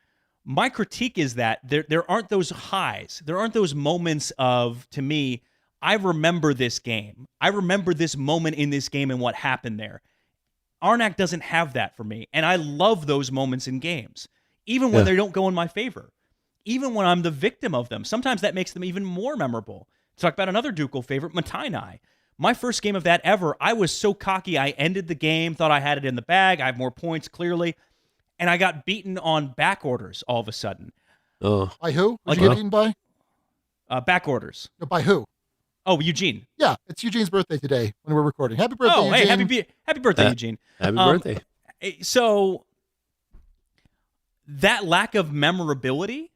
My critique is that there aren't those highs. There aren't those moments of, to me, I remember this game. I remember this moment in this game and what happened there. Arnak doesn't have that for me, and I love those moments in games, even when they don't go in my favor, even when I'm the victim of them. Sometimes that makes them even more memorable. Talk about another ducal favorite, Matainai. My first game of that ever, I was so cocky, I ended the game, thought I had it in the bag, I have more points, clearly, and I got beaten on back orders all of a sudden. By who? Did you get beaten by? Back orders. No, by who? Oh, Eugene. Yeah, it's Eugene's birthday today when we're recording. Happy birthday, Eugene. Hey, happy birthday, Eugene. Happy birthday. So, that lack of memorability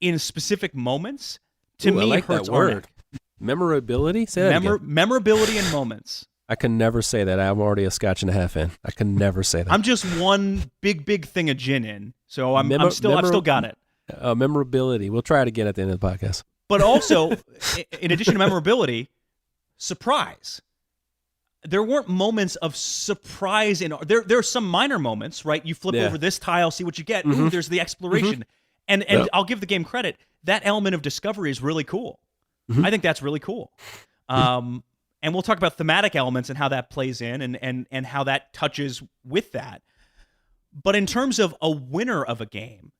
in specific moments, to me, I like hurts that word. Arnak. Memorability? Say that again. Memorability in moments. I can never say that. I'm already a scotch and a half in. I can never say that. I'm just one big thing of gin in, so I've still got it. Memorability. We'll try it again at the end of the podcast. But also, in addition to memorability, surprise. There weren't moments of surprise in there are some minor moments, right? You flip over this tile, see what you get. Ooh, there's the exploration. And I'll give the game credit. That element of discovery is really cool. I think that's really cool. And we'll talk about thematic elements and how that plays in and how that touches with that. But in terms of a winner of a game,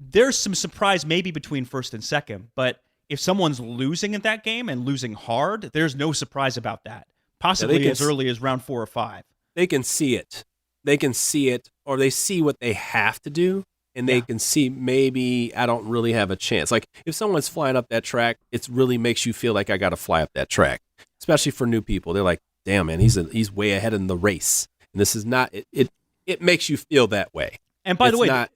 there's some surprise maybe between first and second, but if someone's losing at that game and losing hard, there's no surprise about that. Possibly as early as round 4 or 5. They can see it. They can see it, or they see what they have to do, and they can see maybe I don't really have a chance. Like, if someone's flying up that track, it really makes you feel like I got to fly up that track, especially for new people. They're like, damn, man, he's way ahead in the race. And this is not, it makes you feel that way. And by the way,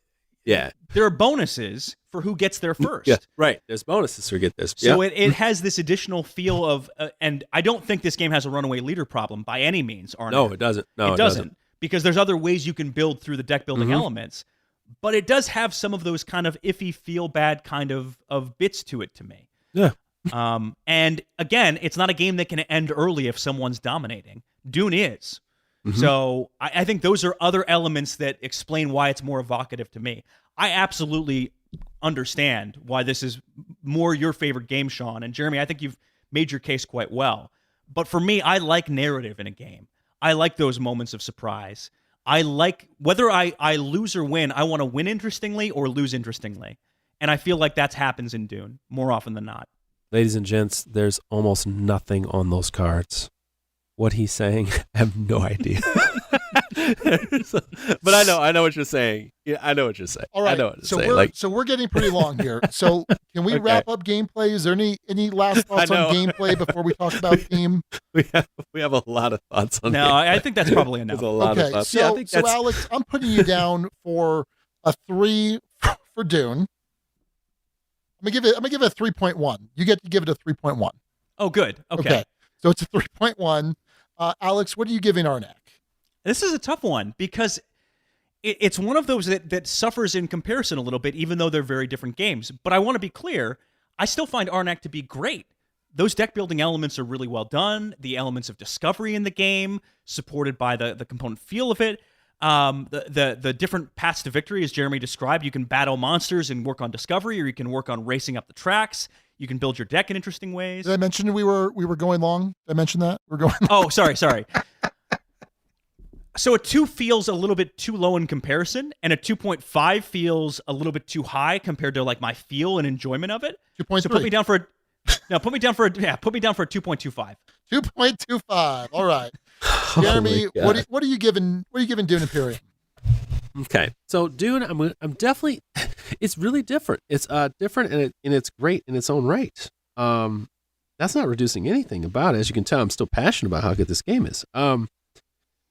Yeah. There are bonuses for who gets there first. Yeah, right. There's bonuses for who get this. So it has this additional feel of, and I don't think this game has a runaway leader problem by any means, Arnac. No, it doesn't. No, it doesn't. Because there's other ways you can build through the deck building elements. But it does have some of those kind of iffy, feel bad kind of bits to it to me. Yeah. And again, it's not a game that can end early if someone's dominating. Dune is. So I think those are other elements that explain why it's more evocative to me. I absolutely understand why this is more your favorite game, Sean. And Jeremy, I think you've made your case quite well. But for me, I like narrative in a game. I like those moments of surprise. I like, whether I lose or win, I want to win interestingly or lose interestingly. And I feel like that happens in Dune more often than not. Ladies and gents, there's almost nothing on those cards. what he's saying. I have no idea. But I know what you're saying. Yeah, I know what you're saying. All right. I know what you're so saying. we're getting pretty long here. So can we Okay. wrap up gameplay? Is there any last thoughts on gameplay before we talk about theme? we have a lot of thoughts on. No, gameplay. I think that's probably enough. There's a lot of thoughts. So, Yeah, I think so that's Alex, I'm putting you down for a 3 for Dune. I'm gonna give it a 3.1. You get to give it a 3.1. Oh, good. Okay. So it's a 3.1. Alex, what are you giving Arnak? This is a tough one because it's one of those that suffers in comparison a little bit, even though they're very different games. But I want to be clear, I still find Arnak to be great. Those deck building elements are really well done. The elements of discovery in the game, supported by the component feel of it. The different paths to victory, as Jeremy described, you can battle monsters and work on discovery, or you can work on racing up the tracks. You can build your deck in interesting ways. Did I mention we were going long? Did I mention that? We're going long. Oh, sorry. So a 2 feels a little bit too low in comparison, and a 2.5 feels a little bit too high compared to like my feel and enjoyment of it. 2.3. So put me down for a 2.25. 2.25. All right. Jeremy, what are you giving Dune Imperium? Okay, so Dune, I'm definitely, it's really different. It's different and it's great in its own right. That's not reducing anything about it. As you can tell, I'm still passionate about how good this game is.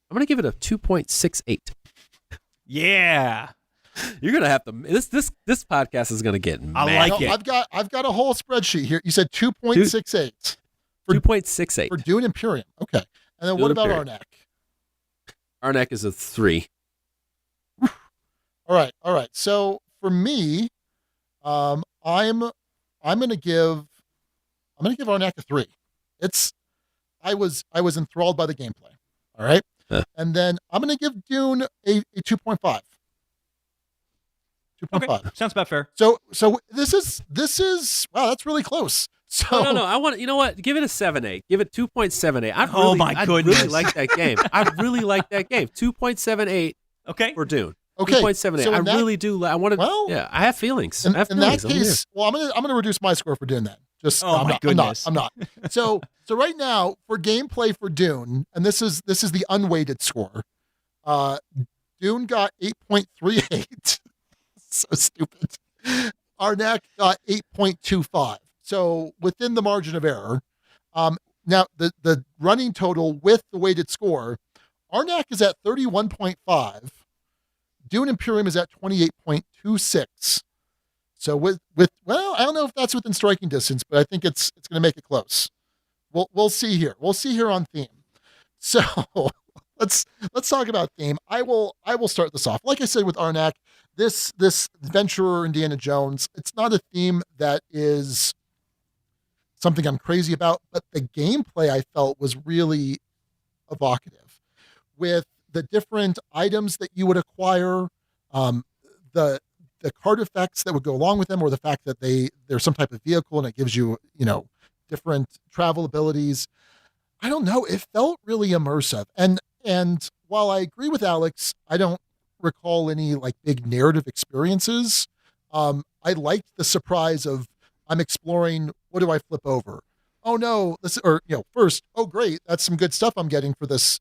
I'm gonna give it a 2.68. Yeah, you're gonna have to. This podcast is gonna get. I mad. like it. I've got a whole spreadsheet here. You said 2.68. 2.68 for Dune Imperium. Okay, and then Dune what about Imperium. Arnak? Arnak is a 3. All right. So for me, I'm gonna give Arnak a 3. I was enthralled by the gameplay. All right, and then I'm gonna give Dune a 2.5. 2.5. Okay, sounds about fair. So this is wow, that's really close. So No. I want. You know what? Give it a 7.8. Give it 2.78. I goodness. really like that game. I really like that game. 2.78. Okay. For Dune. Okay. 2.78. So I really do. I want to. Well, yeah, I have feelings. In, I have in that feelings. case, well, I'm gonna reduce my score for Dune then. Just my goodness. I'm not. So right now for gameplay for Dune, and this is the unweighted score. Dune got 8.38. So stupid. Arnak got 8.25. So within the margin of error. Now the running total with the weighted score, Arnak is at 31.5. Dune Imperium is at 28.26. So with well, I don't know if that's within striking distance, but I think it's going to make it close. We'll see here. We'll see here on theme. So let's talk about theme. I will start this off. Like I said with Arnak, this adventurer Indiana Jones, it's not a theme that is something I'm crazy about, but the gameplay I felt was really evocative with the different items that you would acquire, the card effects that would go along with them, or the fact that they're some type of vehicle and it gives you, different travel abilities. I don't know. It felt really immersive. And while I agree with Alex, I don't recall any like big narrative experiences. I liked the surprise of I'm exploring. What do I flip over? Oh no, first, oh great, that's some good stuff I'm getting for this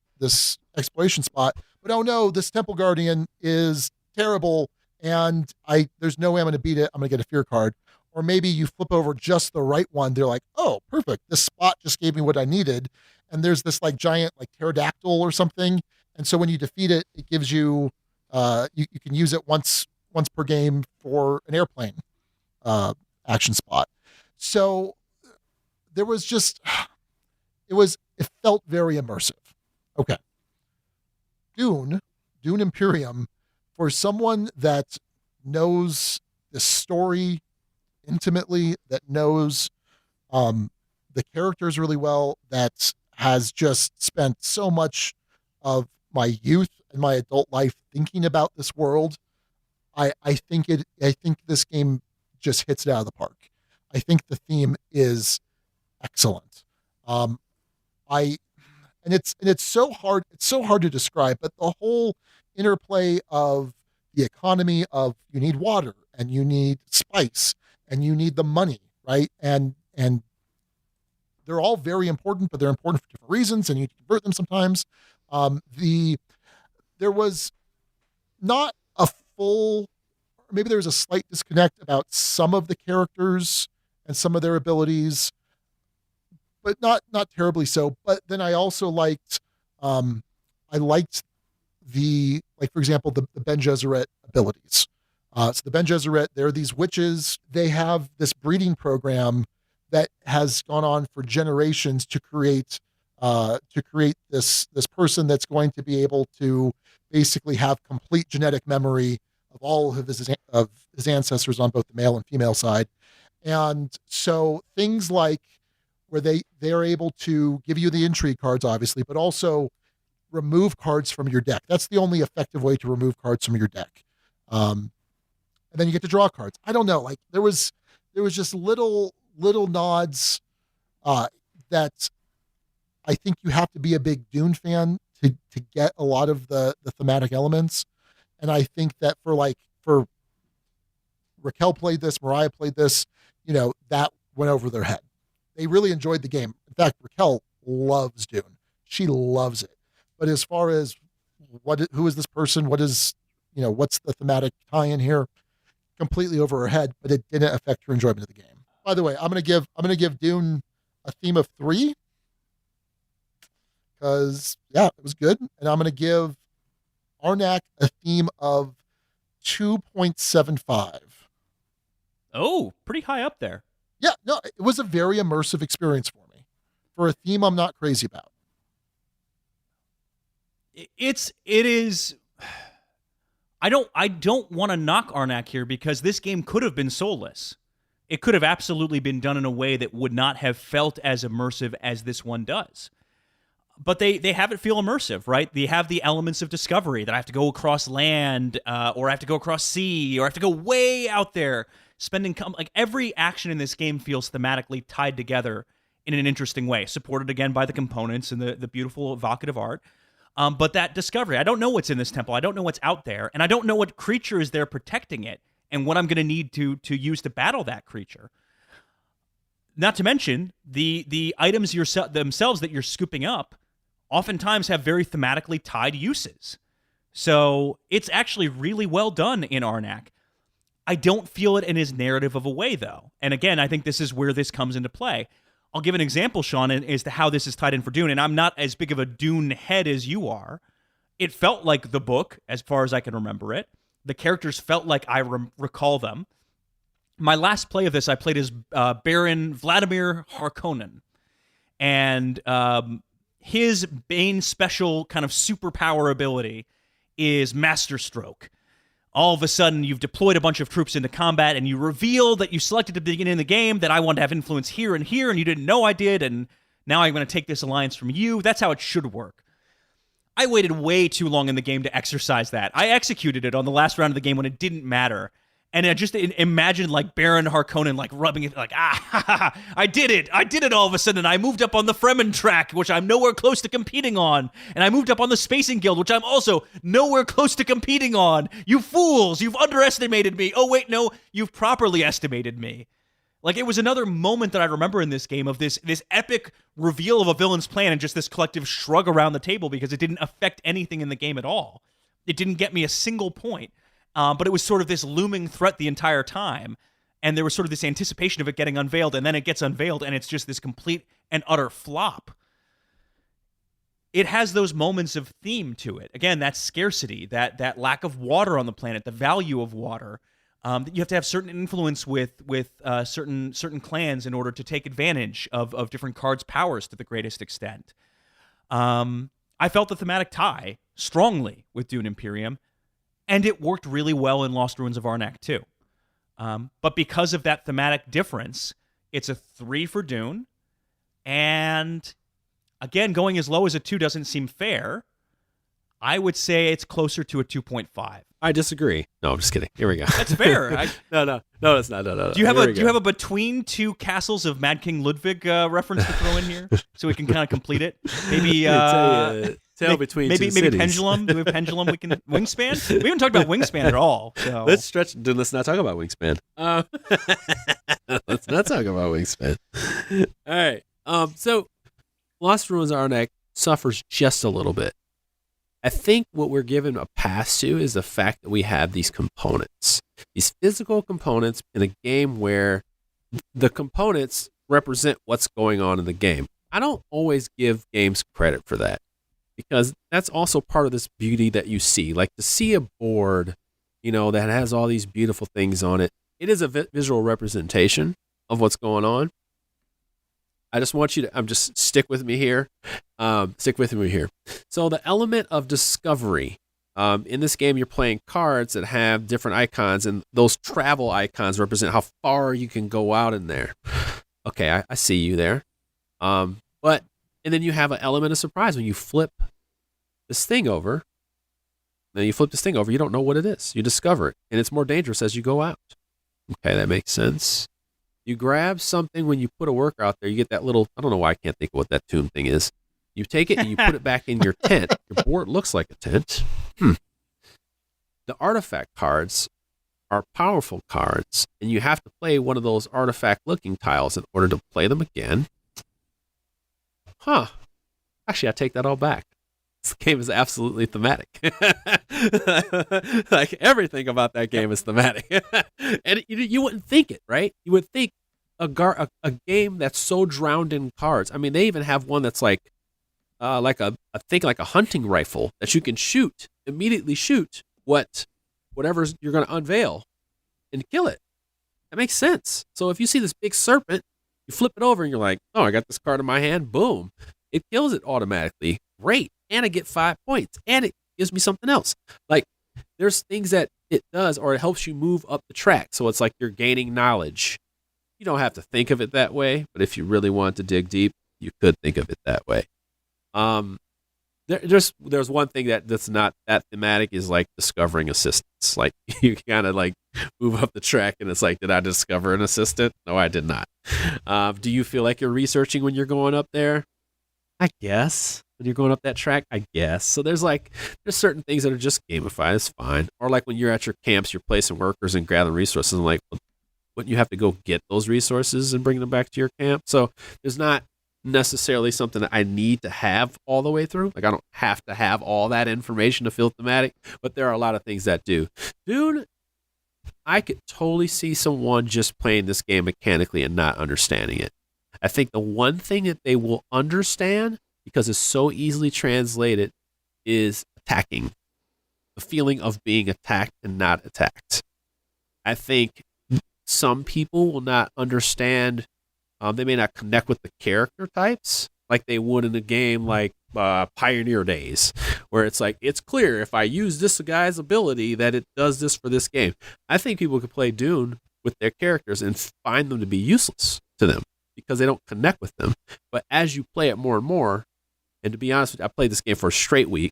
exploration spot. But oh no, this Temple Guardian is terrible. And there's no way I'm going to beat it. I'm going to get a fear card. Or maybe you flip over just the right one. They're like, oh, perfect. This spot just gave me what I needed. And there's this like giant like pterodactyl or something. And so when you defeat it, it gives you, you can use it once per game for an airplane action spot. So there was just, it felt very immersive. Okay. Dune Imperium, for someone that knows the story intimately, that knows the characters really well, that has just spent so much of my youth and my adult life thinking about this world, I think this game just hits it out of the park. I think the theme is excellent. It's so hard to describe, but the whole interplay of the economy of you need water and you need spice and you need the money, right? And they're all very important, but they're important for different reasons, and you convert them sometimes. There was not a full, maybe there was a slight disconnect about some of the characters and some of their abilities, but not terribly so. But then I also liked, I liked the, like, for example, the Ben Gesserit abilities. So the Ben Gesserit, they're these witches. They have this breeding program that has gone on for generations to create this person that's going to be able to basically have complete genetic memory of all of his ancestors on both the male and female side. And so things like where they are able to give you the intrigue cards, obviously, but also remove cards from your deck. That's the only effective way to remove cards from your deck. And then you get to draw cards. I don't know. Like there was just little nods that I think you have to be a big Dune fan to get a lot of the thematic elements. And I think that for Raquel played this, Mariah played this, that went over their head. They really enjoyed the game. In fact, Raquel loves Dune. She loves it. But as far as who is this person? What's the thematic tie-in here? Completely over her head, but it didn't affect her enjoyment of the game. By the way, I'm gonna give Dune a theme of 3 because it was good, and I'm gonna give Arnak a theme of 2.75. Oh, pretty high up there. Yeah, no, it was a very immersive experience for me. For a theme I'm not crazy about. It is. I don't want to knock Arnak here because this game could have been soulless. It could have absolutely been done in a way that would not have felt as immersive as this one does. But they have it feel immersive, right? They have the elements of discovery that I have to go across land, or I have to go across sea, or I have to go way out there. Like every action in this game feels thematically tied together in an interesting way, supported again by the components and the beautiful evocative art. But that discovery, I don't know what's in this temple. I don't know what's out there, and I don't know what creature is there protecting it, and what I'm going to need to use to battle that creature. Not to mention the items themselves that you're scooping up oftentimes have very thematically tied uses. So it's actually really well done in Arnak. I don't feel it in his narrative of a way, though. And again, I think this is where this comes into play. I'll give an example, Sean, as to how this is tied in for Dune, and I'm not as big of a Dune head as you are. It felt like the book, as far as I can remember it. The characters felt like I recall them. My last play of this, I played as Baron Vladimir Harkonnen, and his main special kind of superpower ability is Master Stroke. All of a sudden, you've deployed a bunch of troops into combat, and you reveal that you selected at the beginning of the game that I want to have influence here, and you didn't know I did, and now I'm going to take this alliance from you. That's how it should work. I waited way too long in the game to exercise that. I executed it on the last round of the game when it didn't matter. And I just imagined like Baron Harkonnen like rubbing it like, I did it all of a sudden. I moved up on the Fremen track, which I'm nowhere close to competing on. And I moved up on the Spacing Guild, which I'm also nowhere close to competing on. You fools, you've underestimated me. Oh, wait, no, you've properly estimated me. Like, it was another moment that I remember in this game of this epic reveal of a villain's plan and just this collective shrug around the table because it didn't affect anything in the game at all. It didn't get me a single point. But it was sort of this looming threat the entire time. And there was sort of this anticipation of it getting unveiled, and then it gets unveiled, and it's just this complete and utter flop. It has those moments of theme to it. Again, that scarcity, that lack of water on the planet, the value of water. You have to have certain influence with certain clans in order to take advantage of different cards' powers to the greatest extent. I felt the thematic tie strongly with Dune Imperium, and it worked really well in Lost Ruins of Arnak too. But because of that thematic difference, it's a 3 for Dune. And again, going as low as a 2 doesn't seem fair. I would say it's closer to a 2.5. I disagree. No, I'm just kidding. Here we go. That's fair. No, it's not. No. Do you have a Between Two Castles of Mad King Ludwig reference to throw in here so we can kind of complete it? Maybe between maybe two cities. Pendulum. Do we have Pendulum? We can Wingspan. We haven't talked about Wingspan at all. So Let's stretch. Dude, let's not talk about Wingspan. Let's not talk about Wingspan. All right. So Lost Ruins Arnak suffers just a little bit. I think what we're given a pass to is the fact that we have these components, these physical components in a game where the components represent what's going on in the game. I don't always give games credit for that because that's also part of this beauty that you see. Like to see a board, that has all these beautiful things on it. It is a visual representation of what's going on. I just want you to, just stick with me here. So the element of discovery, in this game, you're playing cards that have different icons, and those travel icons represent how far you can go out in there. Okay, I see you there. And then you have an element of surprise when you flip this thing over. You don't know what it is. You discover it, and it's more dangerous as you go out. Okay, that makes sense. You grab something when you put a worker out there. You get that little, I don't know why I can't think of what that tomb thing is. You take it and you put it back in your tent. Your board looks like a tent. The artifact cards are powerful cards, and you have to play one of those artifact-looking tiles in order to play them again. Actually, I take that all back. This game is absolutely thematic. Like everything about that game is thematic. And you wouldn't think it, right? You would think a game that's so drowned in cards. I mean, they even have one that's like a hunting rifle that you can immediately shoot whatever you're going to unveil and kill it. That makes sense. So if you see this big serpent, you flip it over and you're like, oh, I got this card in my hand. Boom. It kills it automatically. Great. And I get 5 points. And it gives me something else. Like, there's things that it does, or it helps you move up the track. So it's like you're gaining knowledge. You don't have to think of it that way, but if you really want to dig deep, you could think of it that way. There's one thing that's not that thematic is like discovering assistants. Like you kind of like move up the track and it's like, did I discover an assistant? No, I did not. Do you feel like you're researching when you're going up there? I guess. When you're going up that track, I guess. So there's certain things that are just gamified. It's fine. Or like when you're at your camps, you're placing workers and gathering resources. And like, wouldn't you have to go get those resources and bring them back to your camp? So there's not necessarily something that I need to have all the way through. Like I don't have to have all that information to feel thematic, but there are a lot of things that do. Dune, I could totally see someone just playing this game mechanically and not understanding it. I think the one thing that they will understand, because it's so easily translated, is attacking. The feeling of being attacked and not attacked. I think some people will not understand. They may not connect with the character types like they would in a game like Pioneer Days, where it's like, it's clear if I use this guy's ability that it does this for this game. I think people could play Dune with their characters and find them to be useless to them because they don't connect with them. But as you play it more and more, and to be honest with you, I played this game for a straight week,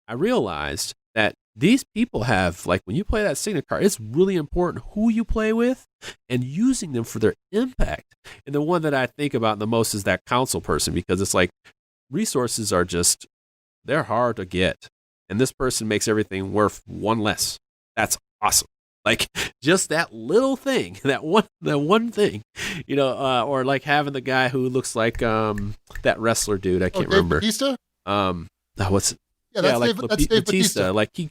I realized that these people have, like, when you play that signet card, it's really important who you play with and using them for their impact. And the one that I think about the most is that council person, because it's like resources are just, they're hard to get. And this person makes everything worth one less. That's awesome. Like just that little thing, that one thing, or like having the guy who looks like that wrestler dude. I can't remember. Batista? What's it? Yeah, that's Dave Batista. Like he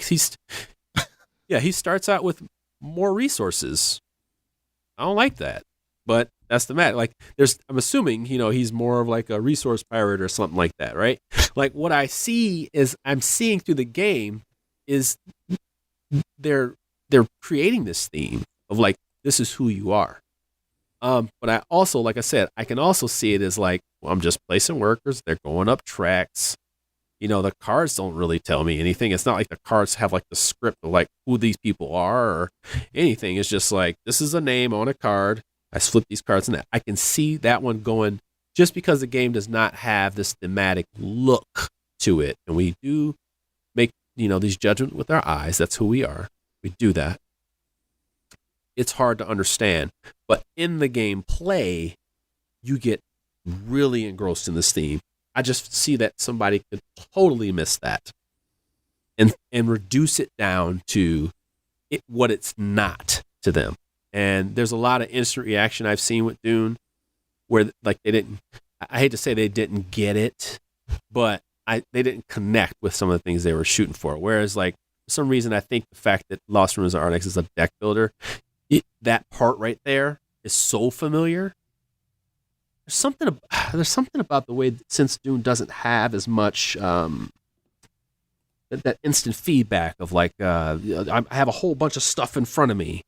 starts out with more resources. I don't like that, but that's the matter. Like I'm assuming, he's more of like a resource pirate or something like that, right? Like what I'm seeing through the game is they're creating this theme of like, this is who you are. But I also, like I said, I can also see it as like, well, I'm just placing workers. They're going up tracks. The cards don't really tell me anything. It's not like the cards have like the script of like who these people are or anything. It's just like, this is a name on a card. I flip these cards and I can see that one going, just because the game does not have this thematic look to it. And we do make, these judgments with our eyes. That's who we are. We do that. It's hard to understand. But in the game play, you get really engrossed in this theme. I just see that somebody could totally miss that and reduce it down to what it's not to them. And there's a lot of instant reaction I've seen with Dune where like they didn't, I hate to say they didn't get it, but they didn't connect with some of the things they were shooting for. Whereas, like, for some reason, I think the fact that Lost Ruins of Arnak is a deck builder, that part right there is so familiar. There's something about the way that, since Dune doesn't have as much that instant feedback of like I have a whole bunch of stuff in front of me,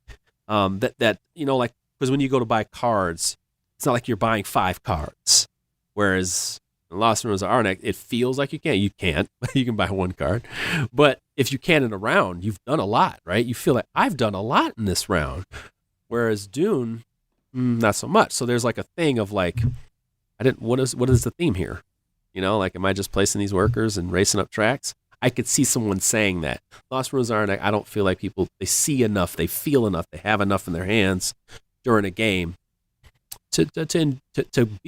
that like, because when you go to buy cards, it's not like you're buying 5 cards. Whereas in Lost Ruins of Arnak, it feels like you can. You can't. You can buy 1 card. But if you can in a round, you've done a lot, right? You feel like I've done a lot in this round. Whereas Dune, not so much. So there's like a thing of like, what is the theme here? Like, am I just placing these workers and racing up tracks? I could see someone saying that. Lost Ruins of Arnak, I don't feel like people, they see enough, they feel enough, they have enough in their hands during a game to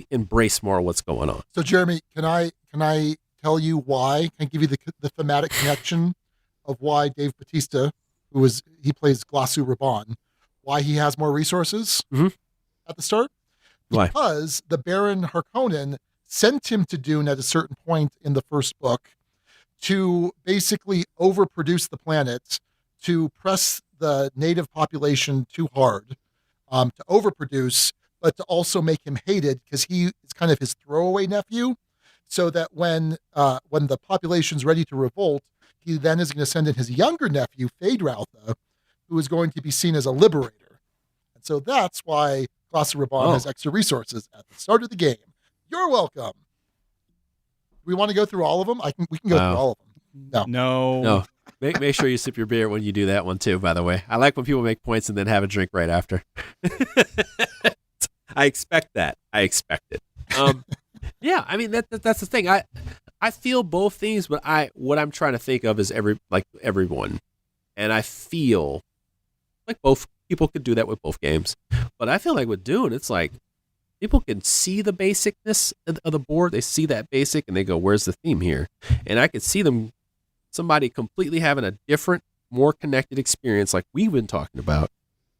embrace more of what's going on. So, Jeremy, can I tell you why? Can I give you the thematic connection of why Dave Bautista, he plays Glossu Raban, why he has more resources at the start? Why? Because the Baron Harkonnen sent him to Dune at a certain point in the first book to basically overproduce the planet, to press the native population too hard, to overproduce, but to also make him hated because he is kind of his throwaway nephew, so that when the population's ready to revolt, he then is going to send in his younger nephew, Feyd-Rautha, who is going to be seen as a liberator. And so that's why Glossu Raban has extra resources at the start of the game. You're welcome. We want to go through all of them? We can go through all of them. No. Make sure you sip your beer when you do that one too, by the way. I like when people make points and then have a drink right after. I expect that. I expect it. Yeah, I mean that's the thing. I feel both things, but what I'm trying to think of is everyone. And I feel like both people could do that with both games. But I feel like with Dune, it's like people can see the basicness of the board. They see that basic and they go, where's the theme here? And I could see somebody completely having a different, more connected experience like we've been talking about.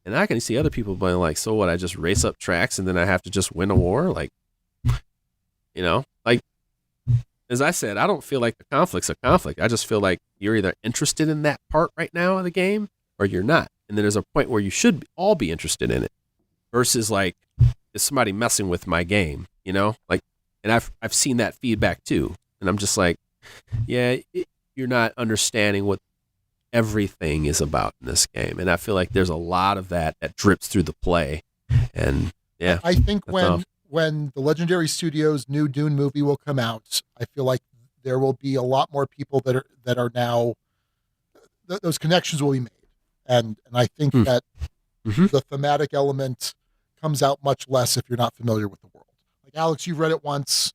And I can see other people being like, so what, I just race up tracks and then I have to just win a war? Like, like, as I said, I don't feel like the conflict's a conflict. I just feel like you're either interested in that part right now of the game or you're not. And then there's a point where you should all be interested in it versus like, is somebody messing with my game, like, and I've seen that feedback too. And I'm just like, yeah, you're not understanding what everything is about in this game. And I feel like there's a lot of that drips through the play. And yeah, I think when the Legendary Studios' new Dune movie will come out, I feel like there will be a lot more people that are now, those connections will be made. And I think that the thematic element comes out much less if you're not familiar with the world. Like, Alex, you've read it once.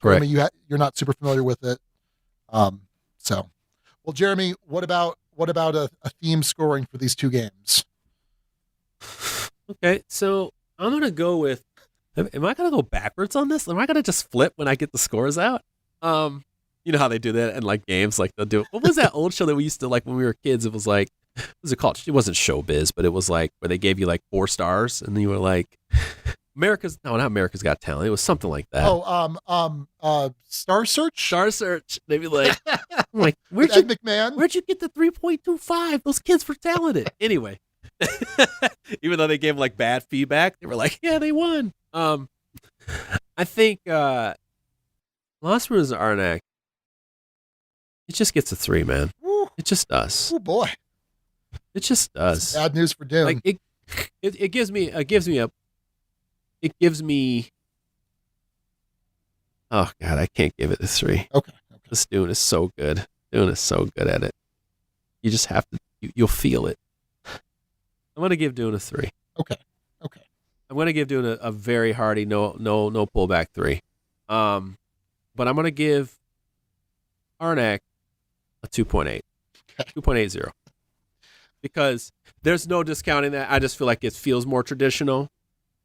Correct. Jeremy, you're not super familiar with it. Well, Jeremy, what about a theme scoring for these 2 games? Okay, so I'm gonna go with. Am I gonna go backwards on this? Am I gonna just flip when I get the scores out? You know how they do that in like games, like they'll do. What was that old show that we used to like when we were kids? It was like, what was it called? It wasn't Showbiz, but it was like where they gave you like 4 stars, and then you were like, not America's Got Talent. It was something like that. Star Search. Star Search. They'd be like, I'm like, Where'd you get the 3.25? Those kids were talented. Anyway, even though they gave like bad feedback, they were like, yeah, they won. I think Lost Ruins of Arnak, it just gets a 3, man. Woo. It just does. Oh boy, it just does. Bad news for Dune. Like it gives me. Oh God, I can't give it a 3. Okay. This Dune is so good. Dune is so good at it. You just have to. You'll feel it. I'm gonna give Dune a 3. Okay. I'm gonna give Dune a very hearty no pullback 3. But I'm gonna give Arnak a 2.8. 2.80. Because there's no discounting that. I just feel like it feels more traditional.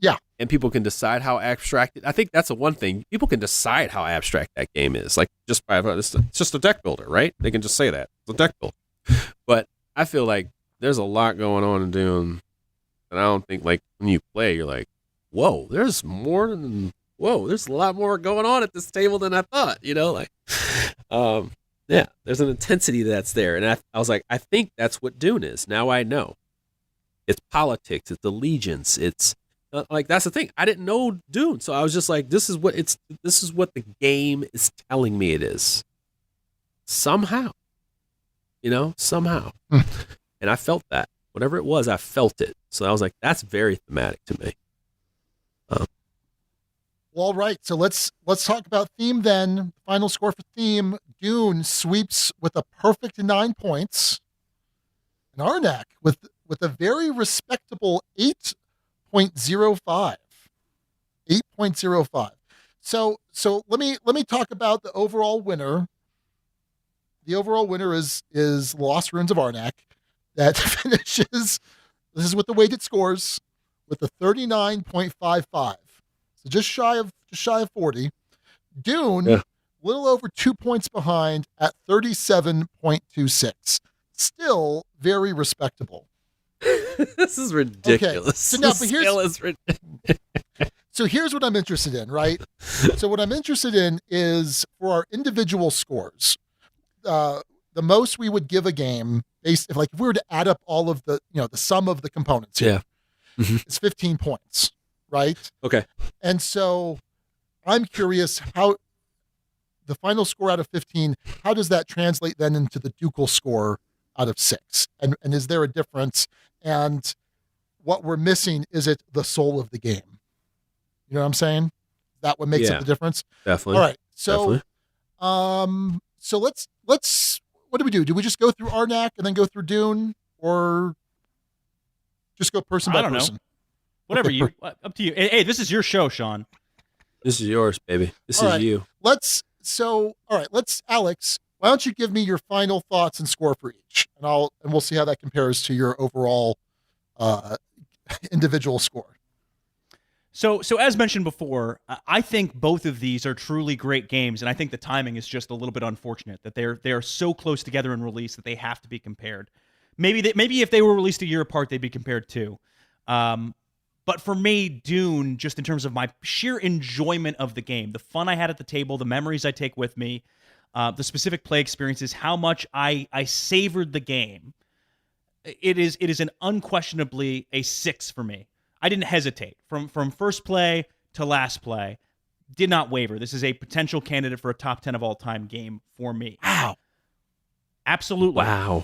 Yeah. And people can decide how abstract I think that's the one thing. People can decide how abstract that game is. Like, just by it's just a deck builder, right? They can just say that. It's a deck builder. But I feel like there's a lot going on in Dune. And I don't think, like, when you play, you're like, whoa, there's more than whoa, there's a lot more going on at this table than I thought, yeah, there's an intensity that's there. And I was like, I think that's what Dune is. Now I know. It's politics, it's allegiance, it's that's the thing. I didn't know Dune. So I was just like, this is what the game is telling me it is. Somehow. Somehow. And I felt that. Whatever it was, I felt it. So I was like, that's very thematic to me. Well, all right. So let's talk about theme then. Final score for theme. Dune sweeps with a perfect 9 points. And Arnak with a very respectable 8.05. 8.05. So let me talk about the overall winner. The overall winner is Lost Ruins of Arnak that finishes, this is with the weighted scores, with a 39.55. So just shy of 40. Dune, little over 2 points behind at 37.26. Still very respectable. This is ridiculous. Okay. So here's what I'm interested in, right? So what I'm interested in is for our individual scores. The most we would give a game if we were to add up all of the sum of the components here, it's 15 points, right? Okay. And so I'm curious how the final score out of 15, how does that translate then into the ducal score out of 6? And is there a difference? And what we're missing, is it the soul of the game? You know what I'm saying? That what makes up the difference? Definitely. All right. So, so let's what do we do? Do we just go through Arnak and then go through Dune, or just go person by person? I don't know. Whatever up to you. Hey, this is your show, Sean. This is yours, baby. This all is right. you. Alex, why don't you give me your final thoughts and score for each, and we'll see how that compares to your overall individual score. So as mentioned before, I think both of these are truly great games, and I think the timing is just a little bit unfortunate that they are so close together in release that they have to be compared. Maybe if they were released a year apart, they'd be compared too. But for me, Dune, just in terms of my sheer enjoyment of the game, the fun I had at the table, the memories I take with me, the specific play experiences, how much I savored the game, it is an unquestionably a 6 for me. I didn't hesitate from first play to last play. Did not waver. This is a potential candidate for a top 10 of all time game for me. Wow. Absolutely. Wow.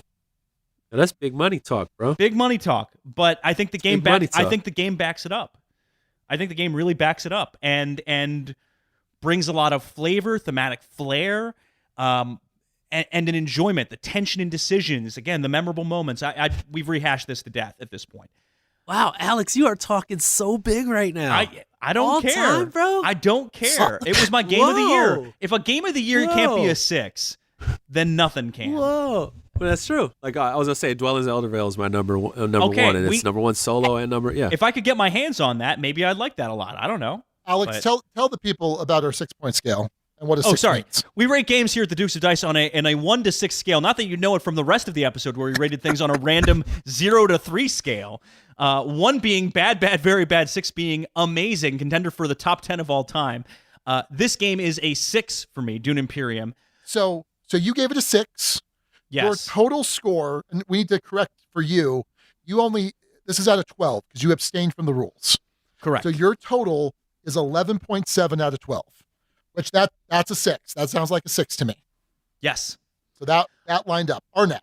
Now that's big money talk, bro. Big money talk. But I think the game I think the game backs it up. I think the game really backs it up and brings a lot of flavor, thematic flair, and an enjoyment, the tension in decisions, again, the memorable moments. We've rehashed this to death at this point. Wow, Alex, you are talking so big right now. I don't all care, time, bro. I don't care. It was my game of the year. If a game of the year can't be a 6, then nothing can. Whoa. But that's true. Like I was gonna say, Dwellings in Eldervale is my number one, and it's number one solo and number. Yeah. If I could get my hands on that, maybe I'd like that a lot. I don't know. Alex, tell the people about our 6-point scale and what is 6 points. We rate games here at the Dukes of Dice on a 1 to 6 scale. Not that you know it from the rest of the episode where we rated things on a random 0 to 3 scale. 1 being bad, very bad. 6 being amazing, contender for the top 10 of all time. This game is a 6 for me, Dune Imperium. So you gave it a 6. Yes. Your total score, and we need to correct for you, this is out of 12 because you abstained from the rules. Correct. So your total is 11.7 out of 12, which that's a 6. That sounds like a 6 to me. Yes. So that lined up. Arnak.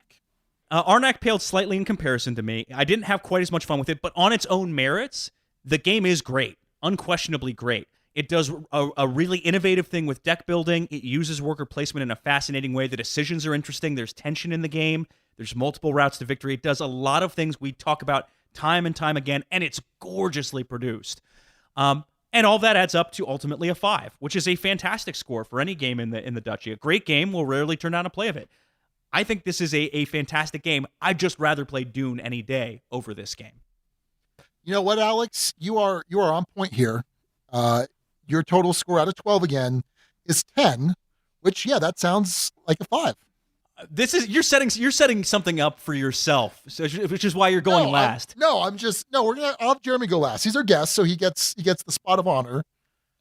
Arnak paled slightly in comparison to me. I didn't have quite as much fun with it, but on its own merits, the game is great. Unquestionably great. It does a really innovative thing with deck building. It uses worker placement in a fascinating way. The decisions are interesting. There's tension in the game. There's multiple routes to victory. It does a lot of things we talk about time and time again, and it's gorgeously produced. And all that adds up to ultimately a 5, which is a fantastic score for any game in the Duchy. A great game will rarely turn down a play of it. I think this is a fantastic game. I'd just rather play Dune any day over this game. You know what, Alex? You are on point here. Your total score out of 12 again is 10, which that sounds like a 5. You're setting something up for yourself, which is why you're going last. I'll have Jeremy go last. He's our guest, so he gets the spot of honor.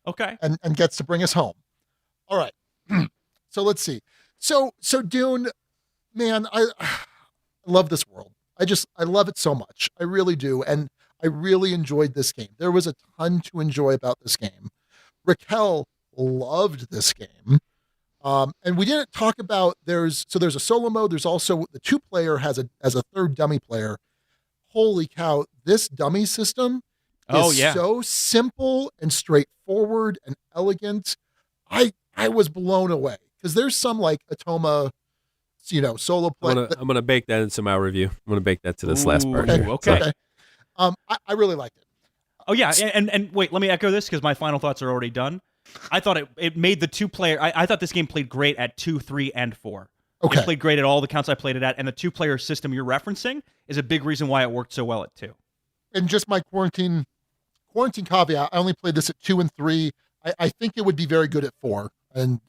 Okay. and gets to bring us home. All right. So let's see. So Dune, man, I love this world. I love it so much. I really do. And I really enjoyed this game. There was a ton to enjoy about this game. Raquel loved this game. And we didn't talk about there's a solo mode. There's also the 2-player has a third dummy player. Holy cow. This dummy system is so simple and straightforward and elegant. I was blown away because there's some like Atoma, solo play. I'm gonna bake that into my review. I'm gonna bake that to this last part. Okay. I really liked it. Oh yeah, and wait, let me echo this because my final thoughts are already done. I thought it made the 2-player. I thought this game played great at 2, 3, and 4. Okay. It played great at all the counts I played it at, and the 2-player system you're referencing is a big reason why it worked so well at 2. And just my quarantine caveat, I only played this at 2 and 3. I think it would be very good at 4, and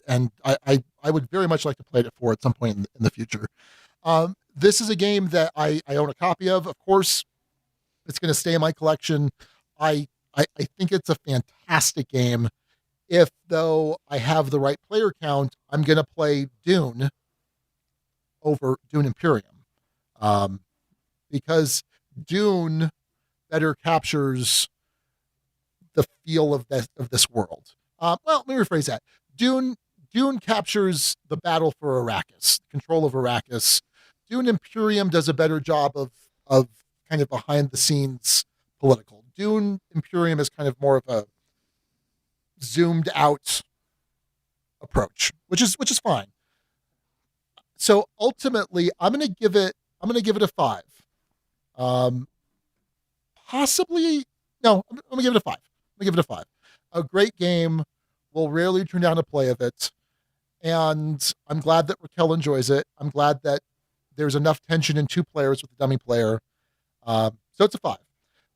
I would very much like to play it at 4 at some point in the future. This is a game that I own a copy of. Of course, it's going to stay in my collection. I think it's a fantastic game. If, though, I have the right player count, I'm going to play Dune over Dune Imperium. Because Dune better captures the feel of this world. Well, let me rephrase that. Dune captures the battle for Arrakis, control of Arrakis. Dune Imperium does a better job of kind of behind the scenes political. Dune Imperium is kind of more of a zoomed out approach, which is fine. So ultimately, I'm going to give it a 5. Possibly, no, I'm going to give it a 5. I'm going to give it a 5. A great game. We'll rarely turn down a play of it. And I'm glad that Raquel enjoys it. I'm glad that there's enough tension in 2 players with the dummy player. So it's a 5.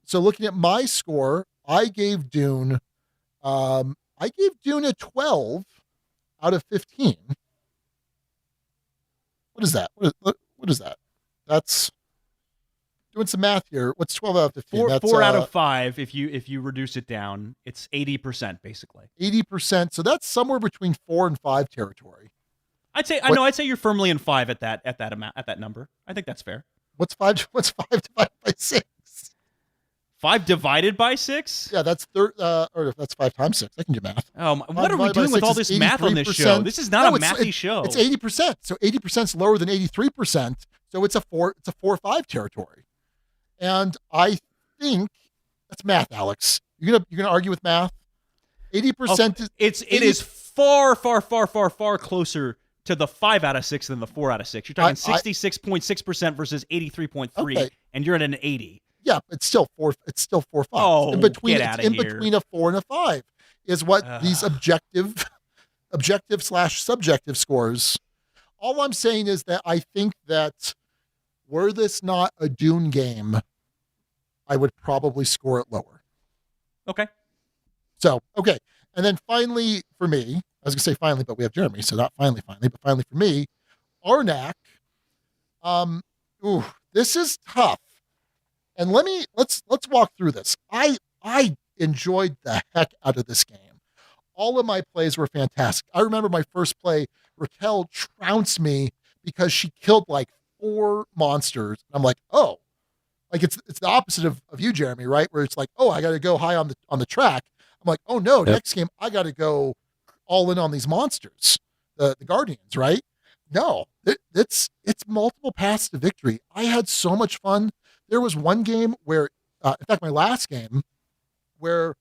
So looking at my score, I gave Dune a 12 out of 15. What is that? What is that? That's doing some math here. What's 12 out of 15? That's 4 out of 5. If you reduce it down, it's 80% basically. 80%. So that's somewhere between 4 and 5 territory. I'd say you're firmly in 5 at that amount, at that number. I think that's fair. What's 5 divided by 6? 5 divided by 6? Yeah, that's or that's 5 times 6. I can do math. What are we doing with all this math on this show? This is not a mathy show. It's 80%. So 80% is lower than 83%. So it's a 4-5 territory. And I think that's math, Alex. You're gonna argue with math? 80% it is far closer to the 5 out of 6 than the 4 out of 6. You're talking 66.6% versus 83.3, and you're at an 80. Yeah, it's still 4. It's still 4-5. Oh, get out of here. Between a 4 and a 5 is what these objective / subjective scores. All I'm saying is that I think that were this not a Dune game, I would probably score it lower. Okay. So, okay. And then finally for me, I was going to say finally, but we have Jeremy, so not finally, but finally for me, Arnak. This is tough. And let's walk through this. I enjoyed the heck out of this game. All of my plays were fantastic. I remember my first play, Raquel trounced me because she killed like 4 monsters. And I'm like, oh, like it's the opposite of you, Jeremy, right? Where it's like, oh, I got to go high on the track. I'm like, oh no, next game I got to go all in on these monsters, the Guardians, right? No, it's multiple paths to victory. I had so much fun. There was one game where, in fact, my last game, where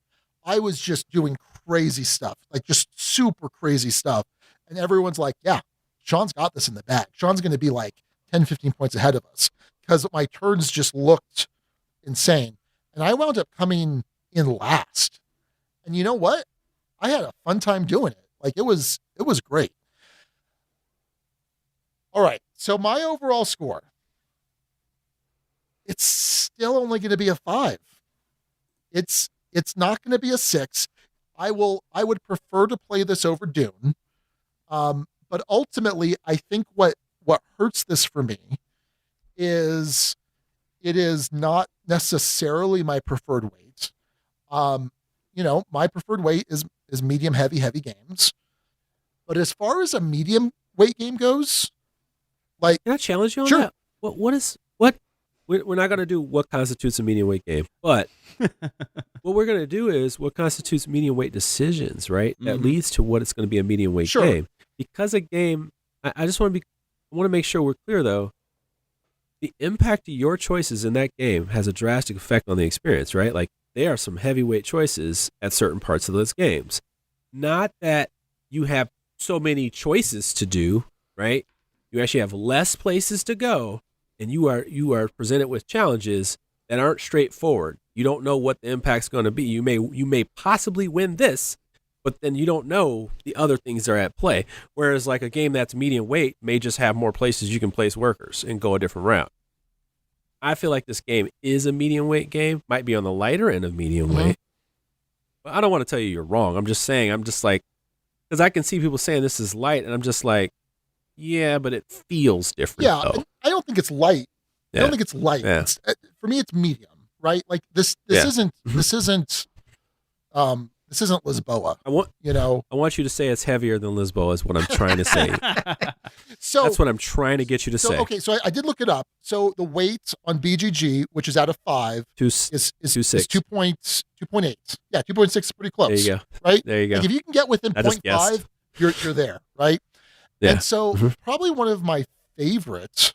I was just doing crazy stuff, like just super crazy stuff. And everyone's like, yeah, Sean's got this in the bag. Sean's going to be like 10, 15 points ahead of us because my turns just looked insane. And I wound up coming in last. And you know what? I had a fun time doing it. Like it was great. All right. So my overall score, it's still only going to be a 5. It's not going to be a 6. I would prefer to play this over Dune. But ultimately, I think what hurts this for me is it is not necessarily my preferred weight. My preferred weight is is medium heavy games. But as far as a medium weight game goes, like, Can I challenge you on Sure. that? We're not going to do what constitutes a medium weight game, but what we're going to do is what constitutes medium weight decisions, right? That leads to what it's going to be a medium weight Sure. game. Because a game, I just want to make sure we're clear though. The impact of your choices in that game has a drastic effect on the experience, right? Like there are some heavyweight choices at certain parts of those games. Not that you have so many choices to do, right? You actually have less places to go, and you are presented with challenges that aren't straightforward. You don't know what the impact's going to be. You may possibly win this, but then you don't know the other things that are at play. Whereas like a game that's medium weight may just have more places you can place workers and go a different route. I feel like this game is a medium weight game, might be on the lighter end of medium weight. But I don't want to tell you you're wrong. I'm just saying, because I can see people saying this is light, and I'm just like, yeah, but it feels different. yeah, though. I don't think it's light. I Yeah. don't think it's light. Yeah. For me, it's medium, right? Like this Yeah. isn't Lisboa. I want you to say it's heavier than Lisboa is what I'm trying to say. So That's what I'm trying to get you to say. Okay, so I did look it up. So the weight on BGG, which is out of 5, is 2.6. 2.8. Yeah, 2.6 is pretty close. There you go. Right? There you go. Like if you can get within I just 0.5, you're there, right? Yeah. And so probably one of my favorite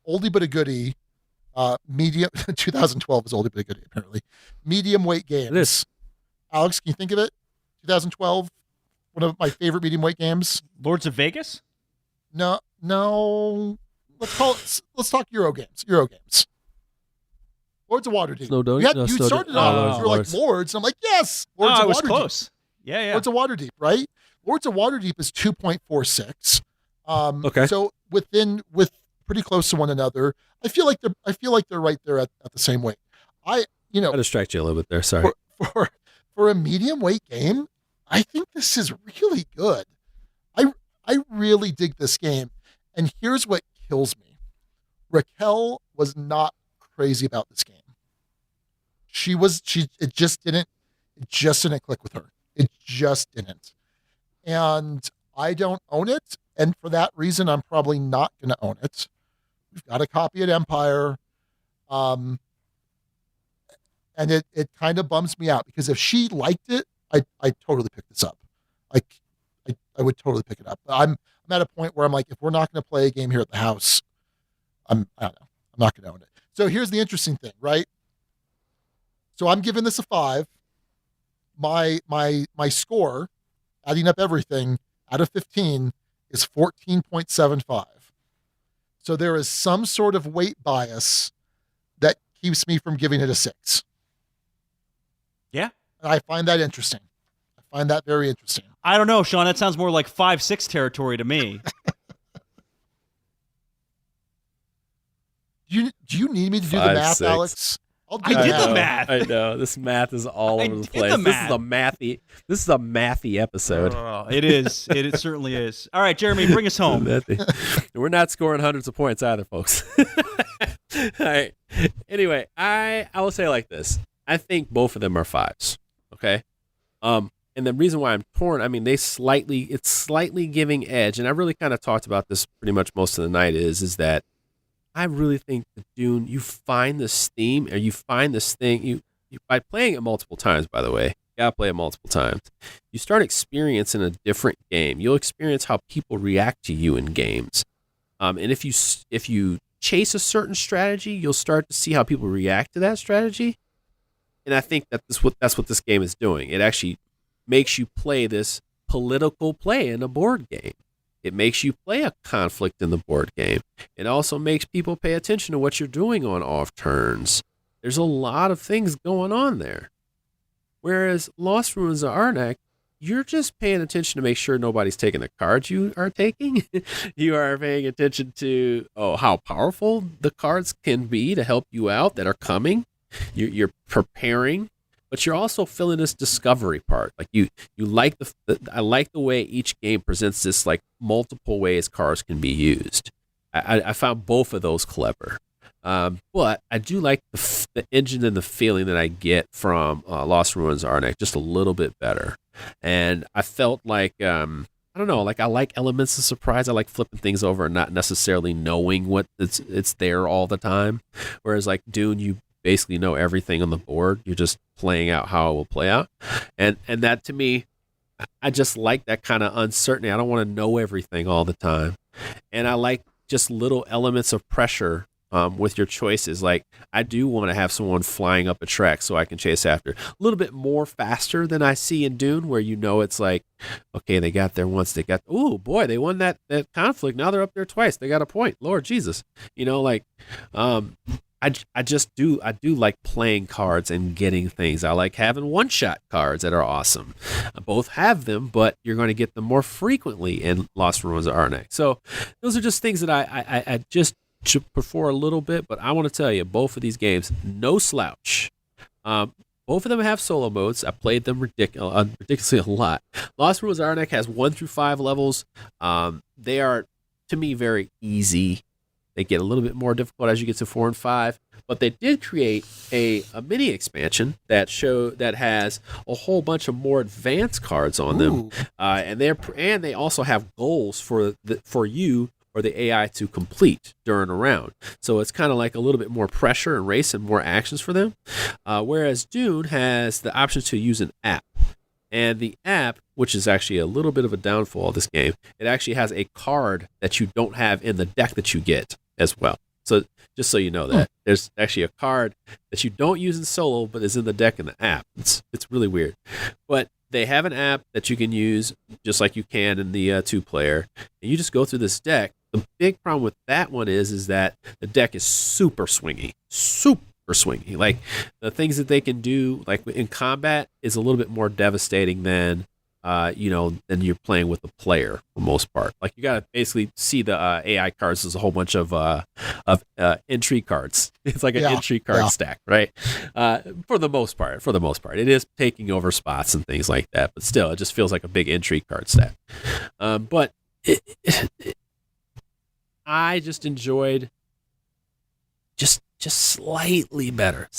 oldie but a goodie medium 2012 is oldie but a goodie apparently. Medium weight games. It is. Alex, can you think of it? 2012, one of my favorite medium weight games. Lords of Vegas? No. Let's talk Euro games. Lords of Waterdeep. You started off, you were like Lords, and I'm like, yes, Lords of I was Waterdeep. close. Yeah. Lords of Waterdeep, right? Lords of Waterdeep is 2.46. Okay. So with pretty close to one another. I feel like they're right there at the same weight. I distract you a little bit there. Sorry. For a medium weight game, I think this is really good. I really dig this game. And here's what kills me. Raquel was not crazy about this game. It just didn't click with her. It just didn't. And I don't own it. And for that reason, I'm probably not going to own it. We've got a copy at Empire. And it kind of bums me out because if she liked it, I totally pick this up. I would totally pick it up. I'm at a point where I'm like, if we're not going to play a game here at the house, I don't know. I'm not going to own it. So here's the interesting thing, right? So I'm giving this a 5. My score, adding up everything, out of 15 is 14.75. So there is some sort of weight bias that keeps me from giving it a 6. Yeah. And I find that interesting. I find that very interesting. I don't know, Sean. That sounds more like 5-6 territory to me. Do you need me to do the math, 5-6. Alex? I did the math. I know. This math is all over the did place. the This math. is a mathy episode. Oh, it is. It certainly is. All right, Jeremy, bring us home. We're not scoring hundreds of points either, folks. All right. Anyway, I will say it like this. I think both of them are 5s. Okay. And the reason why I'm torn, I mean, it's slightly giving edge, and I really kind of talked about this pretty much most of the night, is that I really think the Dune, you find this theme, or you find this thing, you by playing it multiple times, by the way, you gotta play it multiple times, you start experiencing a different game. You'll experience how people react to you in games. And if you chase a certain strategy, you'll start to see how people react to that strategy. And I think that's what this game is doing. It actually makes you play this political play in a board game. It makes you play a conflict in the board game. It also makes people pay attention to what you're doing on off turns. There's a lot of things going on there. Whereas Lost Ruins of Arnak, you're just paying attention to make sure nobody's taking the cards you are taking. You are paying attention to how powerful the cards can be to help you out that are coming. You're preparing. But you're also feeling this discovery part. Like you like I like the way each game presents this like multiple ways cards can be used. I found both of those clever. But I do like the engine and the feeling that I get from Lost Ruins of Arnak just a little bit better. and I felt like I don't know, like I like elements of surprise. I like flipping things over and not necessarily knowing what it's there all the time. Whereas like Dune, you basically know everything on the board. You're just playing out how it will play out, and that to me, I just like that kind of uncertainty. I don't want to know everything all the time, and I like just little elements of pressure with your choices. Like I do want to have someone flying up a track so I can chase after a little bit more faster than I see in Dune, where it's like, okay, they got there once, oh boy, they won that conflict. Now they're up there twice. They got a point. Lord Jesus, I do like playing cards and getting things. I like having one-shot cards that are awesome. I both have them, but you're going to get them more frequently in Lost Ruins of Arnak. So those are just things that I just prefer a little bit, but I want to tell you, both of these games, no slouch. Both of them have solo modes. I played them ridiculously a lot. Lost Ruins of Arnak has 1 through 5 levels. They are, to me, very easy. They get a little bit more difficult as you get to 4 and 5, but they did create a mini expansion that has a whole bunch of more advanced cards on them, and they also have goals for you or the AI to complete during a round. So it's kind of like a little bit more pressure and race and more actions for them. Whereas Dune has the option to use an app. And the app, which is actually a little bit of a downfall of this game, it actually has a card that you don't have in the deck that you get as well. So just so you know that, there's actually a card that you don't use in solo, but is in the deck in the app. It's really weird. But they have an app that you can use just like you can in the 2-player. And you just go through this deck. The big problem with that one is that the deck is super swingy. Like the things that they can do, like in combat, is a little bit more devastating than than you're playing with the player for the most part. Like you got to basically see the AI cards as a whole bunch of entry cards. It's like an entry card stack, right? For the most part, it is taking over spots and things like that, but still, it just feels like a big entry card stack. But I just enjoyed just slightly better.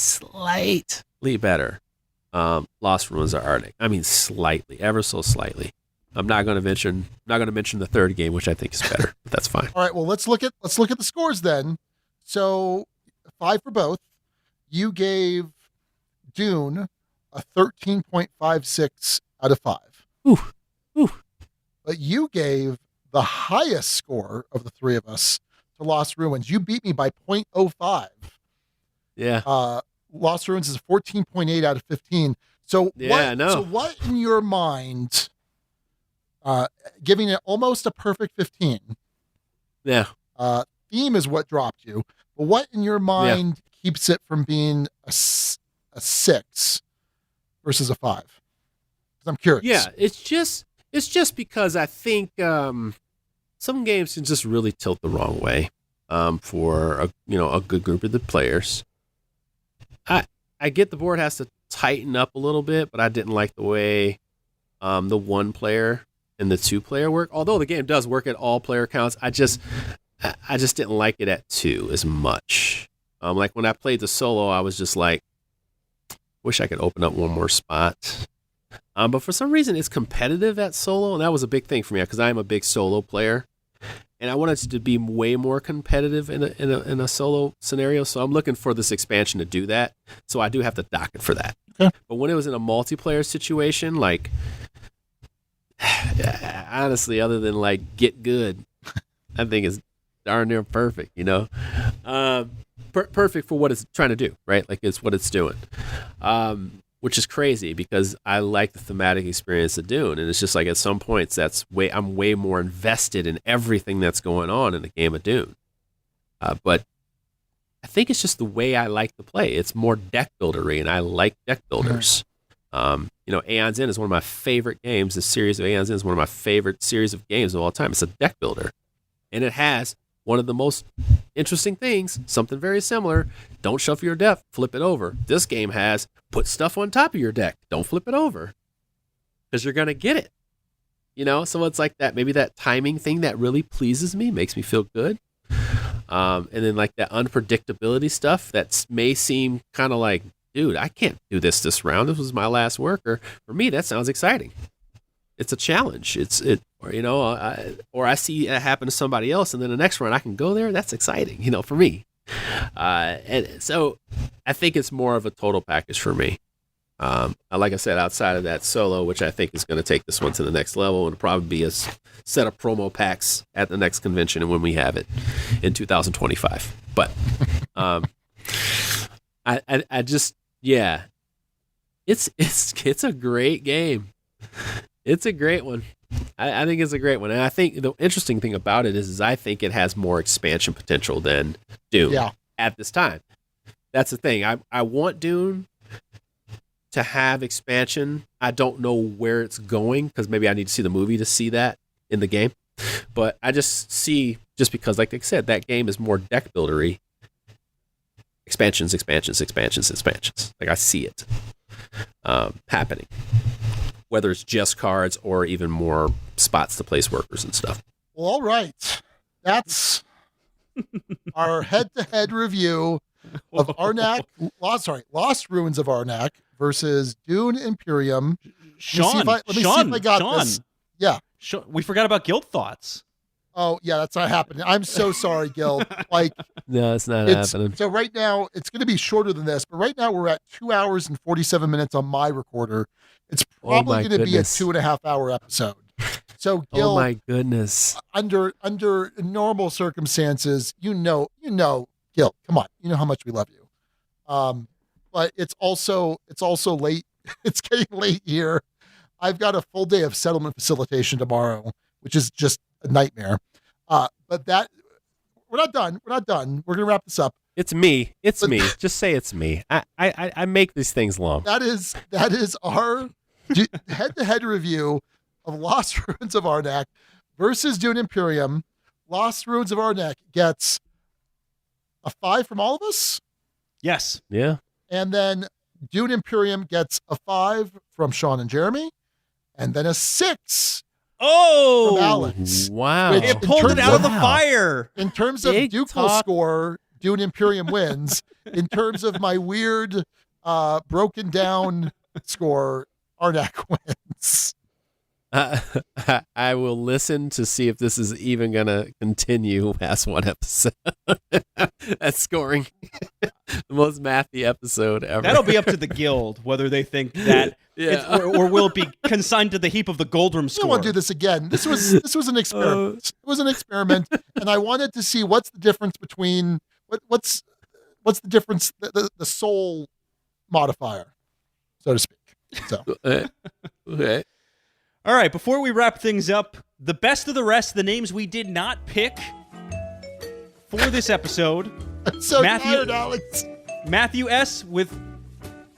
Lost Ruins of Arnak. I mean, slightly, ever so slightly. I'm not going to mention the third game, which I think is better, but that's fine. All right. Well, let's look at the scores then. So 5 for both. You gave Dune a 13.56 out of 5. Ooh. But you gave the highest score of the three of us to Lost Ruins. You beat me by 0.05. Yeah. Lost Ruins is 14.8 out of 15. So what in your mind, giving it almost a perfect 15? Yeah. Theme is what dropped you. But what in your mind keeps it from being a 6 versus a 5? Because I'm curious. Yeah, it's just because I think some games can just really tilt the wrong way for a good group of the players. I get the board has to tighten up a little bit, but I didn't like the way the 1-player and the 2-player work. Although the game does work at all player counts, I just didn't like it at 2 as much. Like when I played the solo, I was just like, wish I could open up one more spot. But for some reason, it's competitive at solo, and that was a big thing for me because I am a big solo player. And I wanted it to be way more competitive in a solo scenario, so I'm looking for this expansion to do that. So I do have to dock it for that. Okay. But when it was in a multiplayer situation, like honestly, other than like get good, I think it's darn near perfect. Perfect for what it's trying to do, right? Like it's what it's doing. Which is crazy because I like the thematic experience of Dune, and it's just like at some points I'm way more invested in everything that's going on in the game of Dune. But I think it's just the way I like to play. It's more deck buildery, and I like deck builders. Aeon's End is one of my favorite games. The series of Aeon's End is one of my favorite series of games of all time. It's a deck builder, and it has one of the most interesting things, something very similar. Don't shuffle your deck, flip it over. This game has put stuff on top of your deck. Don't flip it over because you're going to get it. So it's like that, maybe that timing thing that really pleases me, makes me feel good. And then like that unpredictability stuff that may seem kind of like dude, I can't do this round. This was my last work. Or for me, that sounds exciting. It's a challenge. Or I see it happen to somebody else, and then the next round I can go there. That's exciting, for me. And so I think it's more of a total package for me. Like I said, outside of that solo, which I think is going to take this one to the next level, and probably be a set of promo packs at the next convention and when we have it in 2025. But I just, yeah, it's a great game. It's a great one. I think it's a great one. And I think the interesting thing about it is I think it has more expansion potential than Dune at this time. That's the thing. I want Dune to have expansion. I don't know where it's going because maybe I need to see the movie to see that in the game. But I just see, just because, like I said, that game is more deck buildery. Expansions. Like I see it happening. Whether it's just cards or even more spots to place workers and stuff. Well, all right. That's our head-to-head review of Lost Ruins of Arnak versus Dune Imperium. Sean, let me see if I got this. Yeah. We forgot about Guild Thoughts. Oh, yeah, that's not happening. I'm so sorry, Gil. No, it's not happening. So right now, it's going to be shorter than this, but right now we're at 2 hours and 47 minutes on my recorder. It's probably going to be a 2.5 hour episode. So, Gil, oh my goodness. Under normal circumstances, Gil, come on, you know how much we love you. But it's also late. It's getting late here. I've got a full day of settlement facilitation tomorrow, which is just a nightmare. But we're not done. We're going to wrap this up. It's me. Just say it's me. I make these things long. That is our head-to-head review of Lost Ruins of Arnak versus Dune Imperium. Lost Ruins of Arnak gets a 5 from all of us. Yes. Yeah. And then Dune Imperium gets a 5 from Sean and Jeremy, and then a 6 from Alex. Wow. It pulled it out of the fire. In terms of Ducal score, Dune Imperium wins. In terms of my weird, broken down score, Arnak wins. I will listen to see if this is even going to continue past one episode. That's scoring. The most mathy episode ever. That'll be up to the guild whether they think that or will it be consigned to the heap of the Goldrum score. I don't want to do this again. This was an experiment. It was an experiment, and I wanted to see what's the difference between what's the difference, the soul modifier, so to speak. So okay. All right, before we wrap things up, the best of the rest, the names we did not pick for this episode. I'm so tired, Alex. Matthew S. with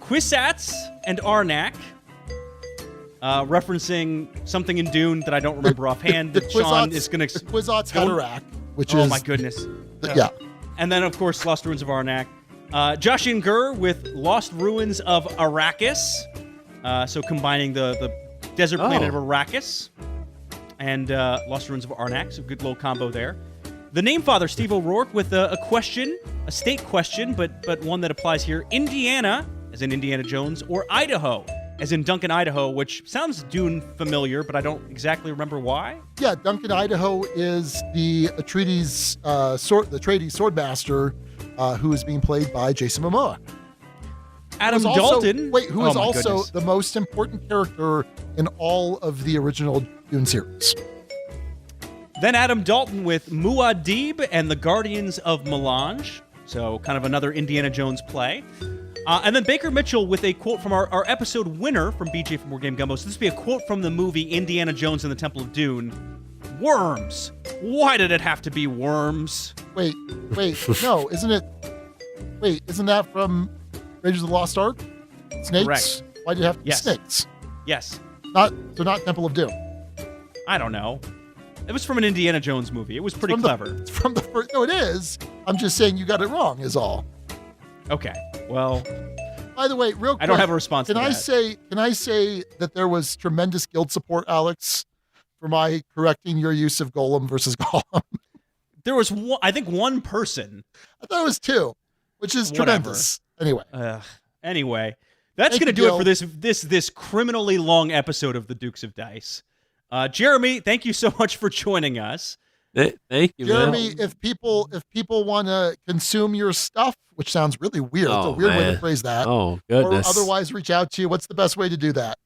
Kwisatz and Arnak, referencing something in Dune that I don't remember offhand. That Sean is going to... Kwisatz Haderach, which is... Oh, my goodness. Yeah. And then, of course, Lost Ruins of Arnak. Josh and Gur with Lost Ruins of Arrakis. So combining the desert planet of Arrakis and Lost Ruins of Arnak. So good little combo there. The Namefather, Steve O'Rourke, with a question, a state question, but one that applies here. Indiana, as in Indiana Jones, or Idaho, as in Duncan, Idaho, which sounds Dune familiar, but I don't exactly remember why. Yeah, Duncan, Idaho is the Atreides swordmaster who is being played by Jason Momoa. Adam Dalton. Who is also the most important character in all of the original Dune series. Then Adam Dalton with Muad'Dib and the Guardians of Melange. So kind of another Indiana Jones play. And then Baker Mitchell with a quote from our episode winner from BJ from War Game Gumbo. So this would be a quote from the movie Indiana Jones and the Temple of Dune. Worms. Why did it have to be worms? Wait. No, isn't it? Wait, isn't that from Raiders of the Lost Ark? Snakes? Correct. Why did it have to be snakes? Yes. Not Temple of Doom. I don't know. It was from an Indiana Jones movie. It was pretty clever. It's from the first. No, it is. I'm just saying you got it wrong, is all. Okay. Well. By the way, real quick. I don't have a response to that. Can I say that there was tremendous guild support, Alex, for my correcting your use of Golem versus Gollum? There was one person. I thought it was 2, which is tremendous. Anyway. Anyway, that's Thank going to you, do it for this criminally long episode of the Dukes of Dice. Jeremy, thank you so much for joining us. Thank you, Jeremy. man. If people want to consume your stuff, which sounds really weird, it's a weird way to phrase that. Oh, goodness. Or otherwise reach out to you. What's the best way to do that?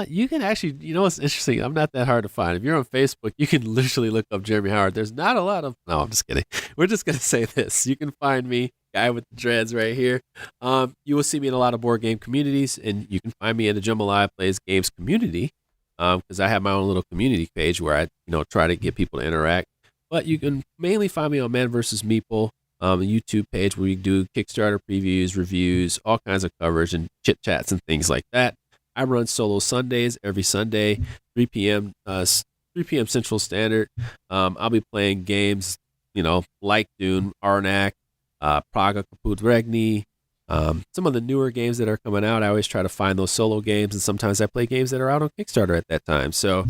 You can actually, what's interesting? I'm not that hard to find. If you're on Facebook, you can literally look up Jeremy Howard. There's not a lot of, no, I'm just kidding. We're just going to say this. You can find me, guy with the dreads right here. You will see me in a lot of board game communities, and you can find me in the Jambalaya Plays Games community, because I have my own little community page where I, try to get people to interact. But you can mainly find me on Man vs. Meeple, a YouTube page where we do Kickstarter previews, reviews, all kinds of coverage and chit chats and things like that. I run solo Sundays every Sunday, 3 p.m. Central Standard. I'll be playing games, like Dune, Arnak, Praga Kaput Regni, some of the newer games that are coming out. I always try to find those solo games, and sometimes I play games that are out on Kickstarter at that time. So,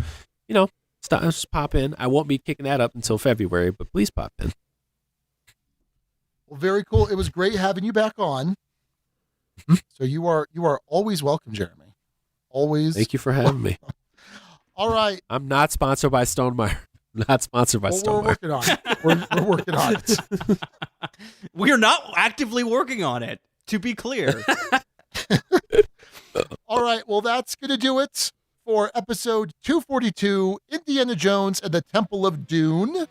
just pop in. I won't be kicking that up until February, but please pop in. Well, very cool. It was great having you back on. So you are always welcome, Jeremy. Always. Thank you for having me. All right. I'm not sponsored by Stonemeyer. Not sponsored by Stonemeyer. We're working on it. We're working on it. We are not actively working on it, to be clear. All right. Well, that's going to do it for episode 242, Indiana Jones and the Temple of Dune.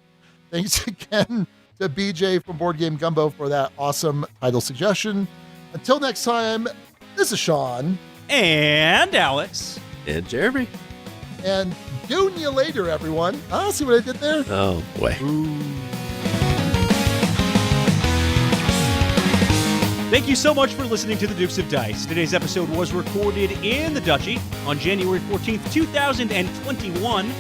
Thanks again to BJ from Board Game Gumbo for that awesome title suggestion. Until next time, this is Sean. And Alex. And Jeremy. And Dune you later, everyone. See what I did there? Oh, boy. Thank you so much for listening to the Dukes of Dice. Today's episode was recorded in the Duchy on January 14th, 2021.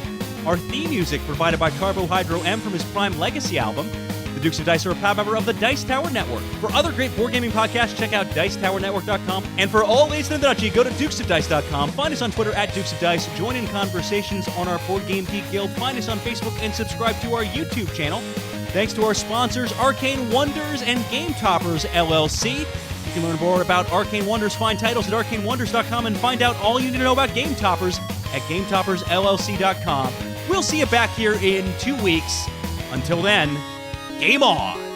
Our theme music provided by Carbohydro M from his Prime Legacy album. The Dukes of Dice are a proud member of the Dice Tower Network. For other great board gaming podcasts, check out DicetowerNetwork.com. And for all leads to the Duchy, go to DukesOfDice.com. Find us on Twitter at Dukes of Dice. Join in conversations on our Board Game Geek Guild. Find us on Facebook and subscribe to our YouTube channel. Thanks to our sponsors, Arcane Wonders and Game Toppers, LLC. You can learn more about Arcane Wonders, find titles at ArcaneWonders.com, and find out all you need to know about Game Toppers at GameToppersLLC.com. We'll see you back here in 2 weeks. Until then, game on!